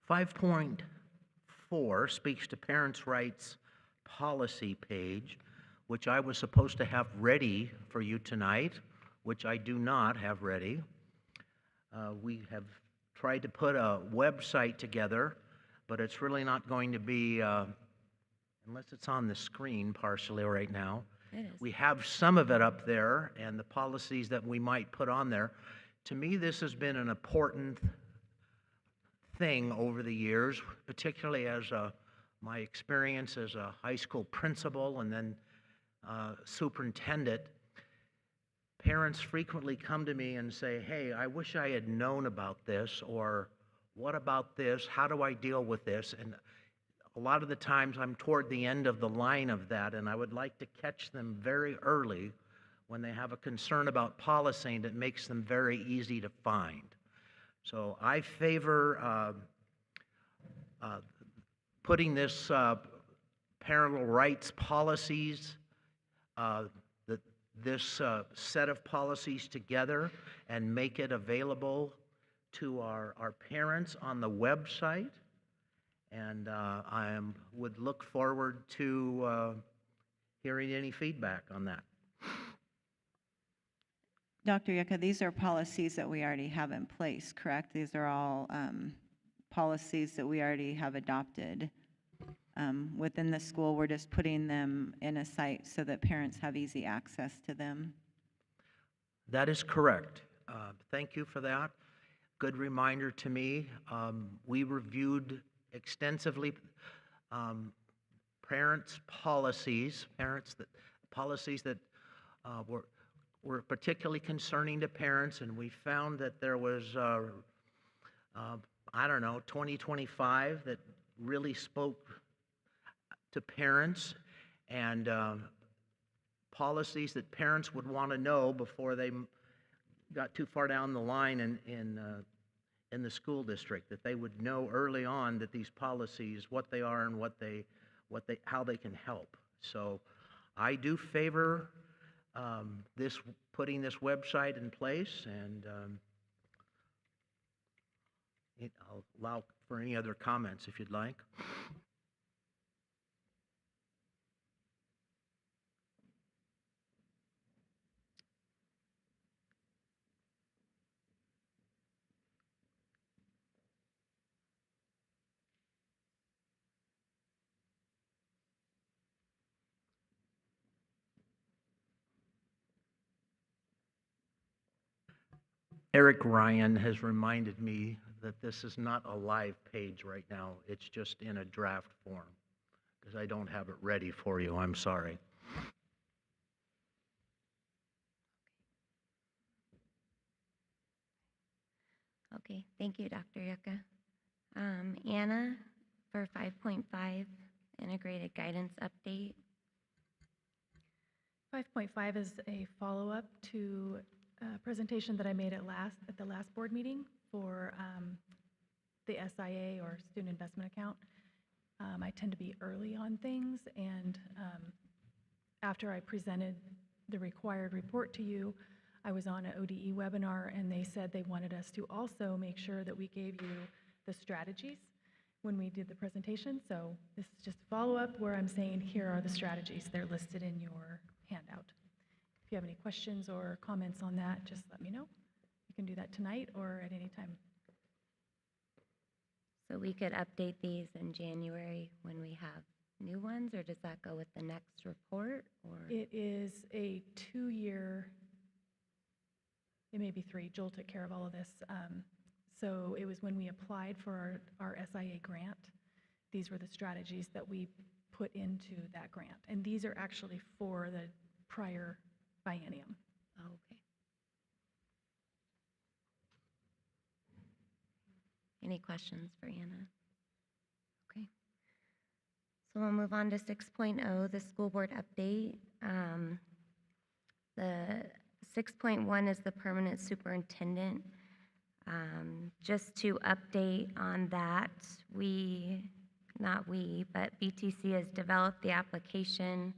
[SPEAKER 5] 5.4 speaks to parents' rights policy page, which I was supposed to have ready for you tonight, which I do not have ready. We have tried to put a website together, but it's really not going to be, unless it's on the screen partially right now.
[SPEAKER 1] It is.
[SPEAKER 5] We have some of it up there and the policies that we might put on there. To me, this has been an important thing over the years, particularly as my experience as a high school principal and then superintendent. Parents frequently come to me and say, hey, I wish I had known about this, or what about this? How do I deal with this? And a lot of the times I'm toward the end of the line of that, and I would like to catch them very early when they have a concern about policy that makes them very easy to find. So I favor putting this parental rights policies, this set of policies together and make it available to our parents on the website. And I would look forward to hearing any feedback on that.
[SPEAKER 3] Dr. Yucca, these are policies that we already have in place, correct? These are all policies that we already have adopted within the school. We're just putting them in a site so that parents have easy access to them.
[SPEAKER 5] That is correct. Thank you for that. Good reminder to me. We reviewed extensively policies that were particularly concerning to parents, and we found that there was, I don't know, 25 that really spoke to parents, and policies that parents would want to know before they got too far down the line in the school district, that they would know early on that these policies, what they are and how they can help. So I do favor putting this website in place, and I'll allow for any other comments if you'd like. Eric Ryan has reminded me that this is not a live page right now. It's just in a draft form, because I don't have it ready for you. I'm sorry.
[SPEAKER 1] Okay, thank you, Dr. Yucca. Anna, for 5.5, integrated guidance update.
[SPEAKER 7] 5.5 is a follow-up to a presentation that I made at the last board meeting for the SIA, or Student Investment Account. I tend to be early on things, and after I presented the required report to you, I was on an ODE webinar, and they said they wanted us to also make sure that we gave you the strategies when we did the presentation. So this is just a follow-up where I'm saying here are the strategies. They're listed in your handout. If you have any questions or comments on that, just let me know. You can do that tonight or at any time.
[SPEAKER 1] So we could update these in January when we have new ones, or does that go with the next report? Or
[SPEAKER 7] It is a 2-year, it may be 3. Joel took care of all of this. So it was when we applied for our SIA grant. These were the strategies that we put into that grant. And these are actually for the prior biennium.
[SPEAKER 1] Oh, okay. Any questions for Anna? Okay. So we'll move on to 6.0, the school board update. The 6.1 is the permanent superintendent. Just to update on that, but BTC has developed the application,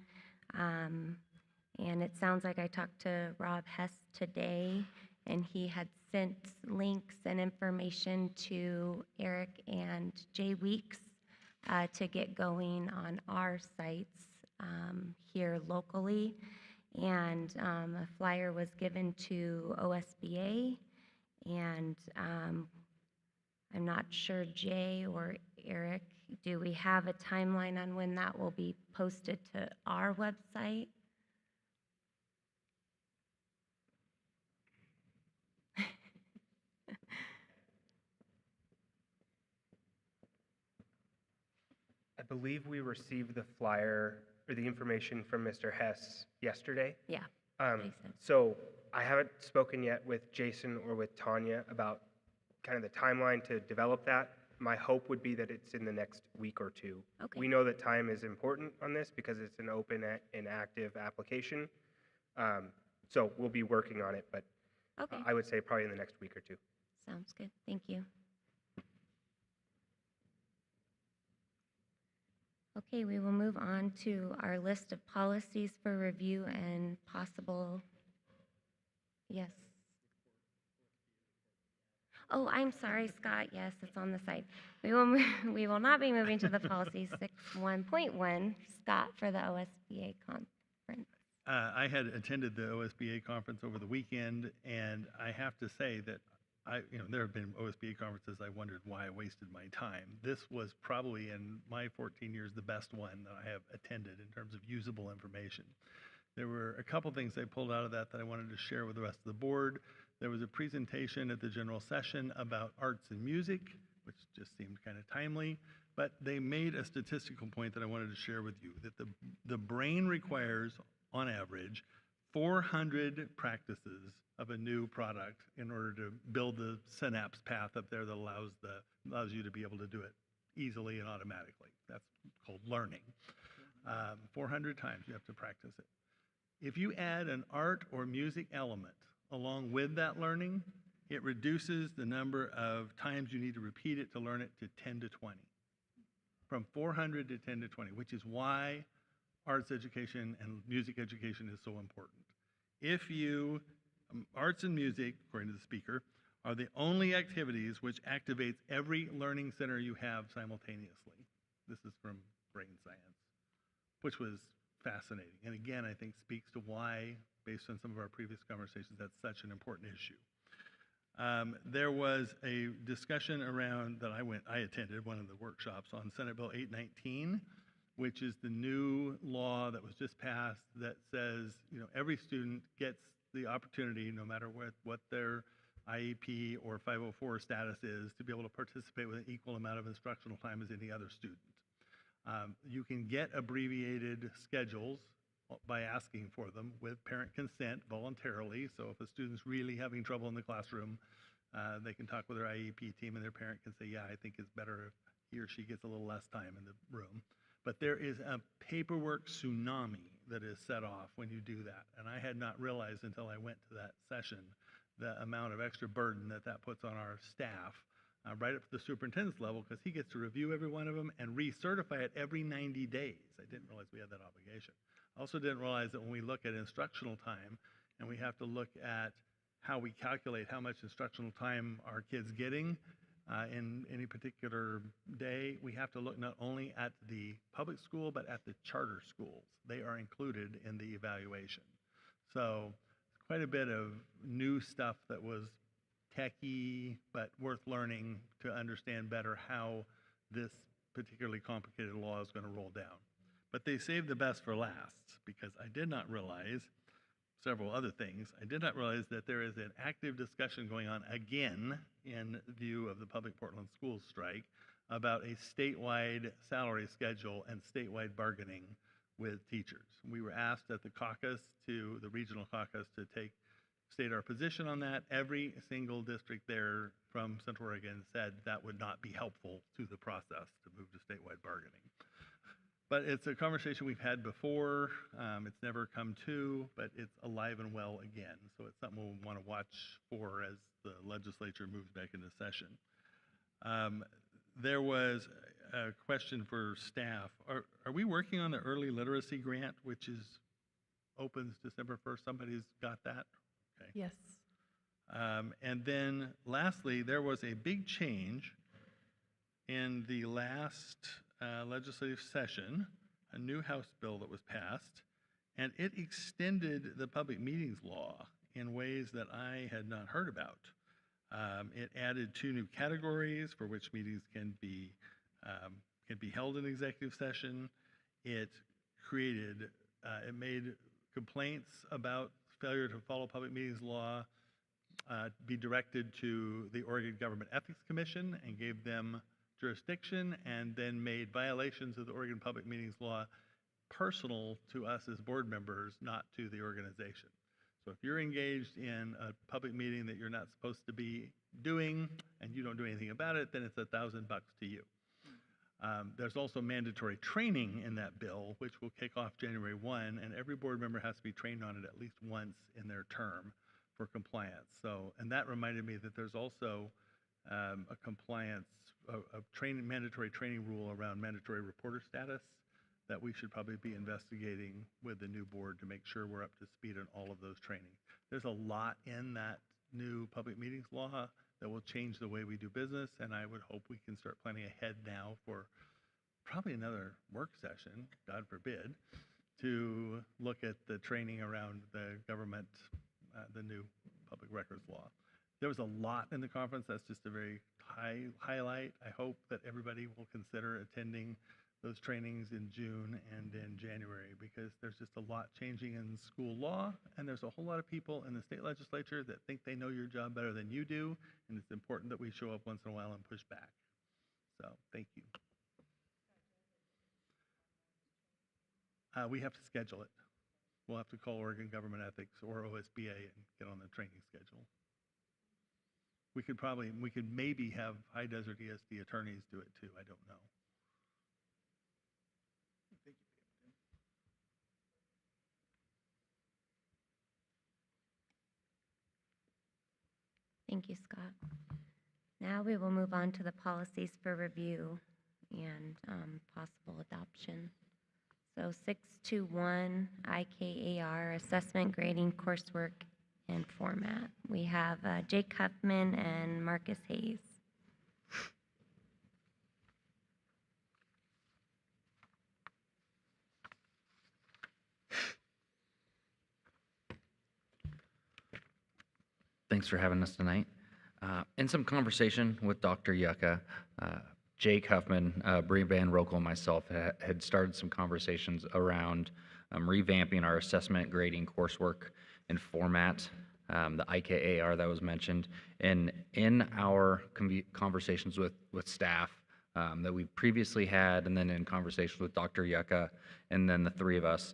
[SPEAKER 1] and it sounds like I talked to Rob Hess today, and he had sent links and information to Eric and Jay Weeks to get going on our sites here locally. And a flyer was given to OSBA, and I'm not sure, Jay or Eric, do we have a timeline on when that will be posted to our website?
[SPEAKER 22] I believe we received the flyer or the information from Mr. Hess yesterday.
[SPEAKER 1] Yeah.
[SPEAKER 22] So I haven't spoken yet with Jason or with Tanya about kind of the timeline to develop that. My hope would be that it's in the next week or 2.
[SPEAKER 1] Okay.
[SPEAKER 22] We know that time is important on this because it's an open and active application. So we'll be working on it, but
[SPEAKER 1] Okay.
[SPEAKER 22] I would say probably in the next week or 2.
[SPEAKER 1] Sounds good. Thank you. Okay, we will move on to our list of policies for review and possible, yes. Oh, I'm sorry, Scott. Yes, it's on the site. We will not be moving to the policy 6.1.1. Scott, for the OSBA conference.
[SPEAKER 2] I had attended the OSBA conference over the weekend, and I have to say that there have been OSBA conferences I wondered why I wasted my time. This was probably, in my 14 years, the best one that I have attended in terms of usable information. There were a couple things I pulled out of that I wanted to share with the rest of the board. There was a presentation at the general session about arts and music, which just seemed kind of timely. But they made a statistical point that I wanted to share with you, that the brain requires, on average, 400 practices of a new product in order to build the synapse path up there that allows you to be able to do it easily and automatically. That's called learning. 400 times you have to practice it. If you add an art or music element along with that learning, it reduces the number of times you need to repeat it to learn it to 10 to 20. From 400 to 10 to 20, which is why arts education and music education is so important. If you, arts and music, according to the speaker, are the only activities which activates every learning center you have simultaneously. This is from brain science, which was fascinating. And again, I think speaks to why, based on some of our previous conversations, that's such an important issue. There was a discussion around that I attended one of the workshops on Senate Bill 819, which is the new law that was just passed that says, every student gets the opportunity, no matter what their IEP or 504 status is, to be able to participate with an equal amount of instructional time as any other student. You can get abbreviated schedules by asking for them with parent consent voluntarily. So if a student's really having trouble in the classroom, they can talk with their IEP team and their parent can say, yeah, I think it's better if he or she gets a little less time in the room. But there is a paperwork tsunami that is set off when you do that. And I had not realized until I went to that session the amount of extra burden that puts on our staff, right up to the superintendent's level, because he gets to review every one of them and recertify it every 90 days. I didn't realize we had that obligation. I also didn't realize that when we look at instructional time and we have to look at how we calculate how much instructional time our kids getting in any particular day, we have to look not only at the public school, but at the charter schools. They are included in the evaluation. So quite a bit of new stuff that was techy, but worth learning to understand better how this particularly complicated law is going to roll down. But they saved the best for last, because I did not realize several other things. I did not realize that there is an active discussion going on again in view of the public Portland schools strike about a statewide salary schedule and statewide bargaining with teachers. We were asked at the caucus, the regional caucus, to state our position on that. Every single district there from Central Oregon said that would not be helpful to the process to move to statewide bargaining. But it's a conversation we've had before. It's never come to, but it's alive and well again. So it's something we'll want to watch for as the legislature moves back into session. There was a question for staff. Are we working on the early literacy grant, which opens December 1st? Somebody's got that? Okay.
[SPEAKER 7] Yes.
[SPEAKER 2] And then lastly, there was a big change in the last legislative session, a new House bill that was passed, and it extended the public meetings law in ways that I had not heard about. It added 2 new categories for which meetings can be held in executive session. It made complaints about failure to follow public meetings law be directed to the Oregon Government Ethics Commission and gave them jurisdiction, and then made violations of the Oregon Public Meetings Law personal to us as board members, not to the organization. So if you're engaged in a public meeting that you're not supposed to be doing and you don't do anything about it, then it's $1,000 to you. There's also mandatory training in that bill, which will kick off January 1, and every board member has to be trained on it at least once in their term for compliance. So, and that reminded me that there's also a compliance, mandatory training rule around mandatory reporter status that we should probably be investigating with the new board to make sure we're up to speed on all of those trainings. There's a lot in that new public meetings law that will change the way we do business, and I would hope we can start planning ahead now for probably another work session, God forbid, to look at the training around the government, the new public records law. There was a lot in the conference. That's just a very highlight. I hope that everybody will consider attending those trainings in June and in January, because there's just a lot changing in school law, and there's a whole lot of people in the state legislature that think they know your job better than you do, and it's important that we show up once in a while and push back. So, thank you. We have to schedule it. We'll have to call Oregon Government Ethics or OSBA and get on the training schedule. We could maybe have High Desert ESD attorneys do it too. I don't know.
[SPEAKER 1] Thank you, Scott. Now we will move on to the policies for review and possible adoption. So 621 IKAR, assessment, grading, coursework, and format. We have Jake Huffman and Marcus Hayes.
[SPEAKER 21] Thanks for having us tonight. In some conversation with Dr. Yucca, Jake Huffman, Bree Van Rokel, and myself had started some conversations around revamping our assessment, grading, coursework, and format, the IKAR that was mentioned. And in our conversations with staff that we previously had, and then in conversations with Dr. Yucca, and then the three of us,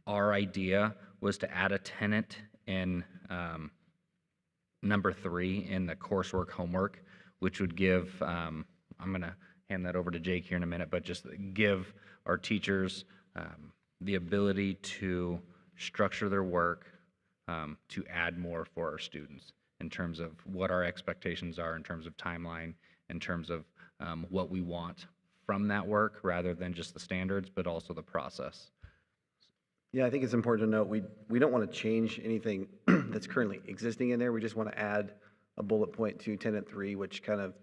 [SPEAKER 21] our idea was to add a tenet in number 3 in the coursework homework, which would give, I'm going to hand that over to Jake here in a minute, but just give our teachers the ability to structure their work to add more for our students in terms of what our expectations are, in terms of timeline, in terms of what we want from that work rather than just the standards, but also the process.
[SPEAKER 8] Yeah, I think it's important to note we don't want to change anything that's currently existing in there. We just want to add a bullet point to Tenet 3, which kind of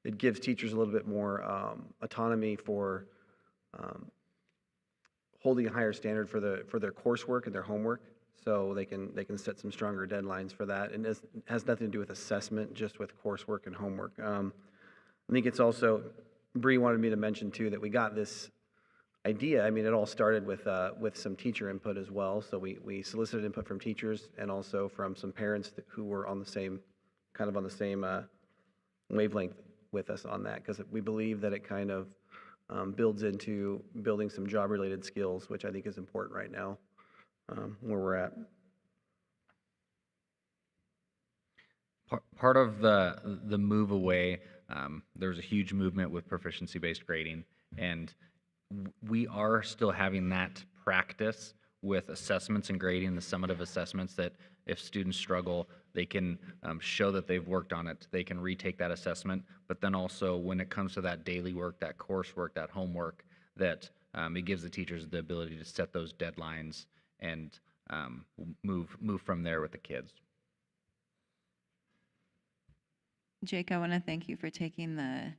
[SPEAKER 8] it gives teachers a little bit more autonomy for holding a higher standard for their coursework and their homework, so they can set some stronger deadlines for that. And it has nothing to do with assessment, just with coursework and homework. I think it's also Bree wanted me to mention too that we got this idea. I mean, it all started with some teacher input as well. So we solicited input from teachers and also from some parents who were on the same wavelength with us on that, because we believe that it kind of builds into building some job-related skills, which I think is important right now where we're at.
[SPEAKER 21] Part of the move away, there's a huge movement with proficiency-based grading, and we are still having that practice with assessments and grading, the summative assessments, that if students struggle, they can show that they've worked on it. They can retake that assessment, but then also when it comes to that daily work, that coursework, that homework, that it gives the teachers the ability to set those deadlines and move from there with the kids.
[SPEAKER 3] Jake, I want to thank you for taking the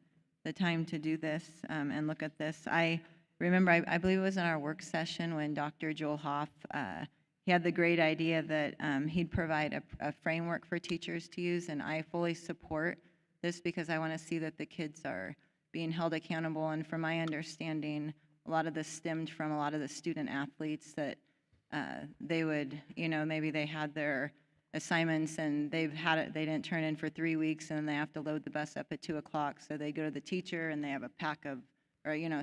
[SPEAKER 3] time to do this and look at this. I remember, I believe it was in our work session when Dr. Joel Hoff, he had the great idea that he'd provide a framework for teachers to use, and I fully support this because I want to see that the kids are being held accountable. And from my understanding, a lot of this stemmed from a lot of the student athletes that they would, maybe they had their assignments and they didn't turn in for 3 weeks, and then they have to load the bus up at 2 o'clock. So they go to the teacher and they have a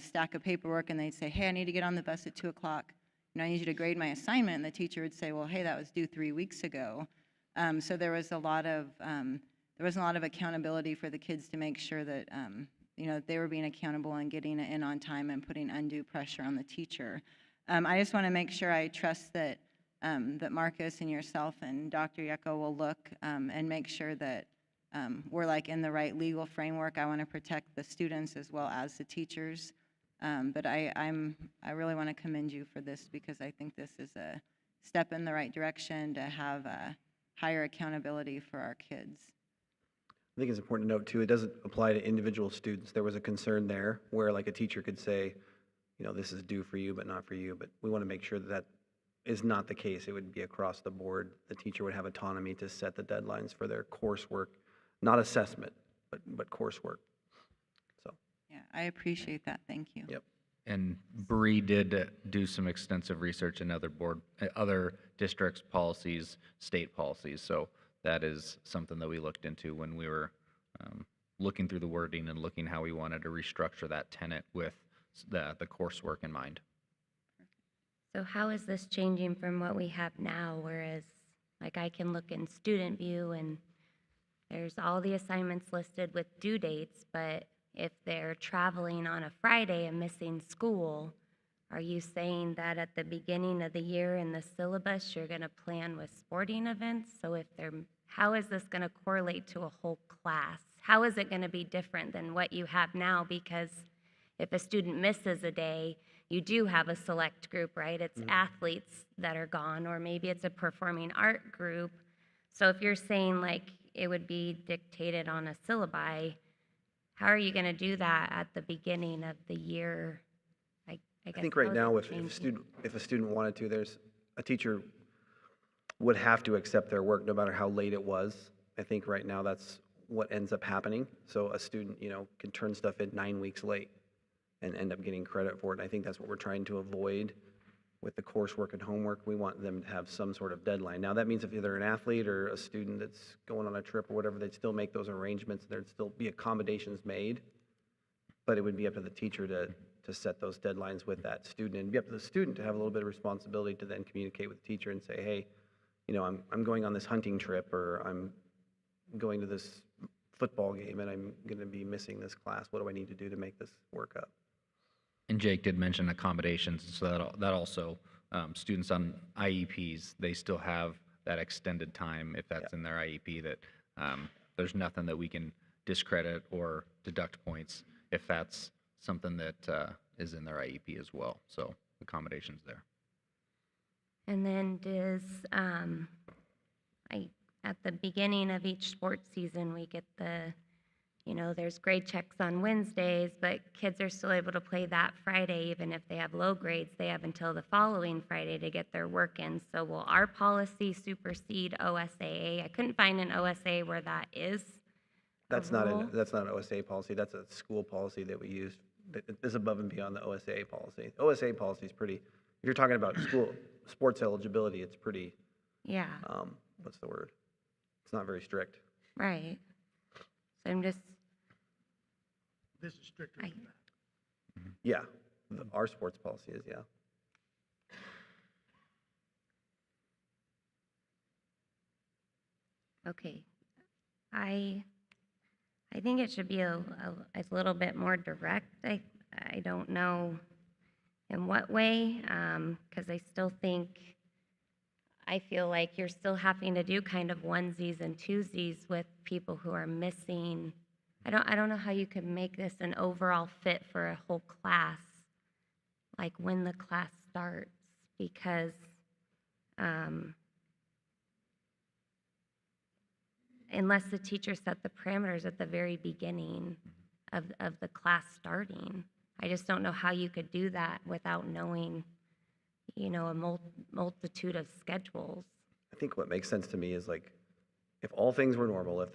[SPEAKER 3] stack of paperwork, and they'd say, hey, I need to get on the bus at 2 o'clock. I need you to grade my assignment. And the teacher would say, well, hey, that was due 3 weeks ago. So there was a lot of accountability for the kids to make sure that they were being accountable and getting it in on time and putting undue pressure on the teacher. I just want to make sure I trust that that Marcus and yourself and Dr. Yucca will look and make sure that we're in the right legal framework. I want to protect the students as well as the teachers. But I really want to commend you for this because I think this is a step in the right direction to have higher accountability for our kids.
[SPEAKER 8] I think it's important to note too, it doesn't apply to individual students. There was a concern there where a teacher could say, this is due for you, but not for you. But we want to make sure that is not the case. It would be across the board. The teacher would have autonomy to set the deadlines for their coursework, not assessment, but coursework. So.
[SPEAKER 3] Yeah, I appreciate that. Thank you.
[SPEAKER 8] Yep.
[SPEAKER 21] And Bree did do some extensive research in other districts' policies, state policies. So that is something that we looked into when we were looking through the wording and looking how we wanted to restructure that tenet with the coursework in mind.
[SPEAKER 1] So how is this changing from what we have now? Whereas, like, I can look in Student View and there's all the assignments listed with due dates, but if they're traveling on a Friday and missing school, are you saying that at the beginning of the year in the syllabus, you're gonna plan with sporting events? So if they're, how is this gonna correlate to a whole class? How is it gonna be different than what you have now? Because if a student misses a day, you do have a select group, right? It's athletes that are gone, or maybe it's a performing art group. So if you're saying like it would be dictated on a syllabi, how are you gonna do that at the beginning of the year? I guess
[SPEAKER 8] I think
[SPEAKER 1] how
[SPEAKER 8] right
[SPEAKER 1] is
[SPEAKER 8] now,
[SPEAKER 1] it
[SPEAKER 8] if a student wanted to, there's, a teacher would have to accept their work no matter how late it was. I think right now that's what ends up happening. So a student, can turn stuff in 9 weeks late and end up getting credit for it. And I think that's what we're trying to avoid with the coursework and homework. We want them to have some sort of deadline. Now, that means if they're an athlete or a student that's going on a trip or whatever, they'd still make those arrangements. There'd still be accommodations made, but it would be up to the teacher to set those deadlines with that student, and be up to the student to have a little bit of responsibility to then communicate with the teacher and say, hey, I'm going on this hunting trip, or I'm going to this football game and I'm going to be missing this class. What do I need to do to make this work up?
[SPEAKER 21] And Jake did mention accommodations, so that also, students on IEPs, they still have that extended time if that's in their IEP, that there's nothing that we can discredit or deduct points if that's something that is in their IEP as well. So accommodations there.
[SPEAKER 1] And then does, at the beginning of each sports season, we get there's grade checks on Wednesdays, but kids are still able to play that Friday, even if they have low grades. They have until the following Friday to get their work in. So will our policy supersede OSAA? I couldn't find an OSA where that is.
[SPEAKER 8] That's not an OSA policy. That's a school policy that we use that is above and beyond the OSA policy. OSA policy is pretty, if you're talking about sports eligibility, it's pretty,
[SPEAKER 1] Yeah,
[SPEAKER 8] what's the word? It's not very strict.
[SPEAKER 1] right. So I'm just,
[SPEAKER 14] This is stricter than that.
[SPEAKER 8] Yeah, our sports policy is, yeah.
[SPEAKER 1] okay. I think it should be a little bit more direct. I don't know in what way, because I still think, I feel like you're still having to do kind of onesies and twosies with people who are missing. I don't know how you could make this an overall fit for a whole class, like when the class starts, because unless the teacher set the parameters at the very beginning of the class starting. I just don't know how you could do that without knowing, a multitude of schedules.
[SPEAKER 8] I think what makes sense to me is like, if all things were normal, if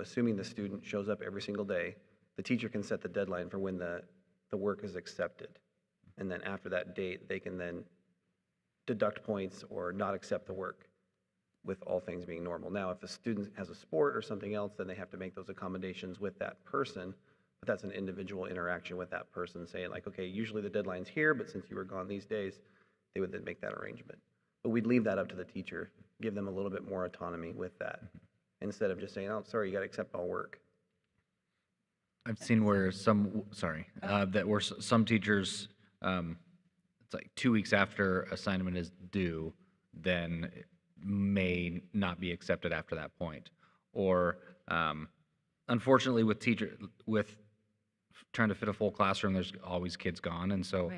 [SPEAKER 8] assuming the student shows up every single day, the teacher can set the deadline for when the work is accepted. And then after that date, they can then deduct points or not accept the work with all things being normal. Now, if a student has a sport or something else, then they have to make those accommodations with that person. But that's an individual interaction with that person saying like, okay, usually the deadline's here, but since you were gone these days, they would then make that arrangement. But we'd leave that up to the teacher, give them a little bit more autonomy with that, instead of just saying, oh, sorry, you got to accept all work.
[SPEAKER 21] I've seen where some teachers, it's like 2 weeks after assignment is due, then it may not be accepted after that point. Or unfortunately with trying to fit a full classroom, there's always kids gone. And so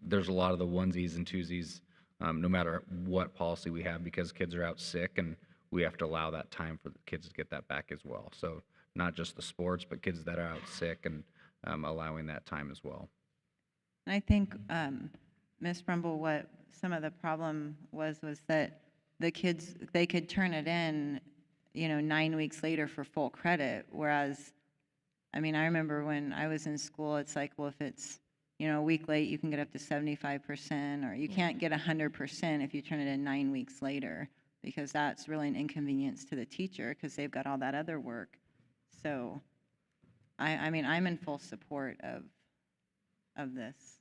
[SPEAKER 21] there's a lot of the onesies and twosies, no matter what policy we have, because kids are out sick and we have to allow that time for the kids to get that back as well. So not just the sports, but kids that are out sick and allowing that time as well.
[SPEAKER 3] I think, Ms. Brumble, what some of the problem was that the kids, they could turn it in, 9 weeks later for full credit, whereas, I remember when I was in school, it's like, well, if it's, a week late, you can get up to 75%, or you can't get 100% if you turn it in 9 weeks later, because that's really an inconvenience to the teacher because they've got all that other work. So, I'm in full support of this.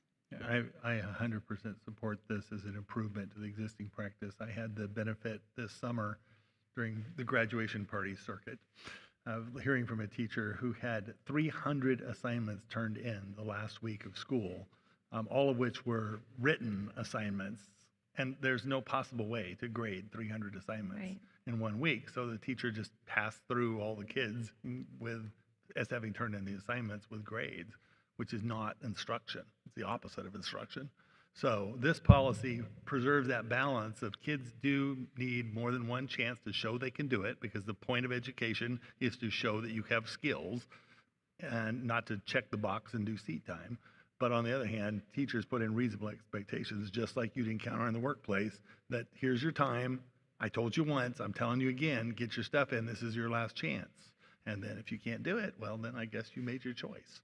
[SPEAKER 2] I 100% support this as an improvement to the existing practice. I had the benefit this summer during the graduation party circuit of hearing from a teacher who had 300 assignments turned in the last week of school, all of which were written assignments. And there's no possible way to grade 300 assignments in 1 week. So the teacher just passed through all the kids as having turned in the assignments with grades, which is not instruction. It's the opposite of instruction. So this policy preserves that balance of kids do need more than one chance to show they can do it, because the point of education is to show that you have skills and not to check the box and do seat time. But on the other hand, teachers put in reasonable expectations, just like you'd encounter in the workplace, that here's your time. I told you once, I'm telling you again, get your stuff in. This is your last chance. And then if you can't do it, well, then I guess you made your choice.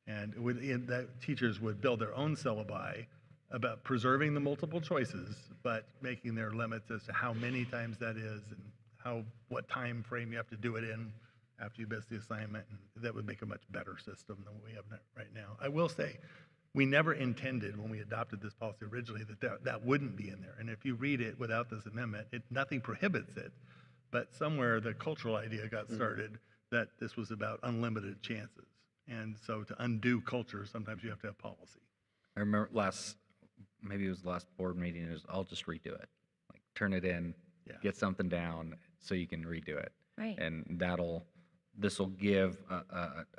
[SPEAKER 2] And that teachers would build their own syllabi about preserving the multiple choices, but making their limits as to how many times that is and what time frame you have to do it in after you miss the assignment. And that would make a much better system than what we have right now. I will say, we never intended when we adopted this policy originally that wouldn't be in there. And if you read it without this amendment, nothing prohibits it. But somewhere the cultural idea got started that this was about unlimited chances. And so to undo culture, sometimes you have to have policy.
[SPEAKER 10] I remember maybe it was the last board meeting, it was, I'll just redo it. Like, turn it in, get something down so you can redo it.
[SPEAKER 1] Right.
[SPEAKER 10] And this will give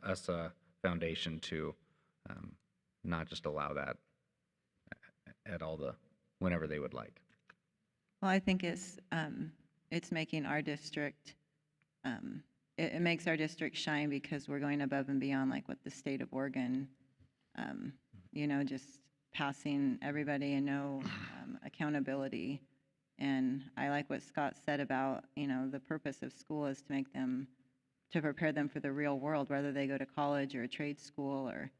[SPEAKER 10] us a foundation to not just allow that at whenever they would like.
[SPEAKER 3] Well, I think it's making our district, it makes our district shine because we're going above and beyond like what the state of Oregon, just passing everybody and no accountability. And I like what Scott said about, the purpose of school is to prepare them for the real world, whether they go to college or a trade school or,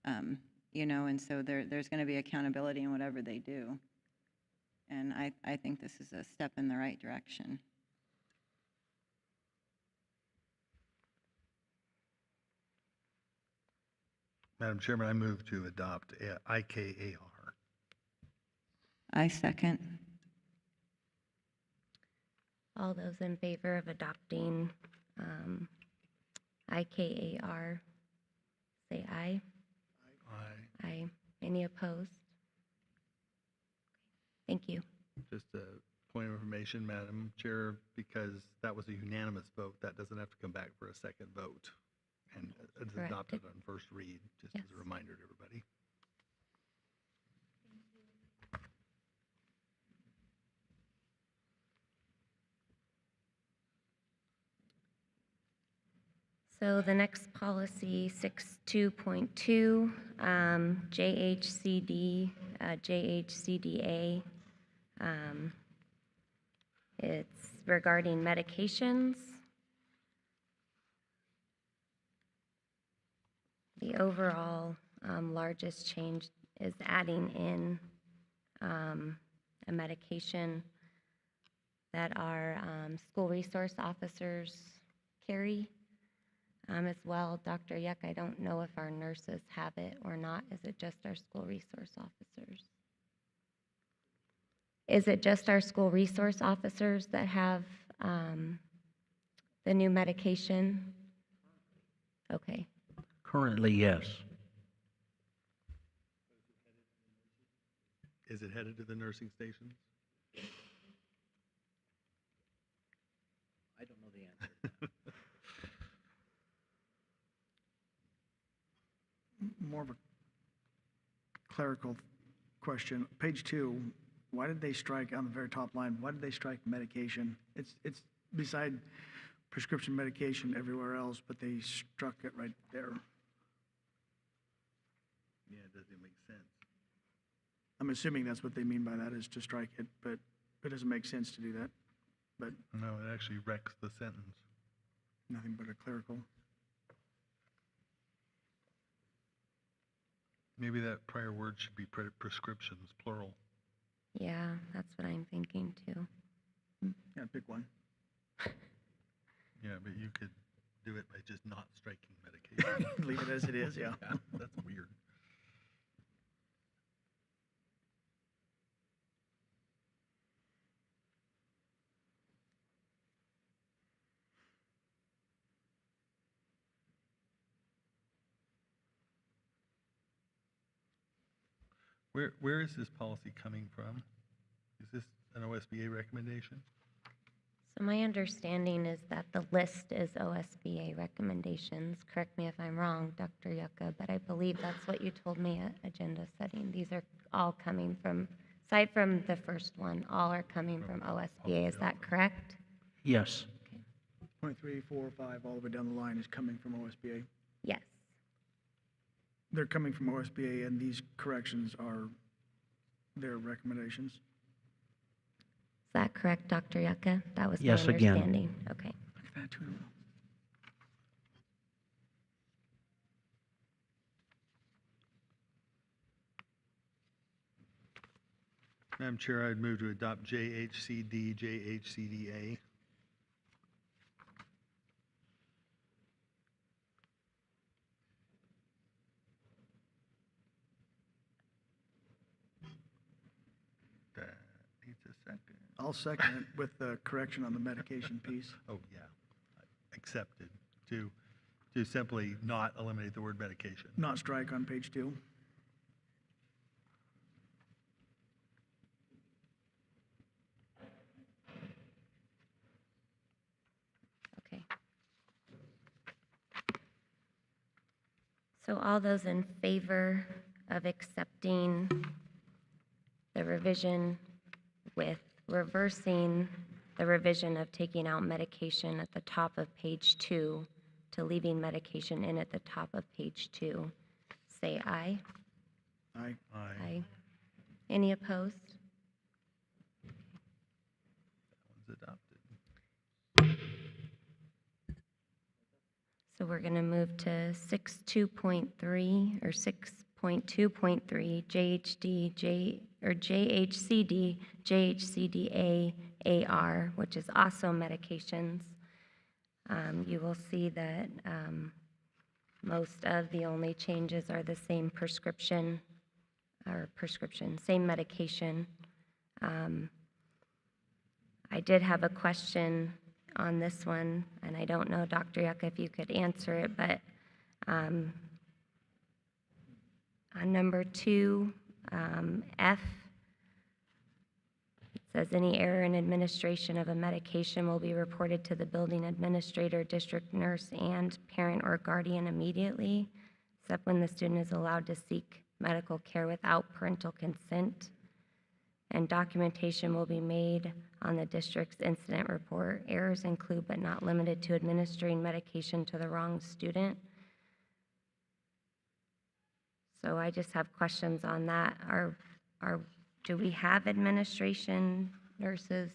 [SPEAKER 3] and so there's going to be accountability in whatever they do. And I think this is a step in the right direction.
[SPEAKER 2] Madam Chairman, I move to adopt IKAR.
[SPEAKER 3] I second.
[SPEAKER 1] All those in favor of adopting IKAR, say aye.
[SPEAKER 2] Aye.
[SPEAKER 1] Aye. Any opposed? Thank you.
[SPEAKER 2] Just a point of information, Madam Chair, because that was a unanimous vote, that doesn't have to come back for a second vote. And it's
[SPEAKER 1] Correct.
[SPEAKER 2] adopted on first read, just as a reminder to everybody.
[SPEAKER 1] So the next policy, 6.2.2, JHCD, JHCDA. It's regarding medications. The overall largest change is adding in a medication that our school resource officers carry as well. Dr. Yuck, I don't know if our nurses have it or not. Is it just our school resource officers? Is it just our school resource officers that have the new medication? Okay.
[SPEAKER 5] Currently, yes.
[SPEAKER 2] Is it headed to the nursing stations?
[SPEAKER 5] I don't know the answer.
[SPEAKER 14] More of a clerical question. Page 2, why did they strike on the very top line? Why did they strike medication? It's beside prescription medication everywhere else, but they struck it right there.
[SPEAKER 2] Yeah, it doesn't make sense.
[SPEAKER 14] I'm assuming that's what they mean by that, is to strike it, but it doesn't make sense to do that. But
[SPEAKER 2] No, it actually wrecks the sentence.
[SPEAKER 14] nothing but a clerical.
[SPEAKER 2] Maybe that prior word should be prescriptions, plural.
[SPEAKER 1] Yeah, that's what I'm thinking too.
[SPEAKER 14] Yeah, pick one.
[SPEAKER 2] Yeah, but you could do it by just not striking medication.
[SPEAKER 14] Leave it as it is, yeah.
[SPEAKER 2] That's weird. Where is this policy coming from? Is this an OSBA recommendation?
[SPEAKER 1] So my understanding is that the list is OSBA recommendations. Correct me if I'm wrong, Dr. Yucca, but I believe that's what you told me at agenda setting. These are all coming from, aside from the first one, all are coming from OSBA. Is that correct?
[SPEAKER 5] Yes.
[SPEAKER 14] Point 3, 4, 5, all the way down the line is coming from OSBA.
[SPEAKER 1] Yes.
[SPEAKER 14] They're coming from OSBA, and these corrections are their recommendations.
[SPEAKER 1] Is that correct, Dr. Yucca? That was my
[SPEAKER 5] Yes, again.
[SPEAKER 1] understanding. Okay.
[SPEAKER 2] Madam Chair, I'd move to adopt JHCD, JHCDA. That needs a second.
[SPEAKER 14] I'll second it with the correction on the medication piece.
[SPEAKER 2] Oh, yeah. Accepted. To simply not eliminate the word medication.
[SPEAKER 14] Not strike on page 2.
[SPEAKER 1] Okay. So all those in favor of accepting the revision with reversing the revision of taking out medication at the top of page 2 to leaving medication in at the top of page 2, say aye.
[SPEAKER 14] Aye.
[SPEAKER 1] Aye. Any opposed?
[SPEAKER 2] That one's adopted.
[SPEAKER 1] So we're going to move to 6.2.3 or 6.2.3 JHCD, JHCDA, AR, which is also medications. You will see that most of the only changes are the same same medication. I did have a question on this one, and I don't know, Dr. Yucca, if you could answer it, but on number 2, F, it says any error in administration of a medication will be reported to the building administrator, district nurse, and parent or guardian immediately, except when the student is allowed to seek medical care without parental consent. And documentation will be made on the district's incident report. Errors include but not limited to administering medication to the wrong student. So I just have questions on that. Do we have administration nurses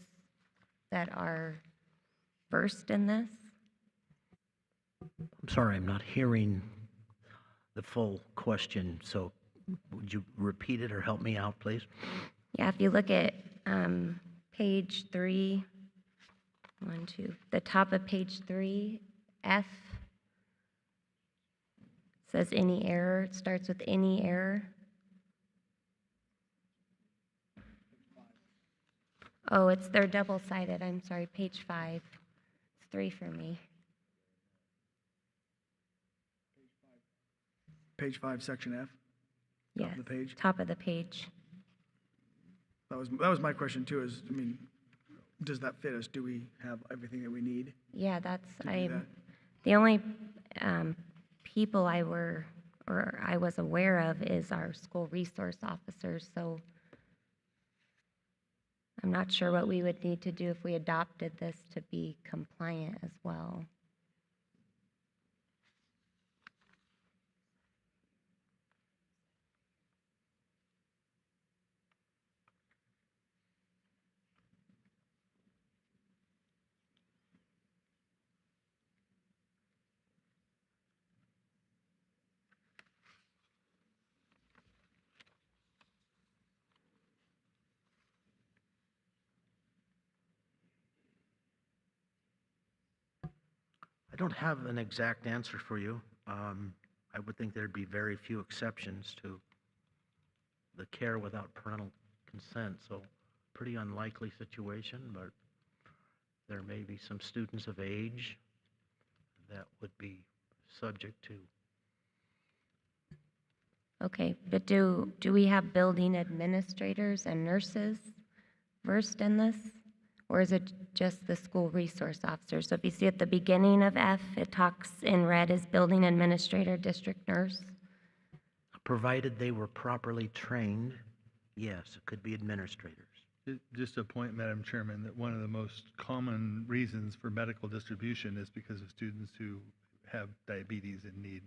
[SPEAKER 1] that are versed in this?
[SPEAKER 5] I'm sorry, I'm not hearing the full question, so would you repeat it or help me out, please?
[SPEAKER 1] Yeah, if you look at page 3, the top of page 3, F, says any error. It starts with any error. Oh, they're double-sided. I'm sorry, page 5. It's 3 for me.
[SPEAKER 14] Page 5, section F?
[SPEAKER 1] Yes,
[SPEAKER 14] Top of the page?
[SPEAKER 1] top of the page.
[SPEAKER 14] That was my question too, is, I mean, does that fit us? Do we have everything that we need?
[SPEAKER 1] Yeah,
[SPEAKER 14] to do that?
[SPEAKER 1] the only people I was aware of is our school resource officers, so I'm not sure what we would need to do if we adopted this to be compliant as well.
[SPEAKER 5] I don't have an exact answer for you. I would think there'd be very few exceptions to the care without parental consent, so pretty unlikely situation, but there may be some students of age that would be subject to
[SPEAKER 1] Okay, but do we have building administrators and nurses versed in this? Or is it just the school resource officer? So if you see at the beginning of F, it talks in red as building administrator, district nurse.
[SPEAKER 5] Provided they were properly trained, yes, it could be administrators.
[SPEAKER 2] Just a point, Madam Chairman, that one of the most common reasons for medical distribution is because of students who have diabetes and need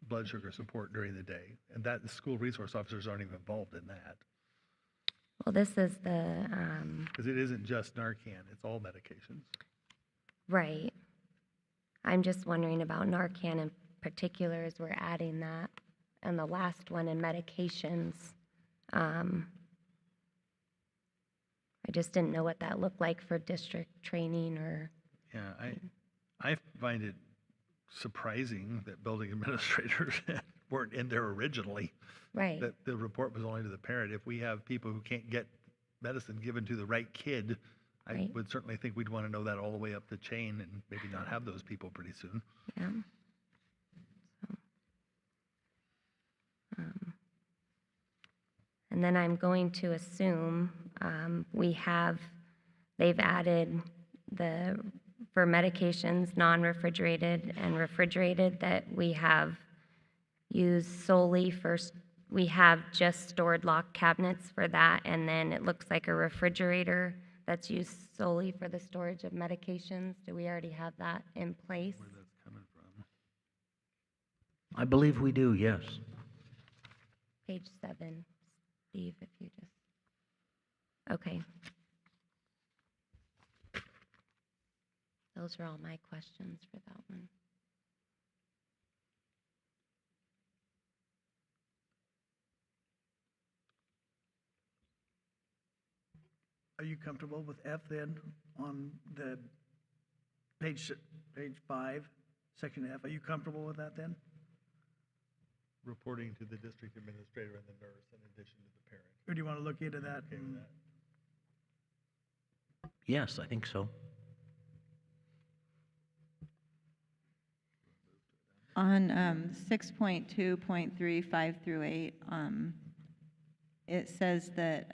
[SPEAKER 2] blood sugar support during the day. And that, the school resource officers aren't even involved in that.
[SPEAKER 1] Well, this is the,
[SPEAKER 2] Because it isn't just Narcan, it's all medications.
[SPEAKER 1] right. I'm just wondering about Narcan in particular as we're adding that. And the last one in medications. I just didn't know what that looked like for district training or,
[SPEAKER 2] Yeah, I find it surprising that building administrators weren't in there originally.
[SPEAKER 1] right.
[SPEAKER 2] That the report was only to the parent. If we have people who can't get medicine given to the right kid, I
[SPEAKER 1] Right.
[SPEAKER 2] would certainly think we'd want to know that all the way up the chain and maybe not have those people pretty soon.
[SPEAKER 1] Yeah. So, and then I'm going to assume they've added for medications, non-refrigerated and refrigerated, that we have used solely we have just stored lock cabinets for that, and then it looks like a refrigerator that's used solely for the storage of medications. Do we already have that in place?
[SPEAKER 2] Where that's coming from.
[SPEAKER 5] I believe we do, yes.
[SPEAKER 1] Page 7, Steve, if you just, okay. Those are all my questions for that one.
[SPEAKER 14] Are you comfortable with F then on the page 5, section F? Are you comfortable with that then?
[SPEAKER 2] Reporting to the district administrator and the nurse in addition to the parent.
[SPEAKER 14] Or do you want to look into that?
[SPEAKER 2] Okay with that?
[SPEAKER 5] Yes, I think so.
[SPEAKER 3] On 6.2.3, 5 through 8, it says that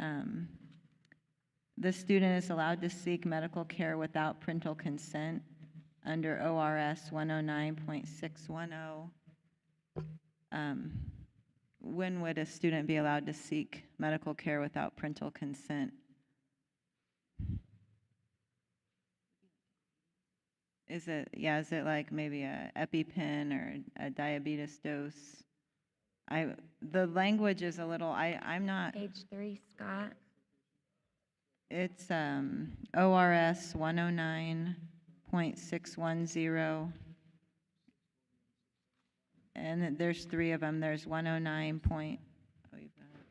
[SPEAKER 3] the student is allowed to seek medical care without parental consent under ORS 109.610. When would a student be allowed to seek medical care without parental consent? Is it like maybe a EpiPen or a diabetes dose? The language is a little, I'm not,
[SPEAKER 1] Page 3, Scott.
[SPEAKER 3] it's ORS 109.610. And there's 3 of them. There's 109 point, oh, you've got it.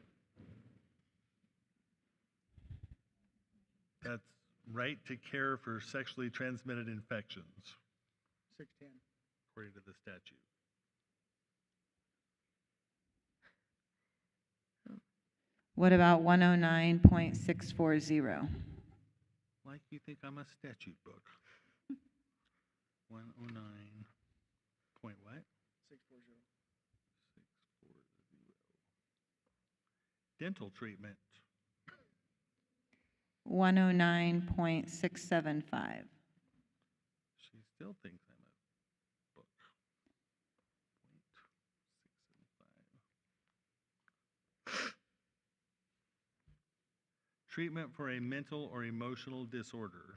[SPEAKER 2] That's right to care for sexually transmitted infections,
[SPEAKER 14] 610.
[SPEAKER 2] according to the statute.
[SPEAKER 3] What about 109.640?
[SPEAKER 2] Like you think I'm a statute book. 109 point what?
[SPEAKER 14] 640.
[SPEAKER 2] 640. Dental treatment.
[SPEAKER 3] 109.675.
[SPEAKER 2] She still thinks I'm a book. 675. Treatment for a mental or emotional disorder.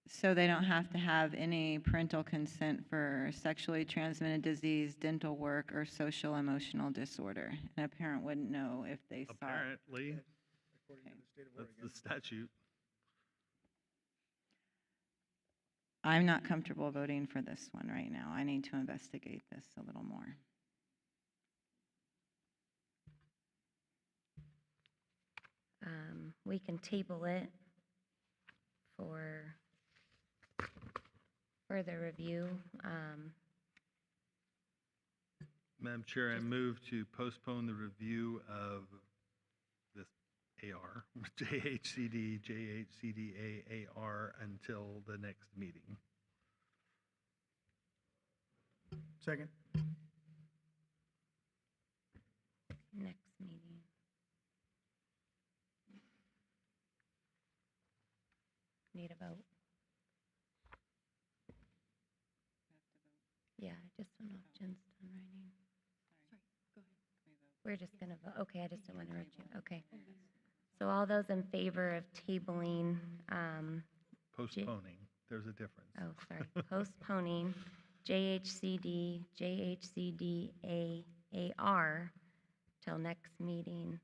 [SPEAKER 3] So they don't have to have any parental consent for sexually transmitted disease, dental work, or social emotional disorder. And a parent wouldn't know if they saw it.
[SPEAKER 2] Apparently,
[SPEAKER 14] According to the state of
[SPEAKER 2] that's
[SPEAKER 14] Oregon.
[SPEAKER 2] the statute.
[SPEAKER 3] I'm not comfortable voting for this one right now. I need to investigate this a little more.
[SPEAKER 1] We can table it for further review.
[SPEAKER 2] Madam Chair, I move to postpone the review of this AR, JHCD, AAR until the next meeting.
[SPEAKER 14] Second.
[SPEAKER 1] Next meeting. Need a vote? Yeah, I just don't know if Jen's done writing. We're just gonna vote. Okay, I just didn't want to interrupt you. Okay. So all those in favor of tabling,
[SPEAKER 2] Postponing, there's a difference.
[SPEAKER 1] oh, sorry, postponing JHCD, JHCD-AAR till next meeting,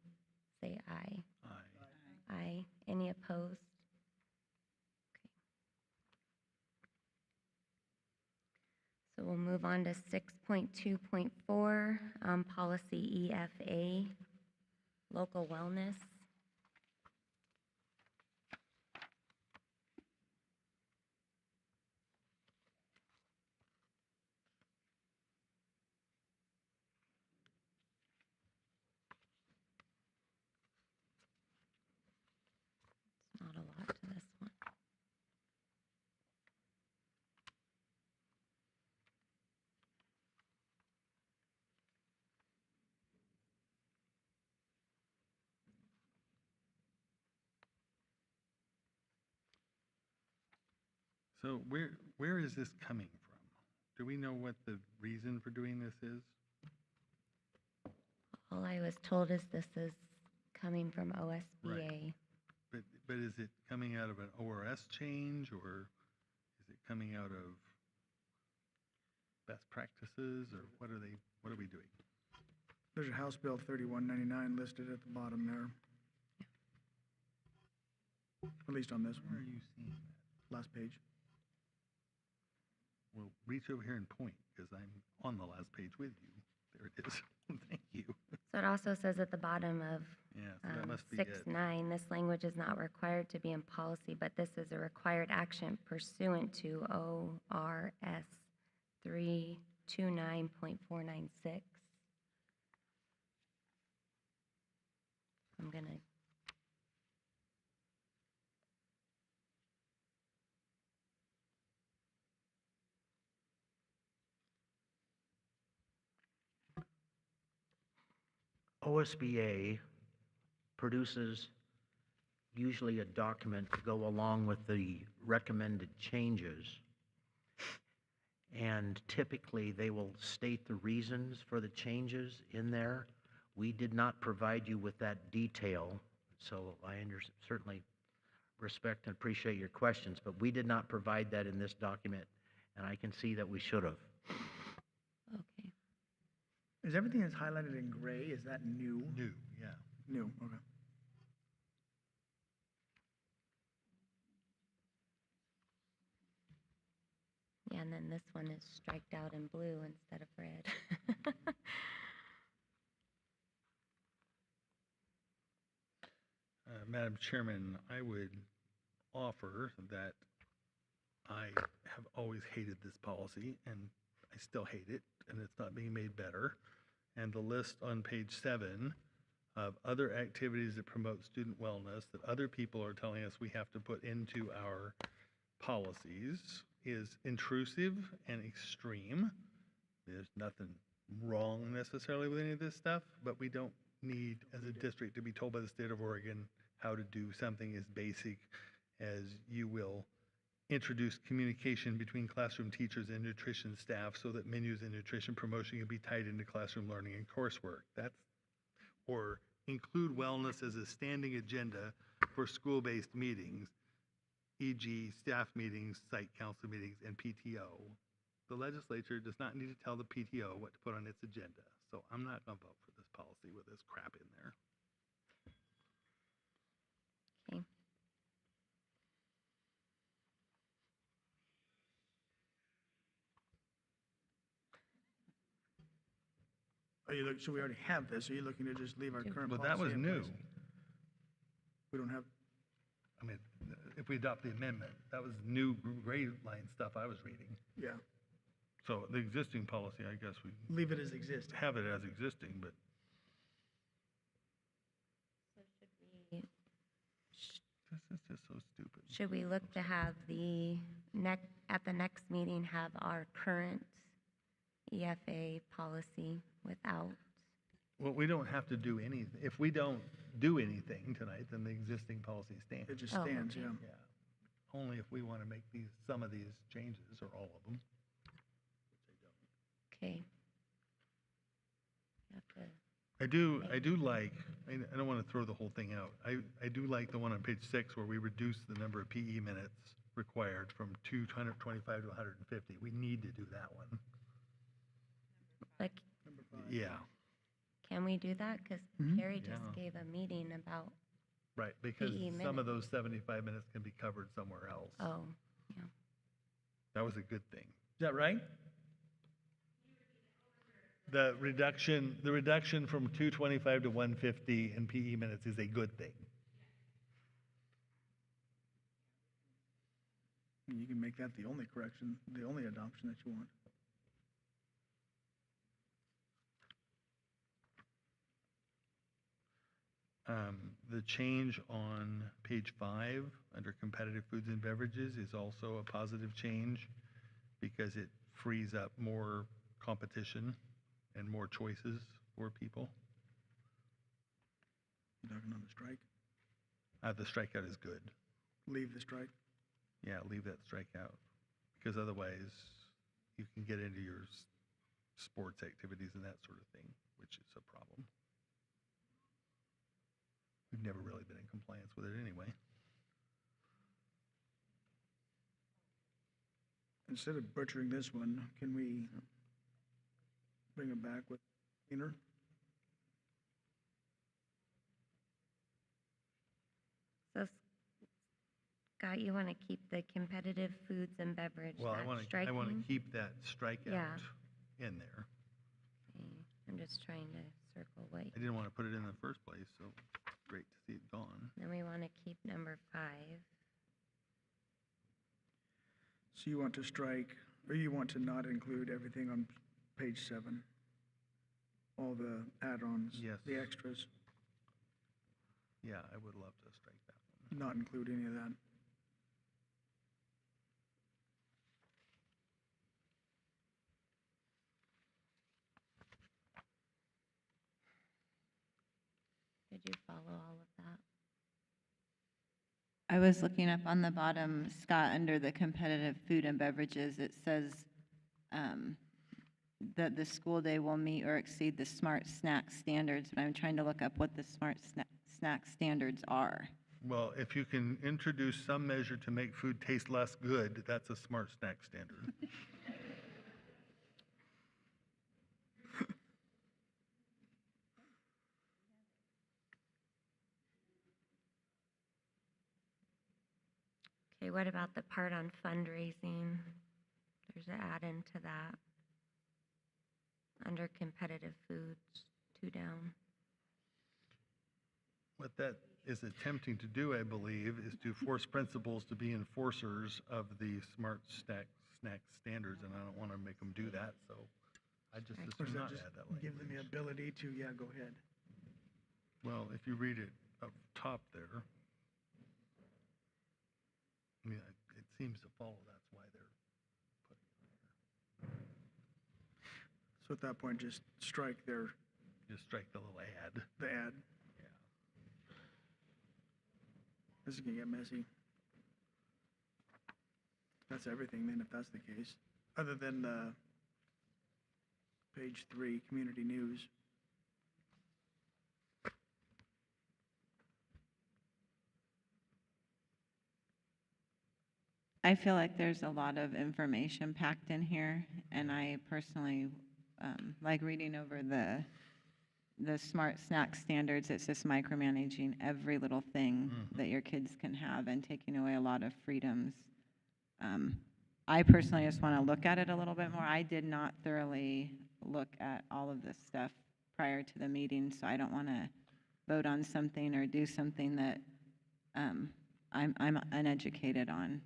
[SPEAKER 1] say aye.
[SPEAKER 2] Aye.
[SPEAKER 1] Aye. Any opposed? Okay. So we'll move on to 6.2.4, policy EFA, local wellness. Not a lot to this one.
[SPEAKER 2] So where is this coming from? Do we know what the reason for doing this is?
[SPEAKER 1] All I was told is this is coming from OSBA.
[SPEAKER 2] But is it coming out of an ORS change, or is it coming out of best practices, or what are we doing?
[SPEAKER 14] There's a House Bill 3199 listed at the bottom there. At least on this
[SPEAKER 2] Where are
[SPEAKER 14] one,
[SPEAKER 2] you seeing that?
[SPEAKER 14] last page.
[SPEAKER 2] Well, reach over here and point, because I'm on the last page with you. There it is. Thank you.
[SPEAKER 1] So it also says at the bottom of
[SPEAKER 2] Yeah, so that must be it.
[SPEAKER 1] 6.9, this language is not required to be in policy, but this is a required action pursuant to ORS 329.496. I'm gonna.
[SPEAKER 5] OSBA produces usually a document to go along with the recommended changes. And typically, they will state the reasons for the changes in there. We did not provide you with that detail, so I certainly respect and appreciate your questions, but we did not provide that in this document, and I can see that we should have.
[SPEAKER 1] Okay.
[SPEAKER 14] Is everything that's highlighted in gray, is that new?
[SPEAKER 2] New, yeah.
[SPEAKER 14] New, okay.
[SPEAKER 1] Yeah, and then this one is striked out in blue instead of red.
[SPEAKER 2] Madam Chairman, I would offer that I have always hated this policy, and I still hate it, and it's not being made better. And the list on page 7 of other activities that promote student wellness that other people are telling us we have to put into our policies is intrusive and extreme. There's nothing wrong necessarily with any of this stuff, but we don't need, as a district, to be told by the state of Oregon how to do something as basic as you will introduce communication between classroom teachers and nutrition staff so that menus and nutrition promotion can be tied into classroom learning and coursework. Or include wellness as a standing agenda for school-based meetings, e.g. staff meetings, site council meetings, and PTO. The legislature does not need to tell the PTO what to put on its agenda, so I'm not going to vote for this policy with this crap in there.
[SPEAKER 1] Okay.
[SPEAKER 14] So we already have this, are you looking to just leave our current
[SPEAKER 2] But
[SPEAKER 14] policy
[SPEAKER 2] that was
[SPEAKER 14] in
[SPEAKER 2] new.
[SPEAKER 14] place? We don't have,
[SPEAKER 2] I mean, if we adopt the amendment, that was new grade line stuff I was reading.
[SPEAKER 14] yeah,
[SPEAKER 2] So the existing policy, I guess we
[SPEAKER 14] leave it as existing.
[SPEAKER 2] have it as existing, but
[SPEAKER 1] We-
[SPEAKER 2] this is just so stupid.
[SPEAKER 1] Should we look to have at the next meeting, have our current EFA policy without.
[SPEAKER 2] Well, we don't have to do anything. If we don't do anything tonight, then the existing policy stands.
[SPEAKER 14] It just
[SPEAKER 1] Oh,
[SPEAKER 14] stands,
[SPEAKER 1] okay.
[SPEAKER 14] yeah.
[SPEAKER 2] Yeah. Only if we want to make some of these changes, or all of them.
[SPEAKER 1] Okay. You have to-
[SPEAKER 2] I do like, I don't want to throw the whole thing out. I do like the one on page 6 where we reduce the number of PE minutes required from 225 to 150. We need to do that one.
[SPEAKER 1] Like,
[SPEAKER 2] Yeah,
[SPEAKER 1] can we do that? Because
[SPEAKER 14] Mhm.
[SPEAKER 1] Carrie just
[SPEAKER 2] Yeah.
[SPEAKER 1] gave a meeting about,
[SPEAKER 2] right, because
[SPEAKER 1] PE
[SPEAKER 2] some of those 75 minutes can be covered somewhere else.
[SPEAKER 1] oh, yeah.
[SPEAKER 2] That was a good thing. Is that right? The reduction from 225 to 150 in PE minutes is a good thing.
[SPEAKER 14] You can make that the only correction, the only adoption that you want.
[SPEAKER 2] The change on page 5, under competitive foods and beverages, is also a positive change because it frees up more competition and more choices for people.
[SPEAKER 14] You talking on the strike?
[SPEAKER 2] The strikeout is good.
[SPEAKER 14] Leave the strike?
[SPEAKER 2] Yeah, leave that strikeout, because otherwise you can get into your sports activities and that sort of thing, which is a problem. We've never really been in compliance with it anyway.
[SPEAKER 14] Instead of butchering this one, can we bring it back with cleaner?
[SPEAKER 1] So Scott, you want to keep the competitive foods and beverage,
[SPEAKER 2] Well,
[SPEAKER 1] that
[SPEAKER 2] I want to
[SPEAKER 1] striking?
[SPEAKER 2] keep that strikeout
[SPEAKER 1] Yeah.
[SPEAKER 2] in there.
[SPEAKER 1] Okay, I'm just trying to circle what,
[SPEAKER 2] I didn't want to put it in the first place, so great to see it gone.
[SPEAKER 1] then we want to keep number 5.
[SPEAKER 14] So you want to strike, or you want to not include everything on page 7? All the add-ons?
[SPEAKER 2] Yes.
[SPEAKER 14] The extras,
[SPEAKER 2] Yeah, I would love to strike that one.
[SPEAKER 14] not include any of that?
[SPEAKER 1] Did you follow all of that?
[SPEAKER 3] I was looking up on the bottom, Scott, under the competitive food and beverages, it says that the school day will meet or exceed the smart snack standards, but I'm trying to look up what the smart snack standards are.
[SPEAKER 2] Well, if you can introduce some measure to make food taste less good, that's a smart snack standard.
[SPEAKER 1] Okay, what about the part on fundraising? There's an add-in to that. Under competitive foods, 2 down.
[SPEAKER 2] What that is attempting to do, I believe, is to force principals to be enforcers of the smart snack standards, and I don't want to make them do that, so I just
[SPEAKER 14] Or is
[SPEAKER 2] assume
[SPEAKER 14] that
[SPEAKER 2] not
[SPEAKER 14] just
[SPEAKER 2] add that language.
[SPEAKER 14] give them the ability to, yeah, go ahead?
[SPEAKER 2] Well, if you read it up top there, I mean, it seems to follow, that's why they're putting it
[SPEAKER 14] So at that point, just strike their,
[SPEAKER 2] there. Just strike the little ad.
[SPEAKER 14] the ad.
[SPEAKER 2] Yeah.
[SPEAKER 14] This is gonna get messy. That's everything then, if that's the case, other than page 3, community news.
[SPEAKER 3] I feel like there's a lot of information packed in here, and I personally like reading over the smart snack standards. It's just micromanaging every little thing that your kids can have and taking away a lot of freedoms. I personally just want to look at it a little bit more. I did not thoroughly look at all of this stuff prior to the meeting, so I don't want to vote on something or do something that I'm uneducated on.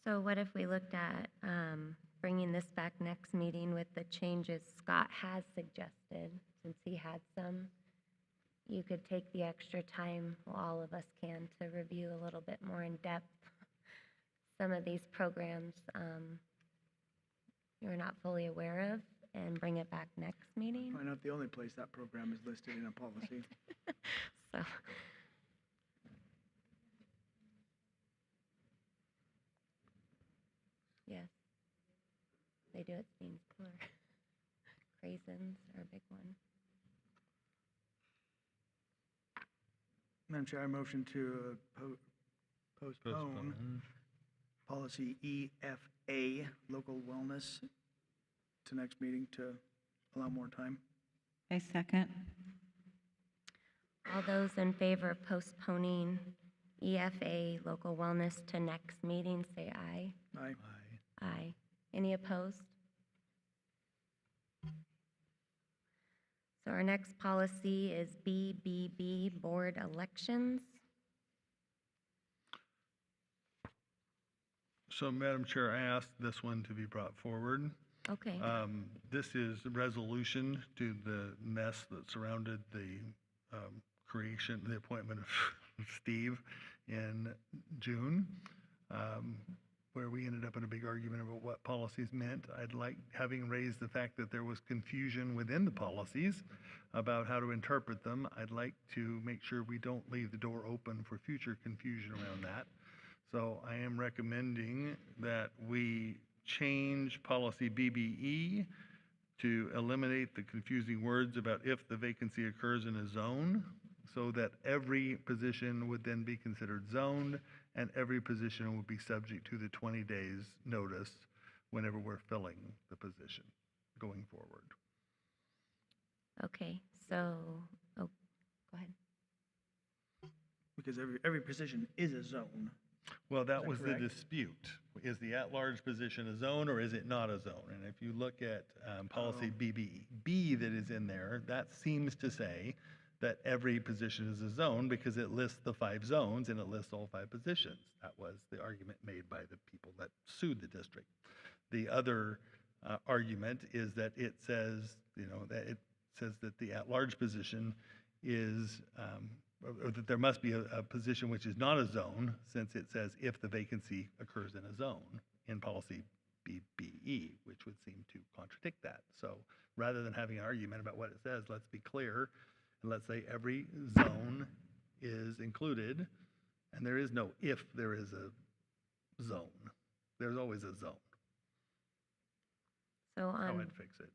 [SPEAKER 1] So what if we looked at bringing this back next meeting with the changes Scott has suggested, since he had some, you could take the extra time, well, all of us can, to review a little bit more in depth some of these programs you're not fully aware of, and bring it back next meeting.
[SPEAKER 14] Probably not the only place that program is listed in a policy.
[SPEAKER 1] So, yes, they do at Steamsport. Craisins are a big one.
[SPEAKER 14] Madam Chair, I motion to postpone policy EFA, local wellness, to next meeting to allow more time.
[SPEAKER 3] I second.
[SPEAKER 1] All those in favor of postponing EFA local wellness to next meeting, say aye.
[SPEAKER 14] Aye.
[SPEAKER 1] Aye. Any opposed? So our next policy is BBB, board elections.
[SPEAKER 2] So, Madam Chair, I asked this one to be brought forward.
[SPEAKER 1] Okay.
[SPEAKER 2] This is a resolution to the mess that surrounded the the appointment of Steve in June, where we ended up in a big argument about what policies meant. I'd like, having raised the fact that there was confusion within the policies about how to interpret them, I'd like to make sure we don't leave the door open for future confusion around that. So I am recommending that we change policy BBE to eliminate the confusing words about if the vacancy occurs in a zone, so that every position would then be considered zoned, and every position would be subject to the 20 days notice whenever we're filling the position going forward.
[SPEAKER 1] Okay, so, oh, go ahead.
[SPEAKER 14] Because every position is a zone.
[SPEAKER 2] Well, that
[SPEAKER 14] that
[SPEAKER 2] was the
[SPEAKER 14] correct?
[SPEAKER 2] dispute. Is the at-large position a zone or is it not a zone? And if you look at policy BBB that is in there, that seems to say that every position is a zone because it lists the 5 zones and it lists all 5 positions. That was the argument made by the people that sued the district. The other argument is that it says, that the at-large position is, or that there must be a position which is not a zone, since it says if the vacancy occurs in a zone in policy BBE, which would seem to contradict that. So rather than having an argument about what it says, let's be clear, and let's say every zone is included, and there is no if there is a zone. There's always a zone.
[SPEAKER 1] So
[SPEAKER 2] How I'd fix it.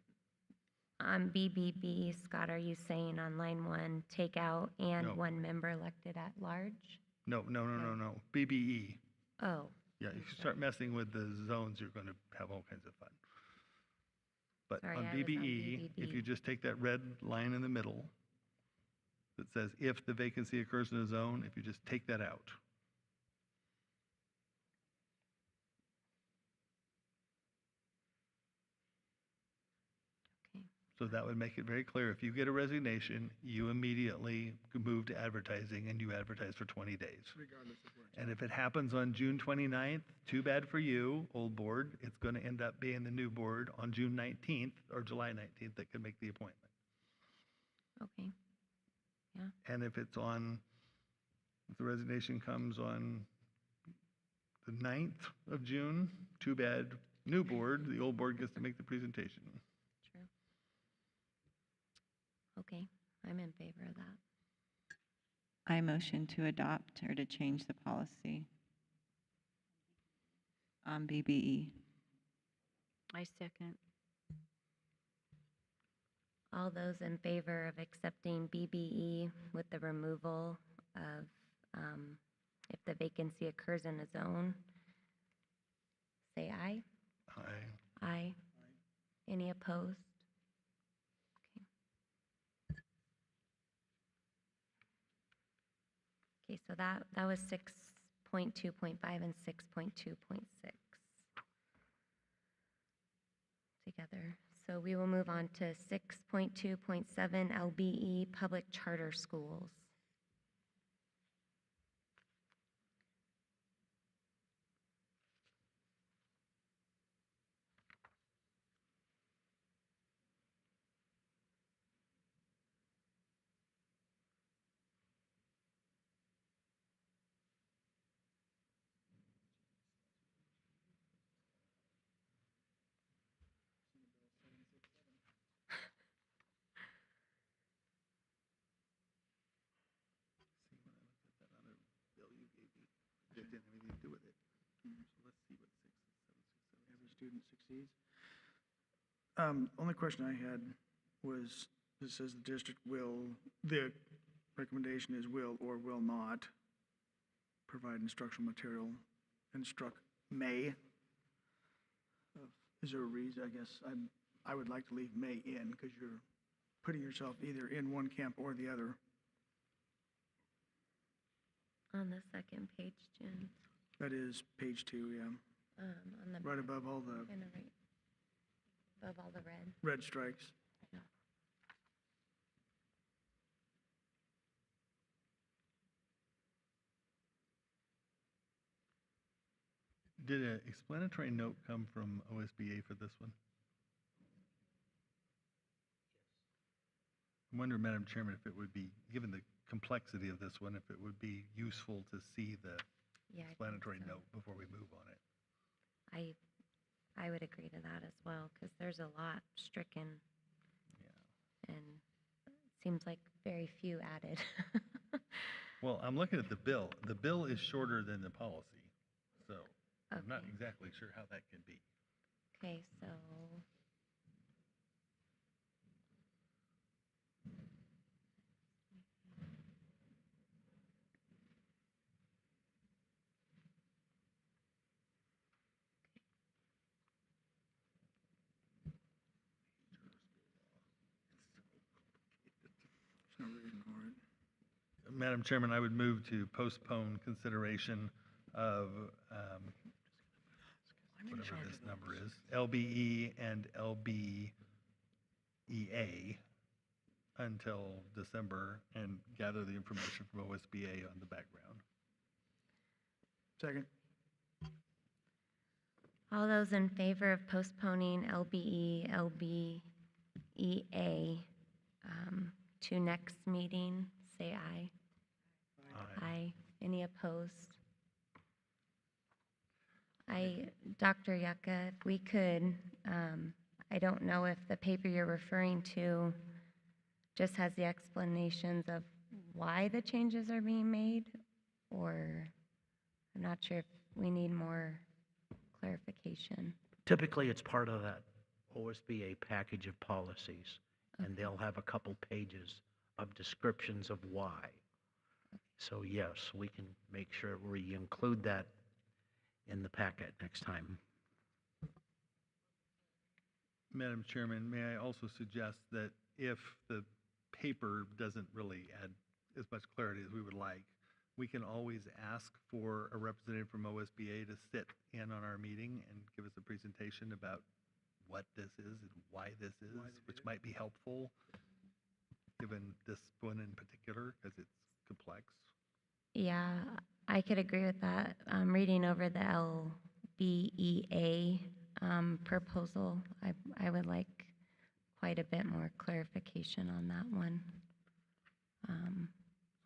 [SPEAKER 1] on BBB, Scott, are you saying on line 1, take out and
[SPEAKER 2] No.
[SPEAKER 1] 1 member elected at large?
[SPEAKER 2] No. BBE.
[SPEAKER 1] Oh,
[SPEAKER 2] Yeah, if you start messing with the zones, you're going to have all kinds of fun. But
[SPEAKER 1] Sorry,
[SPEAKER 2] on
[SPEAKER 1] I was on
[SPEAKER 2] BBE, if you
[SPEAKER 1] BBB.
[SPEAKER 2] just take that red line in the middle that says if the vacancy occurs in a zone, if you just take that out.
[SPEAKER 1] Okay.
[SPEAKER 2] So that would make it very clear. If you get a resignation, you immediately move to advertising and you advertise for 20 days.
[SPEAKER 14] Regardless of where it's
[SPEAKER 2] And if it happens on June 29th, too bad for you, old board. It's going to end up being the new board on June 19th or July 19th that can make the appointment.
[SPEAKER 1] Okay. Yeah.
[SPEAKER 2] And if the resignation comes on the 9th of June, too bad, new board, the old board gets to make the presentation.
[SPEAKER 1] True. Okay, I'm in favor of that.
[SPEAKER 3] I motion to adopt or to change the policy on BBE.
[SPEAKER 12] I second.
[SPEAKER 1] All those in favor of accepting BBE with the removal of if the vacancy occurs in a zone, say aye.
[SPEAKER 2] Aye.
[SPEAKER 1] Aye. Any opposed? Okay, so that was 6.2.5 and 6.2.6 together. So we will move on to 6.2.7 LBE, public charter schools.
[SPEAKER 14] So let's see what 6, 7, 6, 7, every student succeeds. Only question I had was, it says the district will, the recommendation is will or will not provide instructional material, may. Is there a reason? I guess I would like to leave may in, because you're putting yourself either in one camp or the other.
[SPEAKER 1] On the second page, Jen.
[SPEAKER 14] That is page 2, yeah.
[SPEAKER 1] On the
[SPEAKER 14] Right above all the
[SPEAKER 1] kind of right above all the red.
[SPEAKER 14] red strikes.
[SPEAKER 1] Yeah.
[SPEAKER 2] Did an explanatory note come from OSBA for this one? I wonder, Madam Chairman, if it would be, given the complexity of this one, if it would be useful to see the
[SPEAKER 1] Yeah, I think
[SPEAKER 2] explanatory
[SPEAKER 1] so.
[SPEAKER 2] note before we move on it.
[SPEAKER 1] I would agree to that as well, because there's a lot stricken. And it seems like very few added.
[SPEAKER 2] Well, I'm looking at the bill. The bill is shorter than the policy, so I'm not
[SPEAKER 1] Okay.
[SPEAKER 2] exactly sure how that can be.
[SPEAKER 1] Okay, so
[SPEAKER 14] It's not really ignore it.
[SPEAKER 2] Madam Chairman, I would move to postpone consideration of whatever this number is, LBE and LBEA until December, and gather the information from OSBA on the background.
[SPEAKER 14] Second.
[SPEAKER 1] all those in favor of postponing LBE, LBEA to next meeting, say aye. Aye. Any opposed? Dr. Yucca, if we could, I don't know if the paper you're referring to just has the explanations of why the changes are being made, or I'm not sure if we need more clarification.
[SPEAKER 5] Typically, it's part of that OSBA package of policies, and they'll have a couple pages of descriptions of why. So yes, we can make sure we include that in the packet next time.
[SPEAKER 2] Madam Chairman, may I also suggest that if the paper doesn't really add as much clarity as we would like, we can always ask for a representative from OSBA to sit in on our meeting and give us a presentation about what this is and why this is, which might be helpful, given this one in particular, because it's complex.
[SPEAKER 1] Yeah, I could agree with that. Reading over the LBEA proposal, I would like quite a bit more clarification on that one.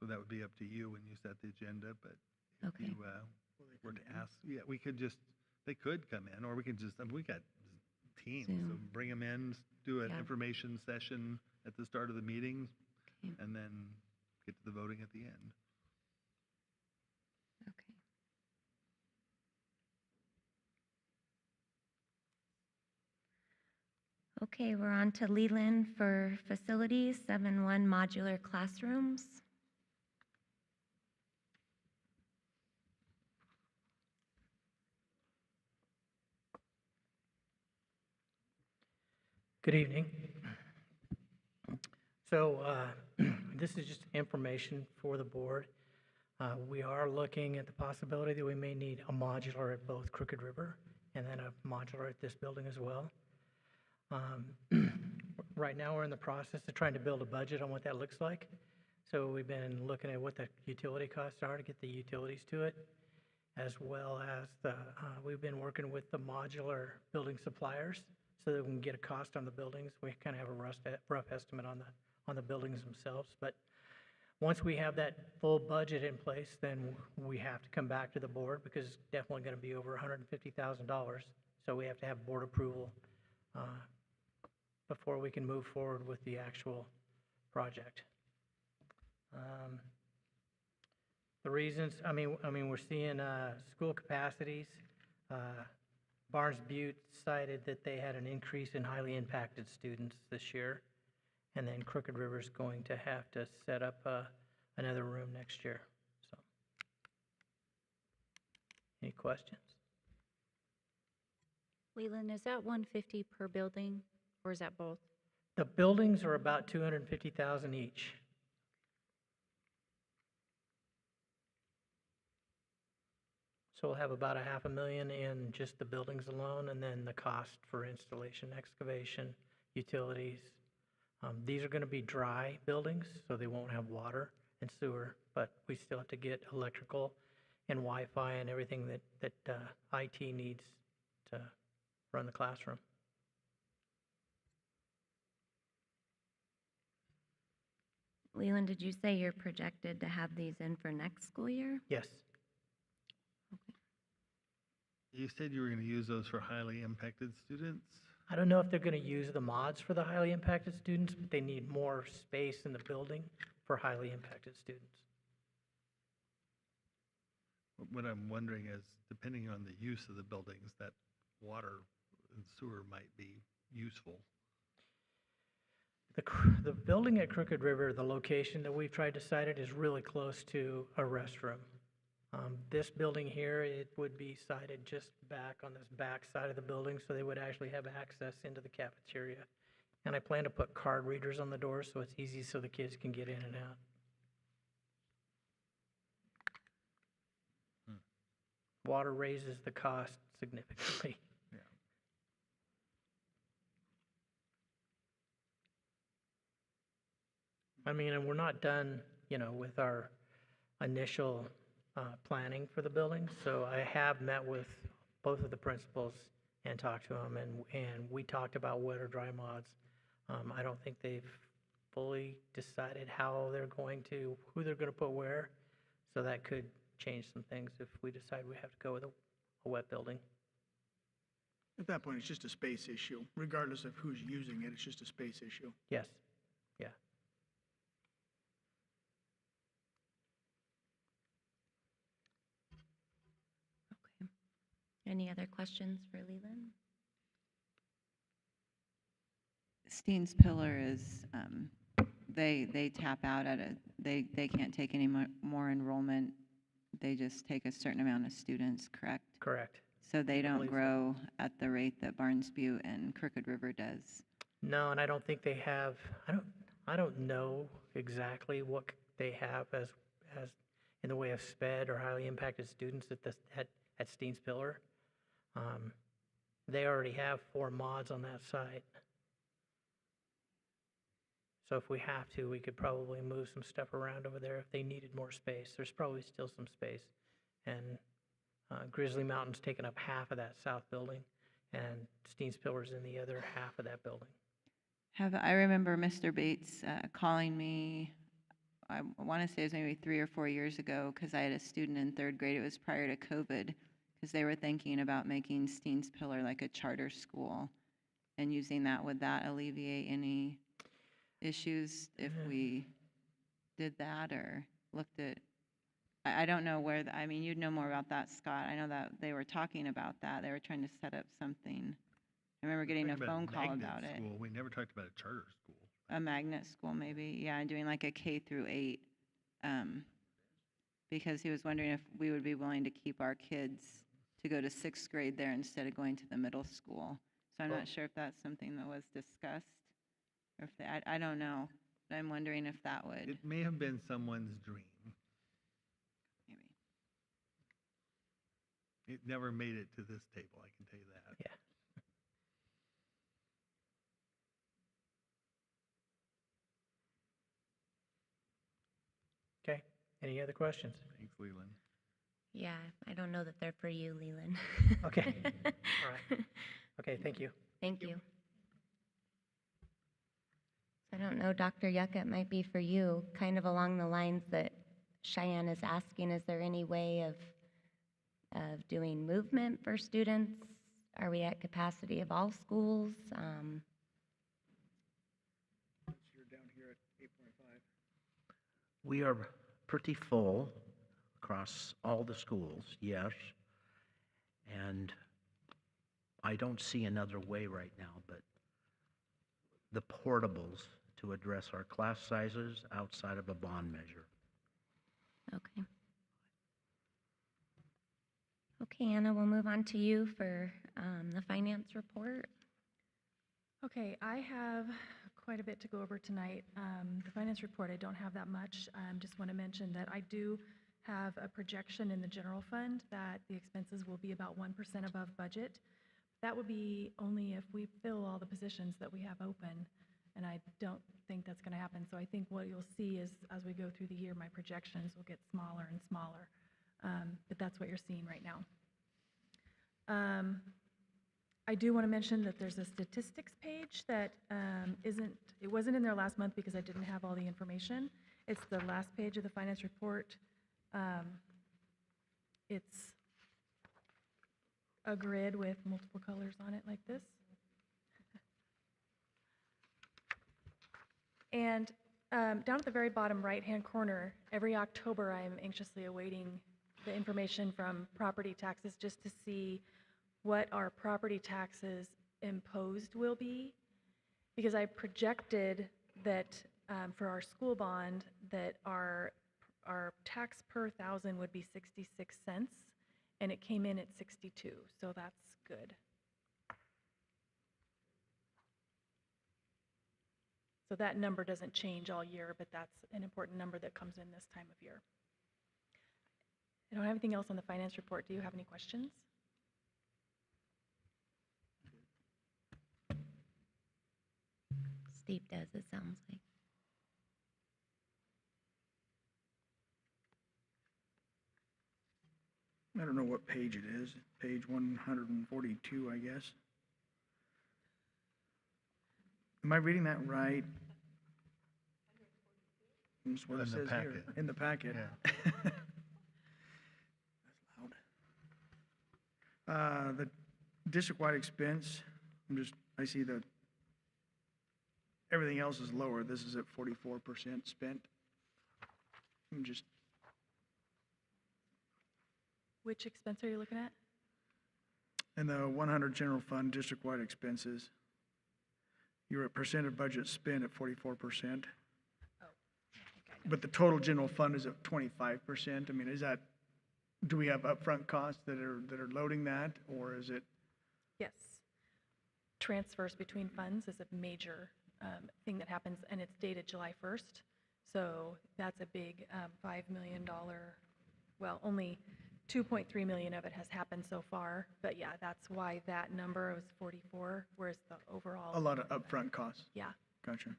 [SPEAKER 2] So that would be up to you when you set the agenda, but if
[SPEAKER 1] Okay.
[SPEAKER 2] you were to ask, yeah, we could just, they could come in, or we could just, I mean, we got teams, so
[SPEAKER 1] Zoom.
[SPEAKER 2] bring them in, do an
[SPEAKER 1] Yeah.
[SPEAKER 2] information session at the start of the meeting,
[SPEAKER 1] Okay.
[SPEAKER 2] and then get to the voting at the end.
[SPEAKER 1] Okay. Okay, we're on to Leland for facilities, 7-1 modular classrooms.
[SPEAKER 9] Good evening. So this is just information for the board. We are looking at the possibility that we may need a modular at both Crooked River and then a modular at this building as well. Right now, we're in the process of trying to build a budget on what that looks like. So we've been looking at what the utility costs are to get the utilities to it, as well as we've been working with the modular building suppliers so that we can get a cost on the buildings. We kind of have a rough estimate on the buildings themselves. But once we have that full budget in place, then we have to come back to the board because it's definitely going to be over $150,000. So we have to have board approval before we can move forward with the actual project. The reasons, I mean, we're seeing school capacities Barnes Butte cited that they had an increase in highly impacted students this year. And then Crooked River's going to have to set up another room next year. So, any questions?
[SPEAKER 12] Leland, is that 150 per building, or is that both?
[SPEAKER 9] The buildings are about 250,000 each. So we'll have about $500,000 in just the buildings alone, and then the cost for installation, excavation, utilities. These are going to be dry buildings, so they won't have water and sewer, but we still have to get electrical and Wi-Fi and everything that IT needs to run the classroom.
[SPEAKER 1] Leland, did you say you're projected to have these in for next school year?
[SPEAKER 9] Yes.
[SPEAKER 2] You said you were going to use those for highly impacted students?
[SPEAKER 9] I don't know if they're going to use the mods for the highly impacted students, but they need more space in the building for highly impacted students.
[SPEAKER 2] What I'm wondering is, depending on the use of the buildings, that water and sewer might be useful.
[SPEAKER 9] The building at Crooked River, the location that we've tried to site it is really close to a restroom. This building here, it would be sited just back on this back side of the building, so they would actually have access into the cafeteria. And I plan to put card readers on the doors so it's easy so the kids can get in and out. Water raises the cost significantly. I mean, and we're not done, with our initial planning for the building. So I have met with both of the principals and talked to them, and we talked about wet or dry mods. I don't think they've fully decided who they're going to put where. So that could change some things if we decide we have to go with a wet building.
[SPEAKER 14] At that point, it's just a space issue. Regardless of who's using it, it's just a space issue.
[SPEAKER 9] Yes, yeah.
[SPEAKER 1] Any other questions for Leland?
[SPEAKER 3] Steen's Pillar is, they tap out at they can't take any more enrollment. They just take a certain amount of students, correct?
[SPEAKER 9] Correct.
[SPEAKER 3] So they
[SPEAKER 9] I
[SPEAKER 3] don't
[SPEAKER 9] believe so.
[SPEAKER 3] grow at the rate that Barnes Butte and Crooked River does.
[SPEAKER 9] No, and I don't think they have, I don't know exactly what they have as in the way of SPED or highly impacted students at Steen's Pillar. They already have 4 mods on that site. So if we have to, we could probably move some stuff around over there if they needed more space. There's probably still some space. And Grizzly Mountain's taking up half of that south building, and Steen's Pillar's in the other half of that building.
[SPEAKER 3] I remember Mr. Bates calling me, I want to say it was maybe 3 or 4 years ago, because I had a student in 3rd grade. It was prior to COVID, because they were thinking about making Steen's Pillar like a charter school and using that. Would that alleviate any issues if we did that or looked at? I don't know where, I mean, you'd know more about that, Scott. I know that they were talking about that. They were trying to set up something. I remember getting a phone call about it.
[SPEAKER 2] We never talked about a charter school.
[SPEAKER 3] A magnet school, maybe. Yeah, and doing like a K-8, because he was wondering if we would be willing to keep our kids to go to 6th grade there instead of going to the middle school. So I'm not sure if that's something that was discussed, or if I don't know. But I'm wondering if that would.
[SPEAKER 2] It may have been someone's dream.
[SPEAKER 3] Maybe.
[SPEAKER 2] It never made it to this table, I can tell you that.
[SPEAKER 9] Yeah. Okay, any other questions?
[SPEAKER 2] Thanks, Leland.
[SPEAKER 1] Yeah, I don't know that they're for you, Leland.
[SPEAKER 9] Okay, all right. Okay, thank you.
[SPEAKER 1] Thank you. I don't know, Dr. Yucca, it might be for you, kind of along the lines that Cheyenne is asking, is there any way of doing movement for students? Are we at capacity of all schools?
[SPEAKER 14] You're down here at 8.5.
[SPEAKER 5] We are pretty full across all the schools, yes. And I don't see another way right now, but the portables to address our class sizes outside of a bond measure.
[SPEAKER 1] Okay. Okay, Anna, we'll move on to you for the finance report.
[SPEAKER 7] Okay, I have quite a bit to go over tonight. The finance report, I don't have that much. Just want to mention that I do have a projection in the general fund that the expenses will be about 1% above budget. That would be only if we fill all the positions that we have open, and I don't think that's going to happen. So I think what you'll see is, as we go through the year, my projections will get smaller and smaller. But that's what you're seeing right now. I do want to mention that there's a statistics page that it wasn't in there last month because I didn't have all the information. It's the last page of the finance report. It's a grid with multiple colors on it like this. And down at the very bottom right-hand corner, every October I'm anxiously awaiting the information from property taxes just to see what our property taxes imposed will be. Because I projected that for our school bond that our tax per thousand would be 66 cents, and it came in at 62, so that's good. So that number doesn't change all year, but that's an important number that comes in this time of year. I don't have anything else on the finance report. Do you have any questions?
[SPEAKER 1] Steve does, it sounds like.
[SPEAKER 14] I don't know what page it is, page 142, I guess. Am I reading that right? That's what it
[SPEAKER 2] In the
[SPEAKER 14] says here,
[SPEAKER 2] packet.
[SPEAKER 14] in the packet.
[SPEAKER 2] Yeah.
[SPEAKER 14] That's loud. The district-wide expense, I see that everything else is lower. This is at 44% spent.
[SPEAKER 7] Which expense are you looking at?
[SPEAKER 14] In the 100 general fund district-wide expenses, you're at percent of budget spent at 44%. But the total general fund is at 25%. I mean, do we have upfront costs that are loading that, or is it?
[SPEAKER 7] Yes. Transfers between funds is a major thing that happens, and it's dated July 1st. So that's a big $5 million, well, only 2.3 million of it has happened so far. But yeah, that's why that number was 44, whereas the overall.
[SPEAKER 14] A lot of upfront costs.
[SPEAKER 7] Yeah.
[SPEAKER 14] Gotcha.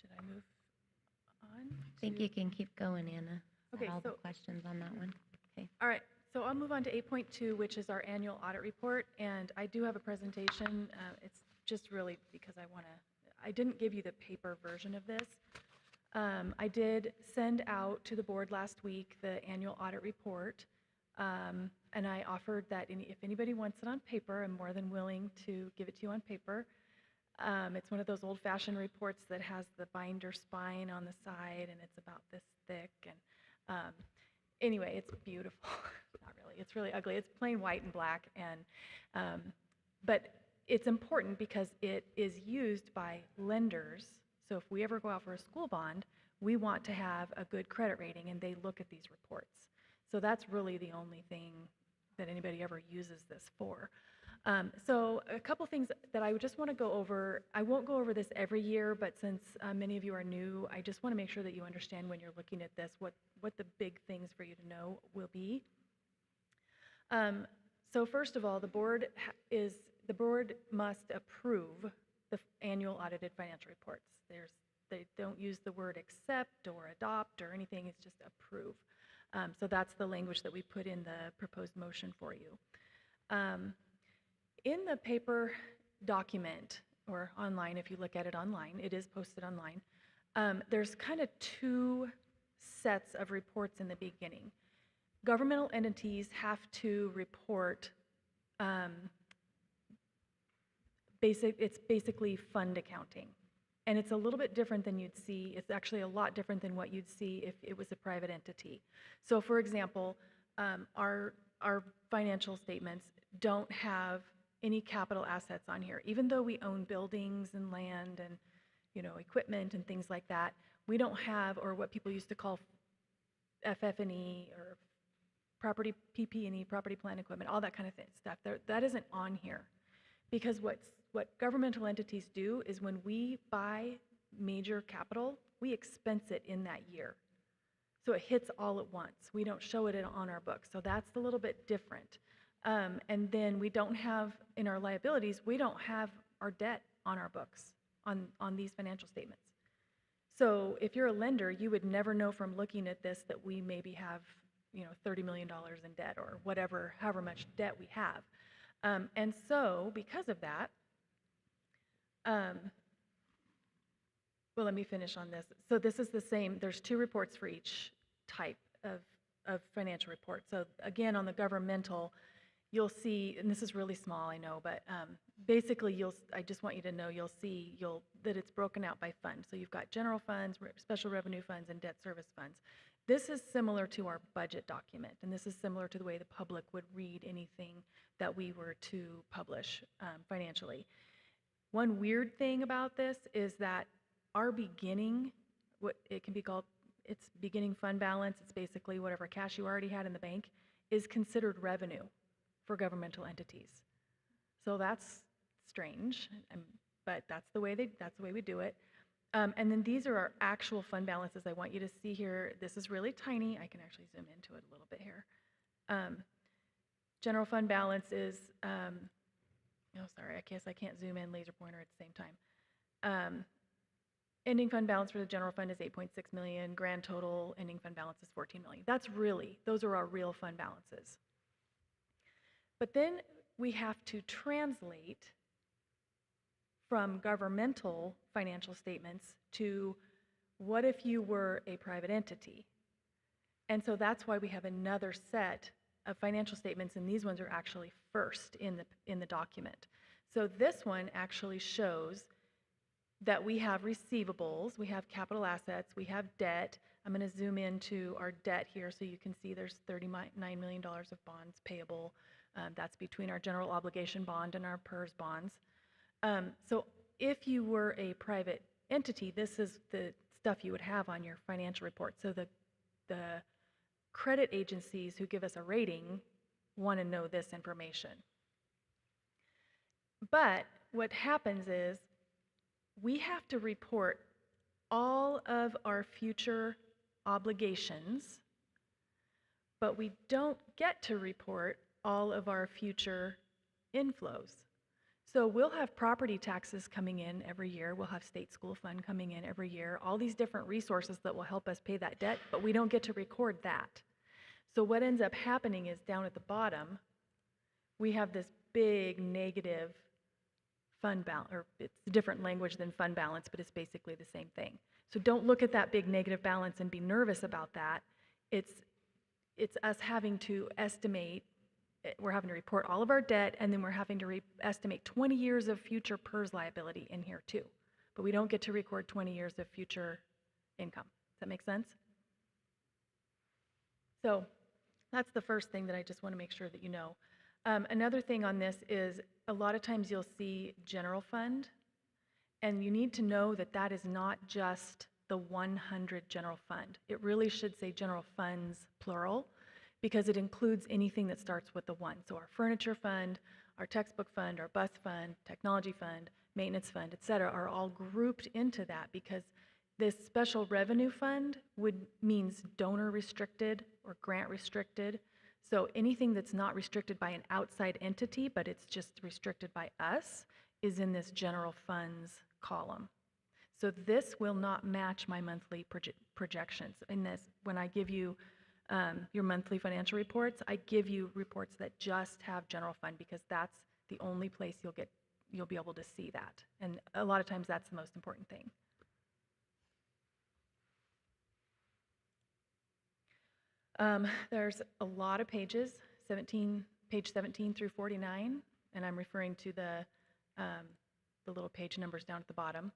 [SPEAKER 7] Should I move on?
[SPEAKER 1] I think you can keep going, Anna.
[SPEAKER 7] Okay,
[SPEAKER 1] All the
[SPEAKER 7] so-
[SPEAKER 1] questions on that one. Okay.
[SPEAKER 7] All right, so I'll move on to 8.2, which is our annual audit report, and I do have a presentation. It's just really because I didn't give you the paper version of this. I did send out to the board last week the annual audit report, and I offered that if anybody wants it on paper, I'm more than willing to give it to you on paper. It's one of those old-fashioned reports that has the binder spine on the side, and it's about this thick, and anyway, it's beautiful. Not really. It's really ugly. It's plain white and black, and but it's important because it is used by lenders. So if we ever go out for a school bond, we want to have a good credit rating, and they look at these reports. So that's really the only thing that anybody ever uses this for. So a couple things that I would just want to go over. I won't go over this every year, but since many of you are new, I just want to make sure that you understand when you're looking at this what the big things for you to know will be. So first of all, the board must approve the annual audited financial reports. They don't use the word accept or adopt or anything. It's just approve. So that's the language that we put in the proposed motion for you. In the paper document, or online, if you look at it online, it is posted online, there's kind of two sets of reports in the beginning. Governmental entities have to report it's basically fund accounting. And it's a little bit different than you'd see. It's actually a lot different than what you'd see if it was a private entity. So for example, our financial statements don't have any capital assets on here. Even though we own buildings and land and, you know, equipment and things like that, we don't have, or what people used to call FF&E or property PP&E, property plant equipment, all that kind of stuff. That isn't on here. Because what governmental entities do is when we buy major capital, we expense it in that year. So it hits all at once. We don't show it on our books. So that's a little bit different. And then we don't have, in our liabilities, we don't have our debt on our books, on these financial statements. So if you're a lender, you would never know from looking at this that we maybe have, you know, $30 million in debt or whatever, however much debt we have. And so because of that, well, let me finish on this. So this is the same, there's 2 reports for each type of financial report. So again, on the governmental, you'll see, and this is really small, I know, but basically I just want you to know, you'll see that it's broken out by fund. So you've got general funds, special revenue funds, and debt service funds. This is similar to our budget document, and this is similar to the way the public would read anything that we were to publish financially. One weird thing about this is that our beginning, what it can be called, it's beginning fund balance, it's basically whatever cash you already had in the bank, is considered revenue for governmental entities. So that's strange, but that's the way we do it. And then these are our actual fund balances. I want you to see here, this is really tiny. I can actually zoom into it a little bit here. General fund balance is, oh, sorry, I guess I can't zoom in laser pointer at the same time. Ending fund balance for the general fund is 8.6 million. Grand total ending fund balance is 14 million. Those are our real fund balances. But then we have to translate from governmental financial statements to what if you were a private entity? And so that's why we have another set of financial statements, and these ones are actually first in the document. So this one actually shows that we have receivables, we have capital assets, we have debt. I'm going to zoom into our debt here so you can see there's $39 million of bonds payable. That's between our general obligation bond and our PERS bonds. So if you were a private entity, this is the stuff you would have on your financial report. So the credit agencies who give us a rating want to know this information. But what happens is we have to report all of our future obligations, but we don't get to report all of our future inflows. So we'll have property taxes coming in every year. We'll have state school fund coming in every year, all these different resources that will help us pay that debt, but we don't get to record that. So what ends up happening is down at the bottom, we have this big negative fund balance, or it's a different language than fund balance, but it's basically the same thing. So don't look at that big negative balance and be nervous about that. It's us having to estimate, we're having to report all of our debt, and then we're having to estimate 20 years of future PERS liability in here too. But we don't get to record 20 years of future income. Does that make sense? So that's the first thing that I just want to make sure that you know. Another thing on this is a lot of times you'll see general fund, and you need to know that that is not just the 100 general fund. It really should say general funds, plural, because it includes anything that starts with the 1. So our furniture fund, our textbook fund, our bus fund, technology fund, maintenance fund, et cetera, are all grouped into that because this special revenue fund means donor restricted or grant restricted. So anything that's not restricted by an outside entity, but it's just restricted by us, is in this general funds column. So this will not match my monthly projections. In this, when I give you your monthly financial reports, I give you reports that just have general fund because that's the only place you'll be able to see that. And a lot of times that's the most important thing. There's a lot of pages, page 17 through 49, and I'm referring to the the little page numbers down at the bottom,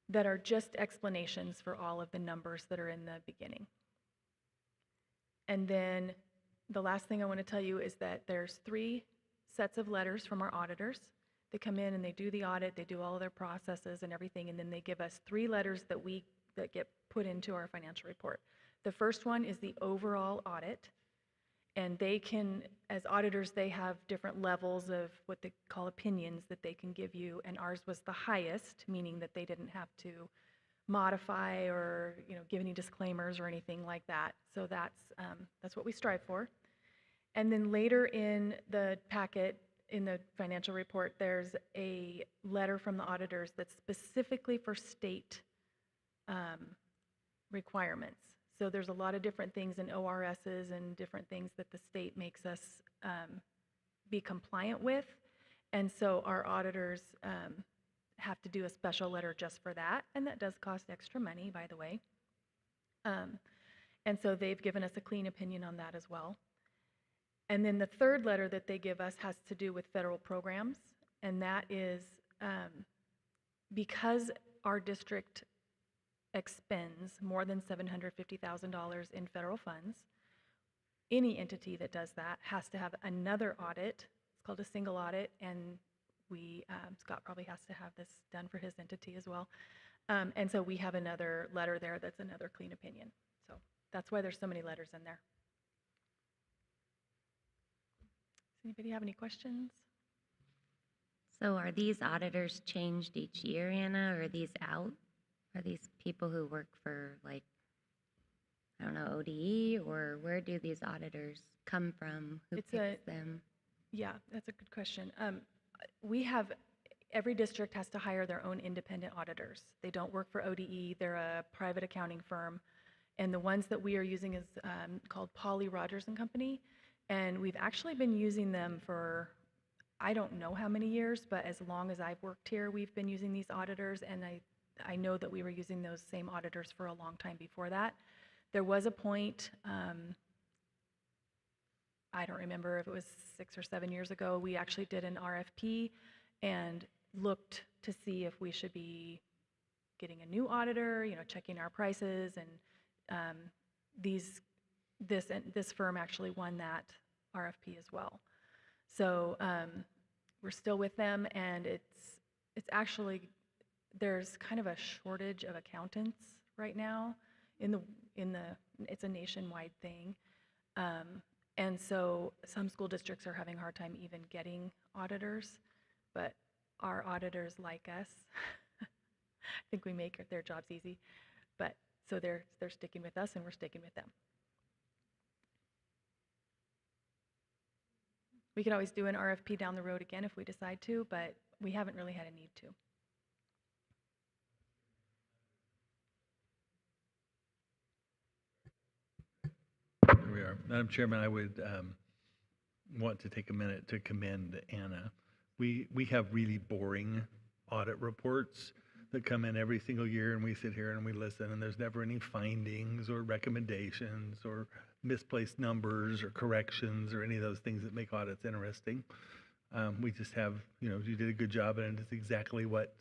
[SPEAKER 7] that are just explanations for all of the numbers that are in the beginning. And then the last thing I want to tell you is that there's 3 sets of letters from our auditors. They come in and they do the audit, they do all of their processes and everything, and then they give us 3 letters that get put into our financial report. The first one is the overall audit, and they can, as auditors, they have different levels of what they call opinions that they can give you, and ours was the highest, meaning that they didn't have to modify or give any disclaimers or anything like that. So that's what we strive for. And then later in the packet, in the financial report, there's a letter from the auditors that's specifically for state requirements. So there's a lot of different things in ORSs and different things that the state makes us be compliant with. And so our auditors have to do a special letter just for that, and that does cost extra money, by the way. And so they've given us a clean opinion on that as well. And then the third letter that they give us has to do with federal programs, and that is because our district expends more than $750,000 in federal funds, any entity that does that has to have another audit. It's called a single audit, and Scott probably has to have this done for his entity as well. And so we have another letter there that's another clean opinion. So that's why there's so many letters in there. Does anybody have any questions?
[SPEAKER 1] So are these auditors changed each year, Anna, or are these out? Are these people who work for, like, I don't know, ODE, or where do these auditors come from? Who picks them?
[SPEAKER 7] Yeah, that's a good question. Every district has to hire their own independent auditors. They don't work for ODE, they're a private accounting firm. And the ones that we are using is called Polly Rogers and Company. And we've actually been using them for, I don't know how many years, but as long as I've worked here, we've been using these auditors, and I know that we were using those same auditors for a long time before that. There was a point, I don't remember if it was 6 or 7 years ago, we actually did an RFP and looked to see if we should be getting a new auditor, checking our prices, and this firm actually won that RFP as well. So we're still with them, and it's actually, there's kind of a shortage of accountants right now it's a nationwide thing. And so some school districts are having a hard time even getting auditors, but our auditors like us. I think we make their jobs easy. But so they're sticking with us, and we're sticking with them. We could always do an RFP down the road again if we decide to, but we haven't really had a need to.
[SPEAKER 2] There we are. Madam Chairman, I would want to take a minute to commend Anna. We have really boring audit reports that come in every single year, and we sit here and we listen, and there's never any findings or recommendations or misplaced numbers or corrections or any of those things that make audits interesting. We just have, you did a good job, and it's exactly what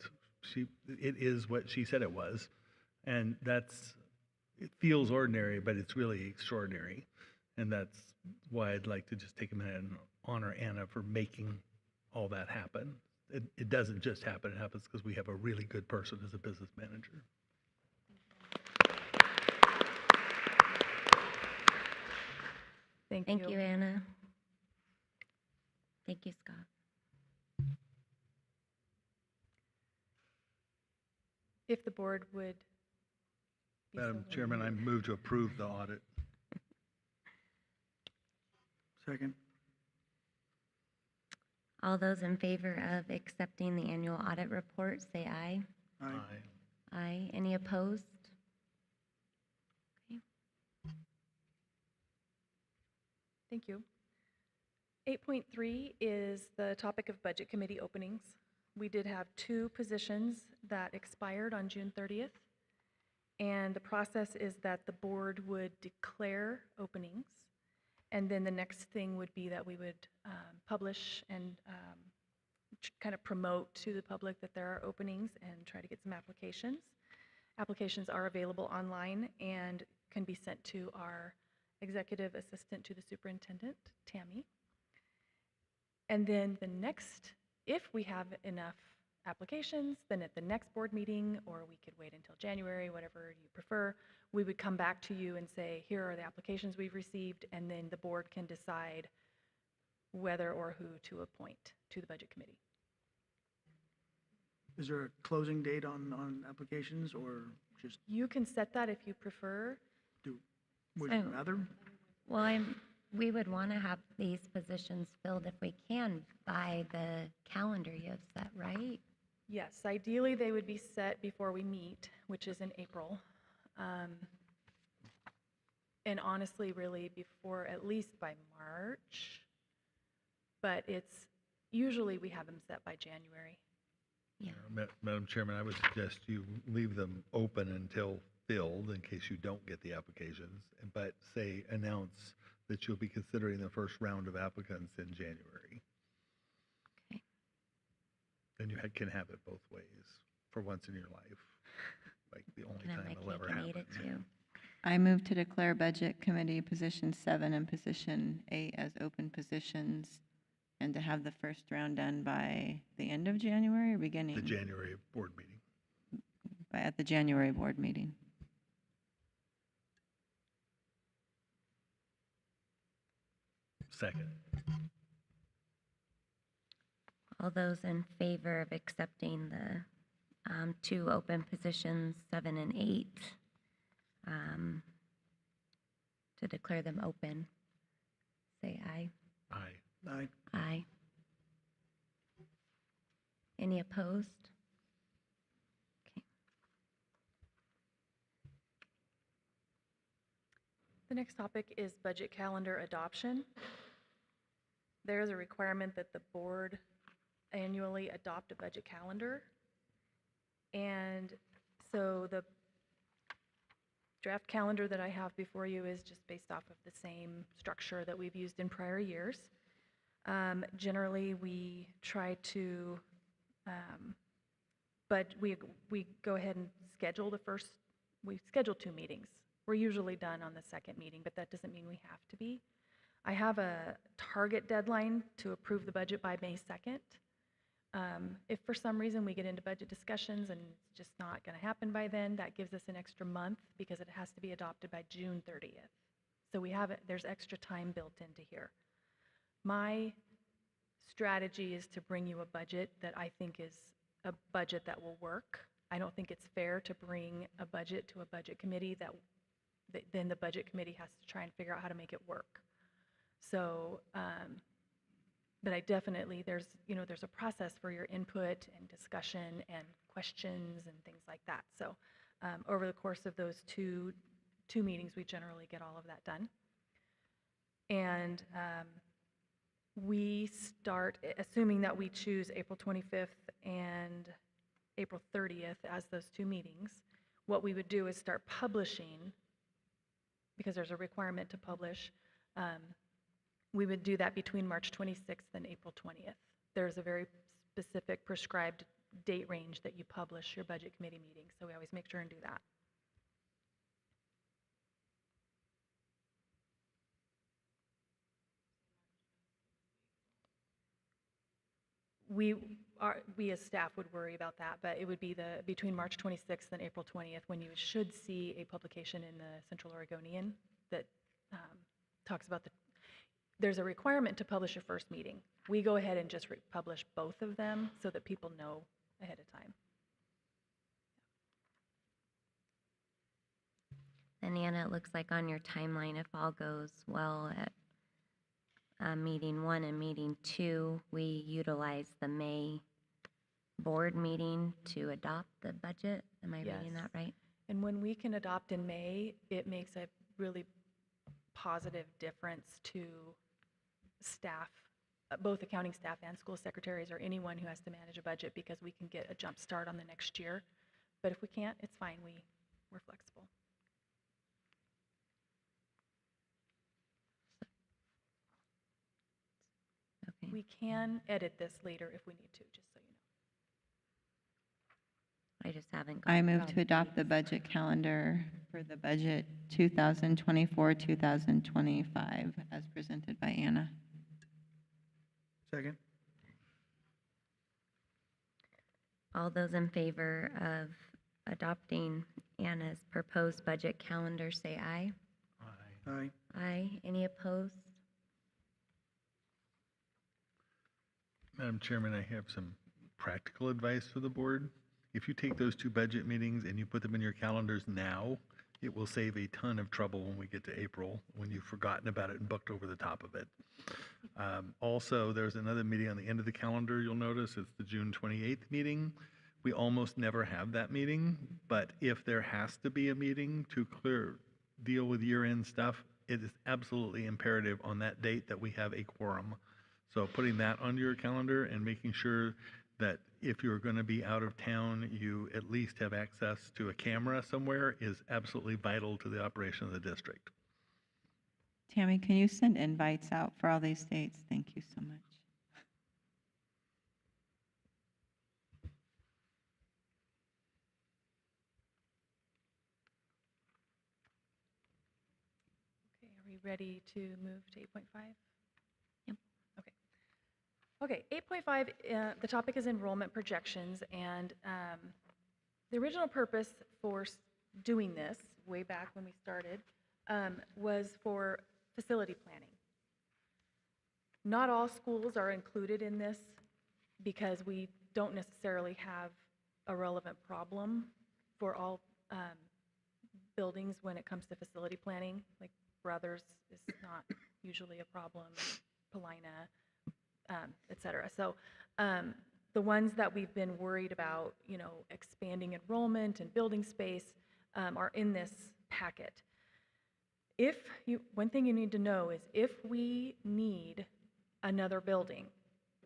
[SPEAKER 2] it is what she said it was. And it feels ordinary, but it's really extraordinary. And that's why I'd like to just take a minute and honor Anna for making all that happen. It doesn't just happen, it happens because we have a really good person as a business manager.
[SPEAKER 7] Thank
[SPEAKER 1] you, Anna. Thank you, Scott.
[SPEAKER 7] If the board would be
[SPEAKER 2] Madam
[SPEAKER 7] so
[SPEAKER 2] Chairman, I move to approve the audit.
[SPEAKER 14] Second.
[SPEAKER 1] All those in favor of accepting the annual audit report, say aye.
[SPEAKER 14] Aye.
[SPEAKER 1] Aye. Any opposed? Okay.
[SPEAKER 7] Thank you. 8.3 is the topic of budget committee openings. We did have 2 positions that expired on June 30th. And the process is that the board would declare openings. And then the next thing would be that we would publish and kind of promote to the public that there are openings and try to get some applications. Applications are available online and can be sent to our executive assistant to the superintendent, Tammy. And then the next, if we have enough applications, then at the next board meeting, or we could wait until January, whatever you prefer, we would come back to you and say, here are the applications we've received, and then the board can decide whether or who to appoint to the budget committee.
[SPEAKER 14] Is there a closing date on applications or just,
[SPEAKER 7] You can set that if you prefer.
[SPEAKER 14] would you
[SPEAKER 1] So-
[SPEAKER 14] rather?
[SPEAKER 1] Well, we would want to have these positions filled if we can by the calendar you have set, right?
[SPEAKER 7] Yes, ideally they would be set before we meet, which is in April. And honestly, really before, at least by March. But it's, usually we have them set by January.
[SPEAKER 1] Yeah.
[SPEAKER 2] Madam Chairman, I would suggest you leave them open until filled in case you don't get the applications, but say announce that you'll be considering the first round of applicants in January.
[SPEAKER 1] Okay.
[SPEAKER 2] Then you can have it both ways for once in your life, like the only
[SPEAKER 1] Can have
[SPEAKER 2] time
[SPEAKER 1] my
[SPEAKER 2] it'll ever
[SPEAKER 1] cake and eat
[SPEAKER 2] happen.
[SPEAKER 1] it too.
[SPEAKER 3] I move to declare Budget Committee Position 7 and Position 8 as open positions, and to have the first round done by the end of January or beginning?
[SPEAKER 2] The January board meeting.
[SPEAKER 3] At the January board meeting.
[SPEAKER 2] Second.
[SPEAKER 1] All those in favor of accepting the two open positions, 7 and 8, to declare them open, say aye.
[SPEAKER 2] Aye.
[SPEAKER 14] Aye.
[SPEAKER 1] Aye. Any opposed? Okay.
[SPEAKER 7] The next topic is budget calendar adoption. There is a requirement that the board annually adopt a budget calendar. And so the draft calendar that I have before you is just based off of the same structure that we've used in prior years. Generally, we try to, but we go ahead and schedule we schedule 2 meetings. We're usually done on the second meeting, but that doesn't mean we have to be. I have a target deadline to approve the budget by May 2nd. If for some reason we get into budget discussions and it's just not going to happen by then, that gives us an extra month because it has to be adopted by June 30th. So we have it, there's extra time built into here. My strategy is to bring you a budget that I think is a budget that will work. I don't think it's fair to bring a budget to a budget committee that then the budget committee has to try and figure out how to make it work. So, but I definitely, there's a process for your input and discussion and questions and things like that. So over the course of those two meetings, we generally get all of that done. And we start, assuming that we choose April 25th and April 30th as those 2 meetings, what we would do is start publishing, because there's a requirement to publish. We would do that between March 26th and April 20th. There's a very specific prescribed date range that you publish your budget committee meetings, so we always make sure and do that. We as staff would worry about that, but it would be between March 26th and April 20th when you should see a publication in the Central Oregonian that talks about there's a requirement to publish your first meeting. We go ahead and just publish both of them so that people know ahead of time.
[SPEAKER 1] And Anna, it looks like on your timeline, if all goes well at meeting 1 and meeting 2, we utilize the May board meeting to adopt the budget. Am I reading that right?
[SPEAKER 7] And when we can adopt in May, it makes a really positive difference to staff, both accounting staff and school secretaries or anyone who has to manage a budget, because we can get a jump start on the next year. But if we can't, it's fine. We're flexible.
[SPEAKER 1] Okay.
[SPEAKER 7] We We can edit this later if we need to, just so you know.
[SPEAKER 1] I just haven't.
[SPEAKER 3] I
[SPEAKER 1] gone
[SPEAKER 3] move
[SPEAKER 1] through
[SPEAKER 3] to adopt the budget calendar for the budget 2024-2025 as presented by Anna.
[SPEAKER 14] Second.
[SPEAKER 1] All those in favor of adopting Anna's proposed budget calendar, say aye.
[SPEAKER 14] Aye.
[SPEAKER 1] Aye. Any opposed?
[SPEAKER 2] Madam Chairman, I have some practical advice for the board. If you take those two budget meetings and you put them in your calendars now, it will save a ton of trouble when we get to April, when you've forgotten about it and booked over the top of it. Also, there's another meeting on the end of the calendar, you'll notice. It's the June 28th meeting. We almost never have that meeting, but if there has to be a meeting to deal with year-end stuff, it is absolutely imperative on that date that we have a quorum. So putting that on your calendar and making sure that if you're going to be out of town, you at least have access to a camera somewhere is absolutely vital to the operation of the district.
[SPEAKER 3] Tammy, can you send invites out for all these dates? Thank you so much.
[SPEAKER 7] Okay, are we ready to move to 8.5?
[SPEAKER 1] Yep.
[SPEAKER 7] Okay. Okay, 8.5, the topic is enrollment projections, and the original purpose for doing this, way back when we started, was for facility planning. Not all schools are included in this because we don't necessarily have a relevant problem for all buildings when it comes to facility planning. Like Brothers is not usually a problem, Paulina, et cetera. So the ones that we've been worried about, you know, expanding enrollment and building space are in this packet. One thing you need to know is if we need another building,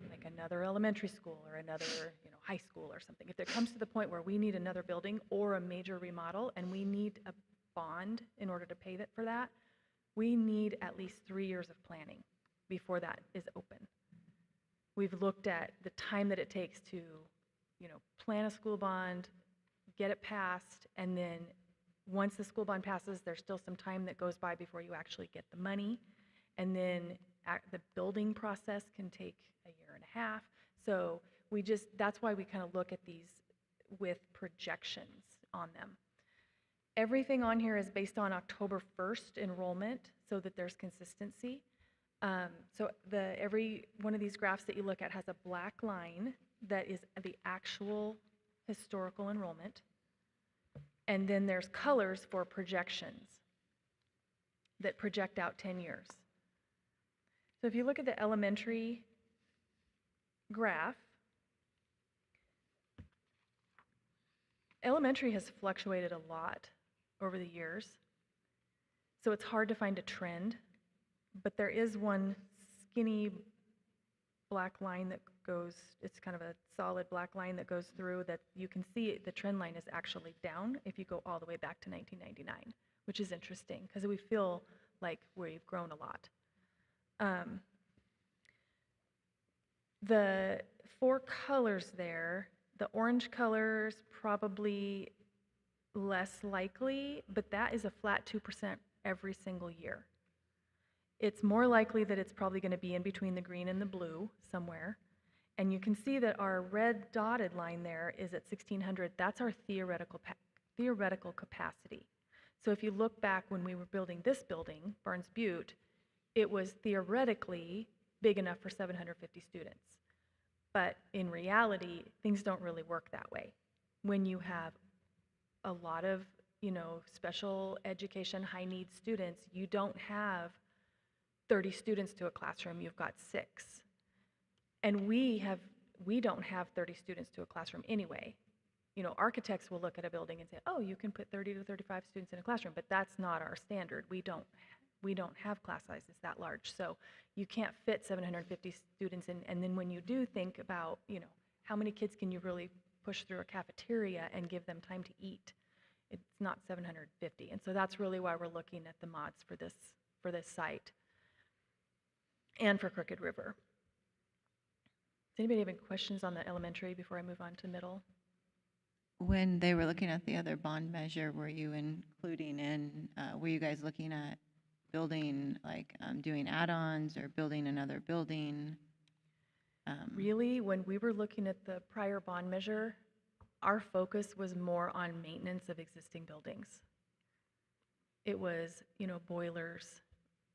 [SPEAKER 7] like another elementary school or another, you know, high school or something, if it comes to the point where we need another building or a major remodel and we need a bond in order to pay for that, we need at least 3 years of planning before that is open. We've looked at the time that it takes to, you know, plan a school bond, get it passed, and then once the school bond passes, there's still some time that goes by before you actually get the money. And then the building process can take a year and a half. So that's why we kind of look at these with projections on them. Everything on here is based on October 1st enrollment so that there's consistency. So every one of these graphs that you look at has a black line that is the actual historical enrollment. And then there's colors for projections that project out 10 years. So if you look at the elementary graph, elementary has fluctuated a lot over the years. So it's hard to find a trend, but there is one skinny black line that goes, it's kind of a solid black line that goes through that you can see the trend line is actually down if you go all the way back to 1999, which is interesting because we feel like we've grown a lot. The four colors there, the orange color's probably less likely, but that is a flat 2% every single year. It's more likely that it's probably going to be in between the green and the blue somewhere. And you can see that our red dotted line there is at 1,600. That's our theoretical capacity. So if you look back when we were building this building, Barnes Butte, it was theoretically big enough for 750 students. But in reality, things don't really work that way. When you have a lot of, you know, special education, high needs students, you don't have 30 students to a classroom, you've got 6. And we don't have 30 students to a classroom anyway. You know, architects will look at a building and say, oh, you can put 30 to 35 students in a classroom, but that's not our standard. We don't have class sizes that large. So you can't fit 750 students in. And then when you do think about, you know, how many kids can you really push through a cafeteria and give them time to eat? It's not 750. And so that's really why we're looking at the mods for this site and for Crooked River. anybody have any questions on the elementary before I move on to middle?
[SPEAKER 3] When they were looking at the other bond measure, were you including in, were you guys looking at building, like, doing add-ons or building another building?
[SPEAKER 7] Really, when we were looking at the prior bond measure, our focus was more on maintenance of existing buildings. It was, boilers,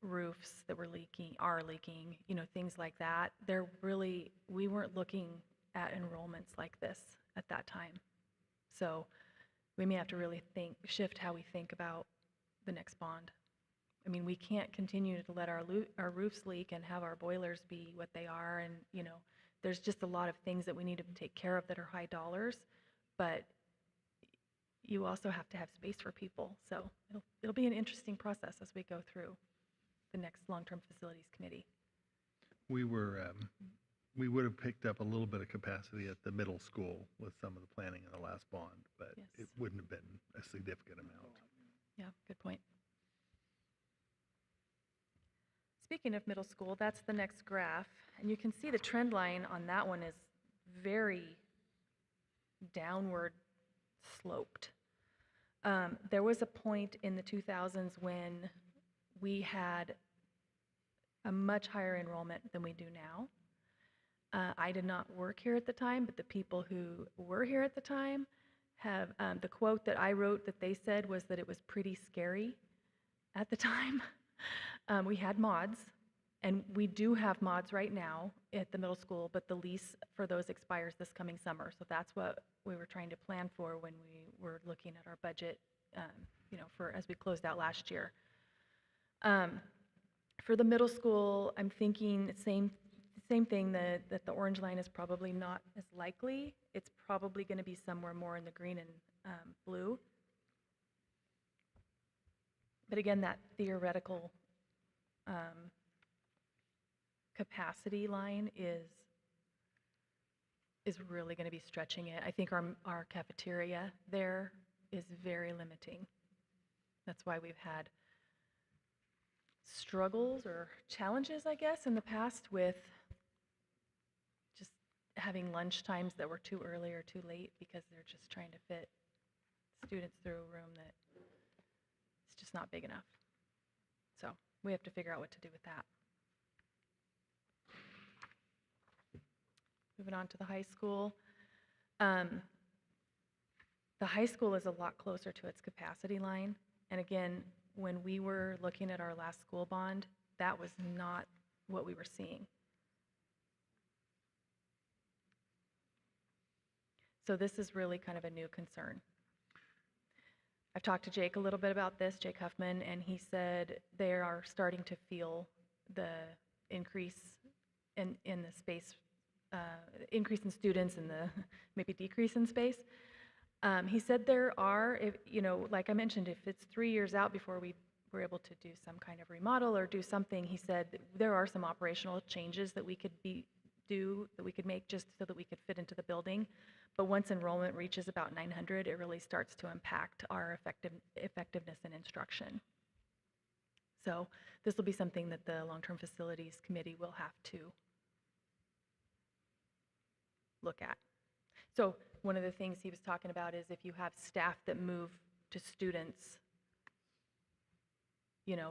[SPEAKER 7] roofs that were leaking, are leaking, things like that. We weren't looking at enrollments like this at that time. So we may have to really shift how we think about the next bond. I mean, we can't continue to let our roofs leak and have our boilers be what they are. And, there's just a lot of things that we need to take care of that are high dollars. But you also have to have space for people. So it'll be an interesting process as we go through the next long-term facilities committee.
[SPEAKER 2] We would have picked up a little bit of capacity at the middle school with some of the planning in the last bond, but it wouldn't have been a significant amount.
[SPEAKER 7] Yeah, good point. Speaking of middle school, that's the next graph, and you can see the trend line on that one is very downward sloped. There was a point in the 2000s when we had a much higher enrollment than we do now. I did not work here at the time, but the people who were here at the time have, the quote that I wrote that they said was that it was pretty scary at the time. We had mods, and we do have mods right now at the middle school, but the lease for those expires this coming summer. So that's what we were trying to plan for when we were looking at our budget, for as we closed out last year. For the middle school, I'm thinking same thing, that the orange line is probably not as likely. It's probably going to be somewhere more in the green and blue. But again, that theoretical capacity line is really going to be stretching it. I think our cafeteria there is very limiting. That's why we've had struggles or challenges, I guess, in the past with just having lunch times that were too early or too late because they're just trying to fit students through a room that it's just not big enough. So we have to figure out what to do with that. Moving on to the high school. The high school is a lot closer to its capacity line. And again, when we were looking at our last school bond, that was not what we were seeing. So this is really kind of a new concern. I've talked to Jake a little bit about this, Jake Huffman, and he said they are starting to feel the increase in the space, increase in students and the maybe decrease in space. He said there are, like I mentioned, if it's 3 years out before we were able to do some kind of remodel or do something, he said there are some operational changes that we could make just so that we could fit into the building. But once enrollment reaches about 900, it really starts to impact our effectiveness in instruction. So this will be something that the Long-Term Facilities Committee will have to look at. So one of the things he was talking about is if you have staff that move to students,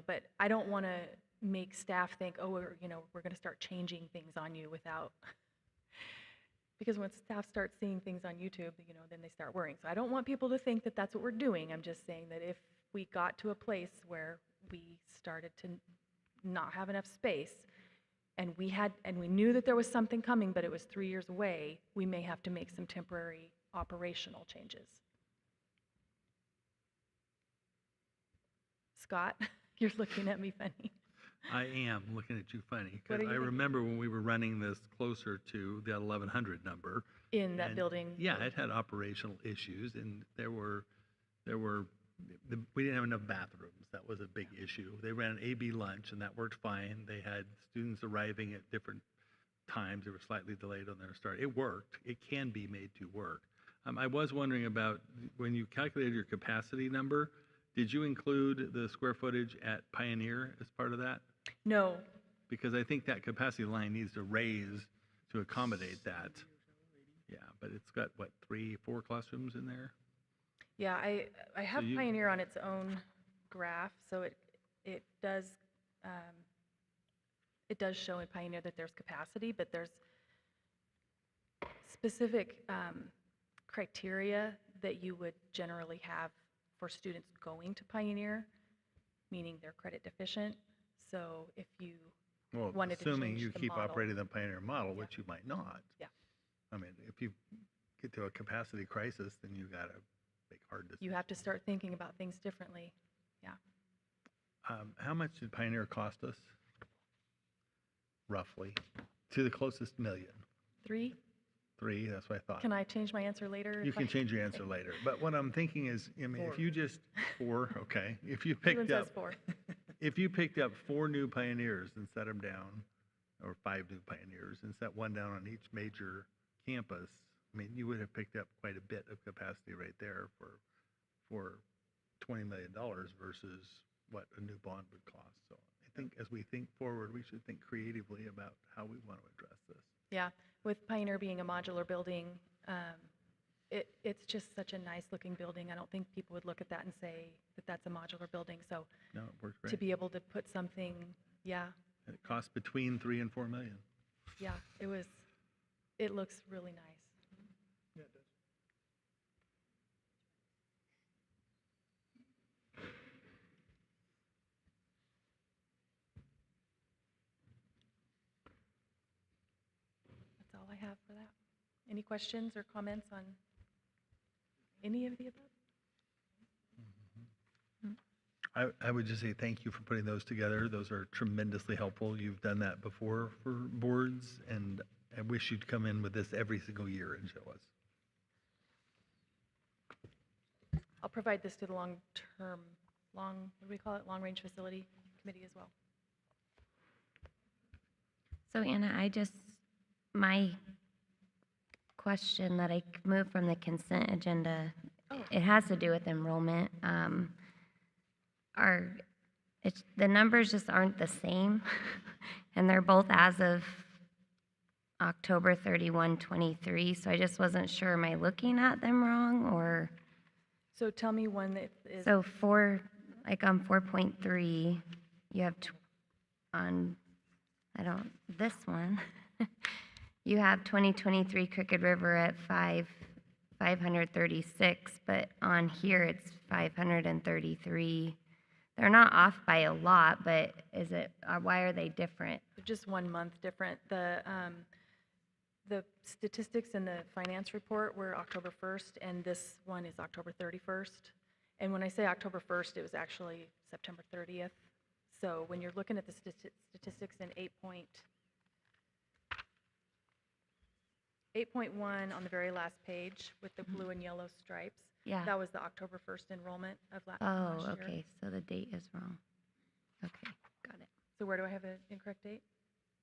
[SPEAKER 7] but I don't want to make staff think, oh, we're going to start changing things on you without, because when staff start seeing things on YouTube, then they start worrying. So I don't want people to think that that's what we're doing. I'm just saying that if we got to a place where we started to not have enough space, and we knew that there was something coming, but it was 3 years away, we may have to make some temporary operational changes. Scott, you're looking at me funny.
[SPEAKER 2] I am looking at you funny,
[SPEAKER 7] What
[SPEAKER 2] because
[SPEAKER 7] are
[SPEAKER 2] I
[SPEAKER 7] you
[SPEAKER 2] remember when we were running this closer to the 1,100 number.
[SPEAKER 7] In that
[SPEAKER 2] and,
[SPEAKER 7] building?
[SPEAKER 2] Yeah, it had operational issues, and we didn't have enough bathrooms. That was a big issue. They ran an AB lunch, and that worked fine. They had students arriving at different times. They were slightly delayed on their start. It worked. It can be made to work. I was wondering about, when you calculated your capacity number, did you include the square footage at Pioneer as part of that?
[SPEAKER 7] No.
[SPEAKER 2] Because I think that capacity line needs to raise to accommodate that. Yeah, but it's got, what, 3, 4 classrooms in there?
[SPEAKER 7] Yeah, I have
[SPEAKER 2] you-
[SPEAKER 7] Pioneer on its own graph, so it does show in Pioneer that there's capacity, but there's specific criteria that you would generally have for students going to Pioneer, meaning they're credit deficient. So if you
[SPEAKER 2] Well,
[SPEAKER 7] wanted to
[SPEAKER 2] assuming
[SPEAKER 7] change
[SPEAKER 2] you
[SPEAKER 7] the
[SPEAKER 2] keep
[SPEAKER 7] model.
[SPEAKER 2] operating the Pioneer model, which you might not.
[SPEAKER 7] Yeah.
[SPEAKER 2] I mean, if you get to a capacity crisis, then you got to make hard decisions.
[SPEAKER 7] You have to start thinking about things differently. Yeah.
[SPEAKER 2] How much did Pioneer cost us? Roughly, to the closest million.
[SPEAKER 7] 3?
[SPEAKER 2] 3, that's what I thought.
[SPEAKER 7] Can I change my answer later?
[SPEAKER 2] You
[SPEAKER 7] if
[SPEAKER 2] can
[SPEAKER 7] I-
[SPEAKER 2] change your answer later. But what I'm thinking is, I mean, if
[SPEAKER 7] 4.
[SPEAKER 2] you just, 4, okay, if you
[SPEAKER 7] Everyone
[SPEAKER 2] picked
[SPEAKER 7] says
[SPEAKER 2] up,
[SPEAKER 7] 4.
[SPEAKER 2] if you picked up 4 new Pioneers and set them down, or 5 new Pioneers and set one down on each major campus, I mean, you would have picked up quite a bit of capacity right there for $20 million versus what a new bond would cost. So I think as we think forward, we should think creatively about how we want to address this.
[SPEAKER 7] Yeah, with Pioneer being a modular building, it's just such a nice looking building. I don't think people would look at that and say that that's a modular building. So
[SPEAKER 2] No, it works great.
[SPEAKER 7] to be able to put something, yeah,
[SPEAKER 2] And it costs between 3 and 4 million.
[SPEAKER 7] yeah, it looks really nice. That's all I have for that. Any questions or comments on any of the above?
[SPEAKER 2] I would just say thank you for putting those together. Those are tremendously helpful. You've done that before for boards, and I wish you'd come in with this every single year and show us.
[SPEAKER 7] I'll provide this to the what do we call it, long-range facility committee as well.
[SPEAKER 1] So Anna, my question that I moved from the consent agenda, it has to do with enrollment. The numbers just aren't the same, and they're both as of October 31, 23, so I just wasn't sure, am I looking at them wrong, or?
[SPEAKER 7] So tell me one that is.
[SPEAKER 1] So on 4.3, you have this one, you have 2023 Crooked River at 536, but on here it's 533. They're not off by a lot, but why are they different?
[SPEAKER 7] They're just 1 month different. The statistics in the finance report were October 1st, and this one is October 31st. And when I say October 1st, it was actually September 30th. So when you're looking at the statistics in 8.1 on the very last page with the blue and yellow stripes,
[SPEAKER 1] Yeah.
[SPEAKER 7] that was the October 1st enrollment of last
[SPEAKER 1] Oh,
[SPEAKER 7] year.
[SPEAKER 1] okay, so the date is wrong. Okay, got it.
[SPEAKER 7] So where do I have an incorrect date?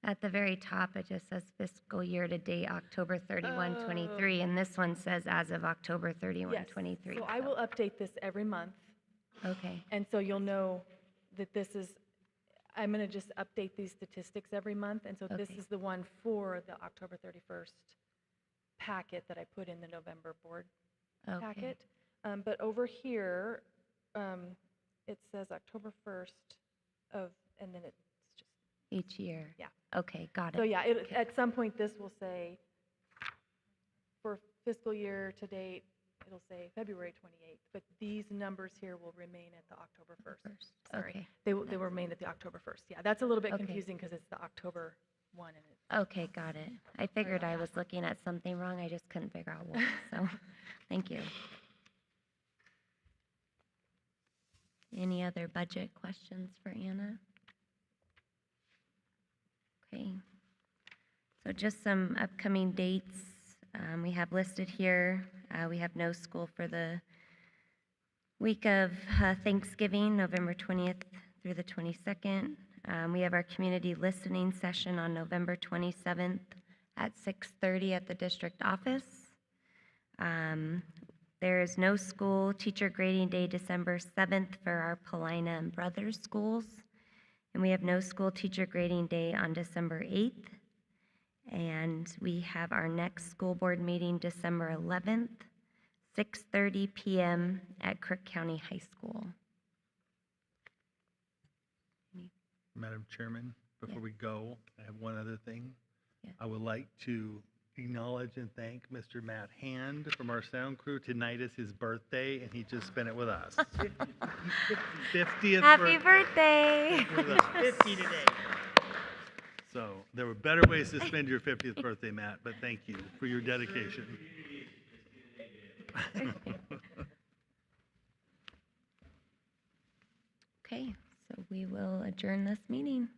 [SPEAKER 1] At the very top, it just says fiscal year to date, October 31, 23, and this one says as of October 31,
[SPEAKER 7] Yes.
[SPEAKER 1] 23.
[SPEAKER 7] So I will update this every month.
[SPEAKER 1] Okay,
[SPEAKER 7] And so you'll know that I'm going to just update these statistics every month. And so this
[SPEAKER 1] Okay.
[SPEAKER 7] is the one for the October 31st packet that I put in the November board
[SPEAKER 1] okay.
[SPEAKER 7] packet. But over here, it says October 1st and then it's just,
[SPEAKER 1] Each year.
[SPEAKER 7] yeah.
[SPEAKER 1] Okay, got it.
[SPEAKER 7] So yeah, at some point, this will say, for fiscal year to date, it'll say February 28th, but these numbers here will remain at the October 1st. Sorry.
[SPEAKER 1] Okay.
[SPEAKER 7] They will remain at the October 1st. Yeah, that's a little bit
[SPEAKER 1] Okay.
[SPEAKER 7] confusing because it's the October 1 and it's.
[SPEAKER 1] Okay, got it. I figured I was looking at something wrong, I just couldn't figure out what, so, thank you. Any other budget questions for Anna? Okay. So just some upcoming dates we have listed here. We have no school for the week of Thanksgiving, November 20th through the 22nd. We have our community listening session on November 27th at 6:30 at the district office. There is no school teacher grading day December 7th for our Paulina and Brothers schools. And we have no school teacher grading day on December 8th. And we have our next school board meeting December 11th, 6:30 PM at Crook County High School.
[SPEAKER 2] Madam Chairman, before we go, I have one other thing.
[SPEAKER 1] Yes.
[SPEAKER 2] I would like to acknowledge and thank Mr. Matt Hand from our sound crew. Tonight is his birthday, and he just spent it with us. 50th
[SPEAKER 1] Happy birthday!
[SPEAKER 2] with us.
[SPEAKER 9] 50 today.
[SPEAKER 2] So there were better ways to spend your 50th birthday, Matt, but thank you for your dedication.
[SPEAKER 1] Okay, so we will adjourn this meeting.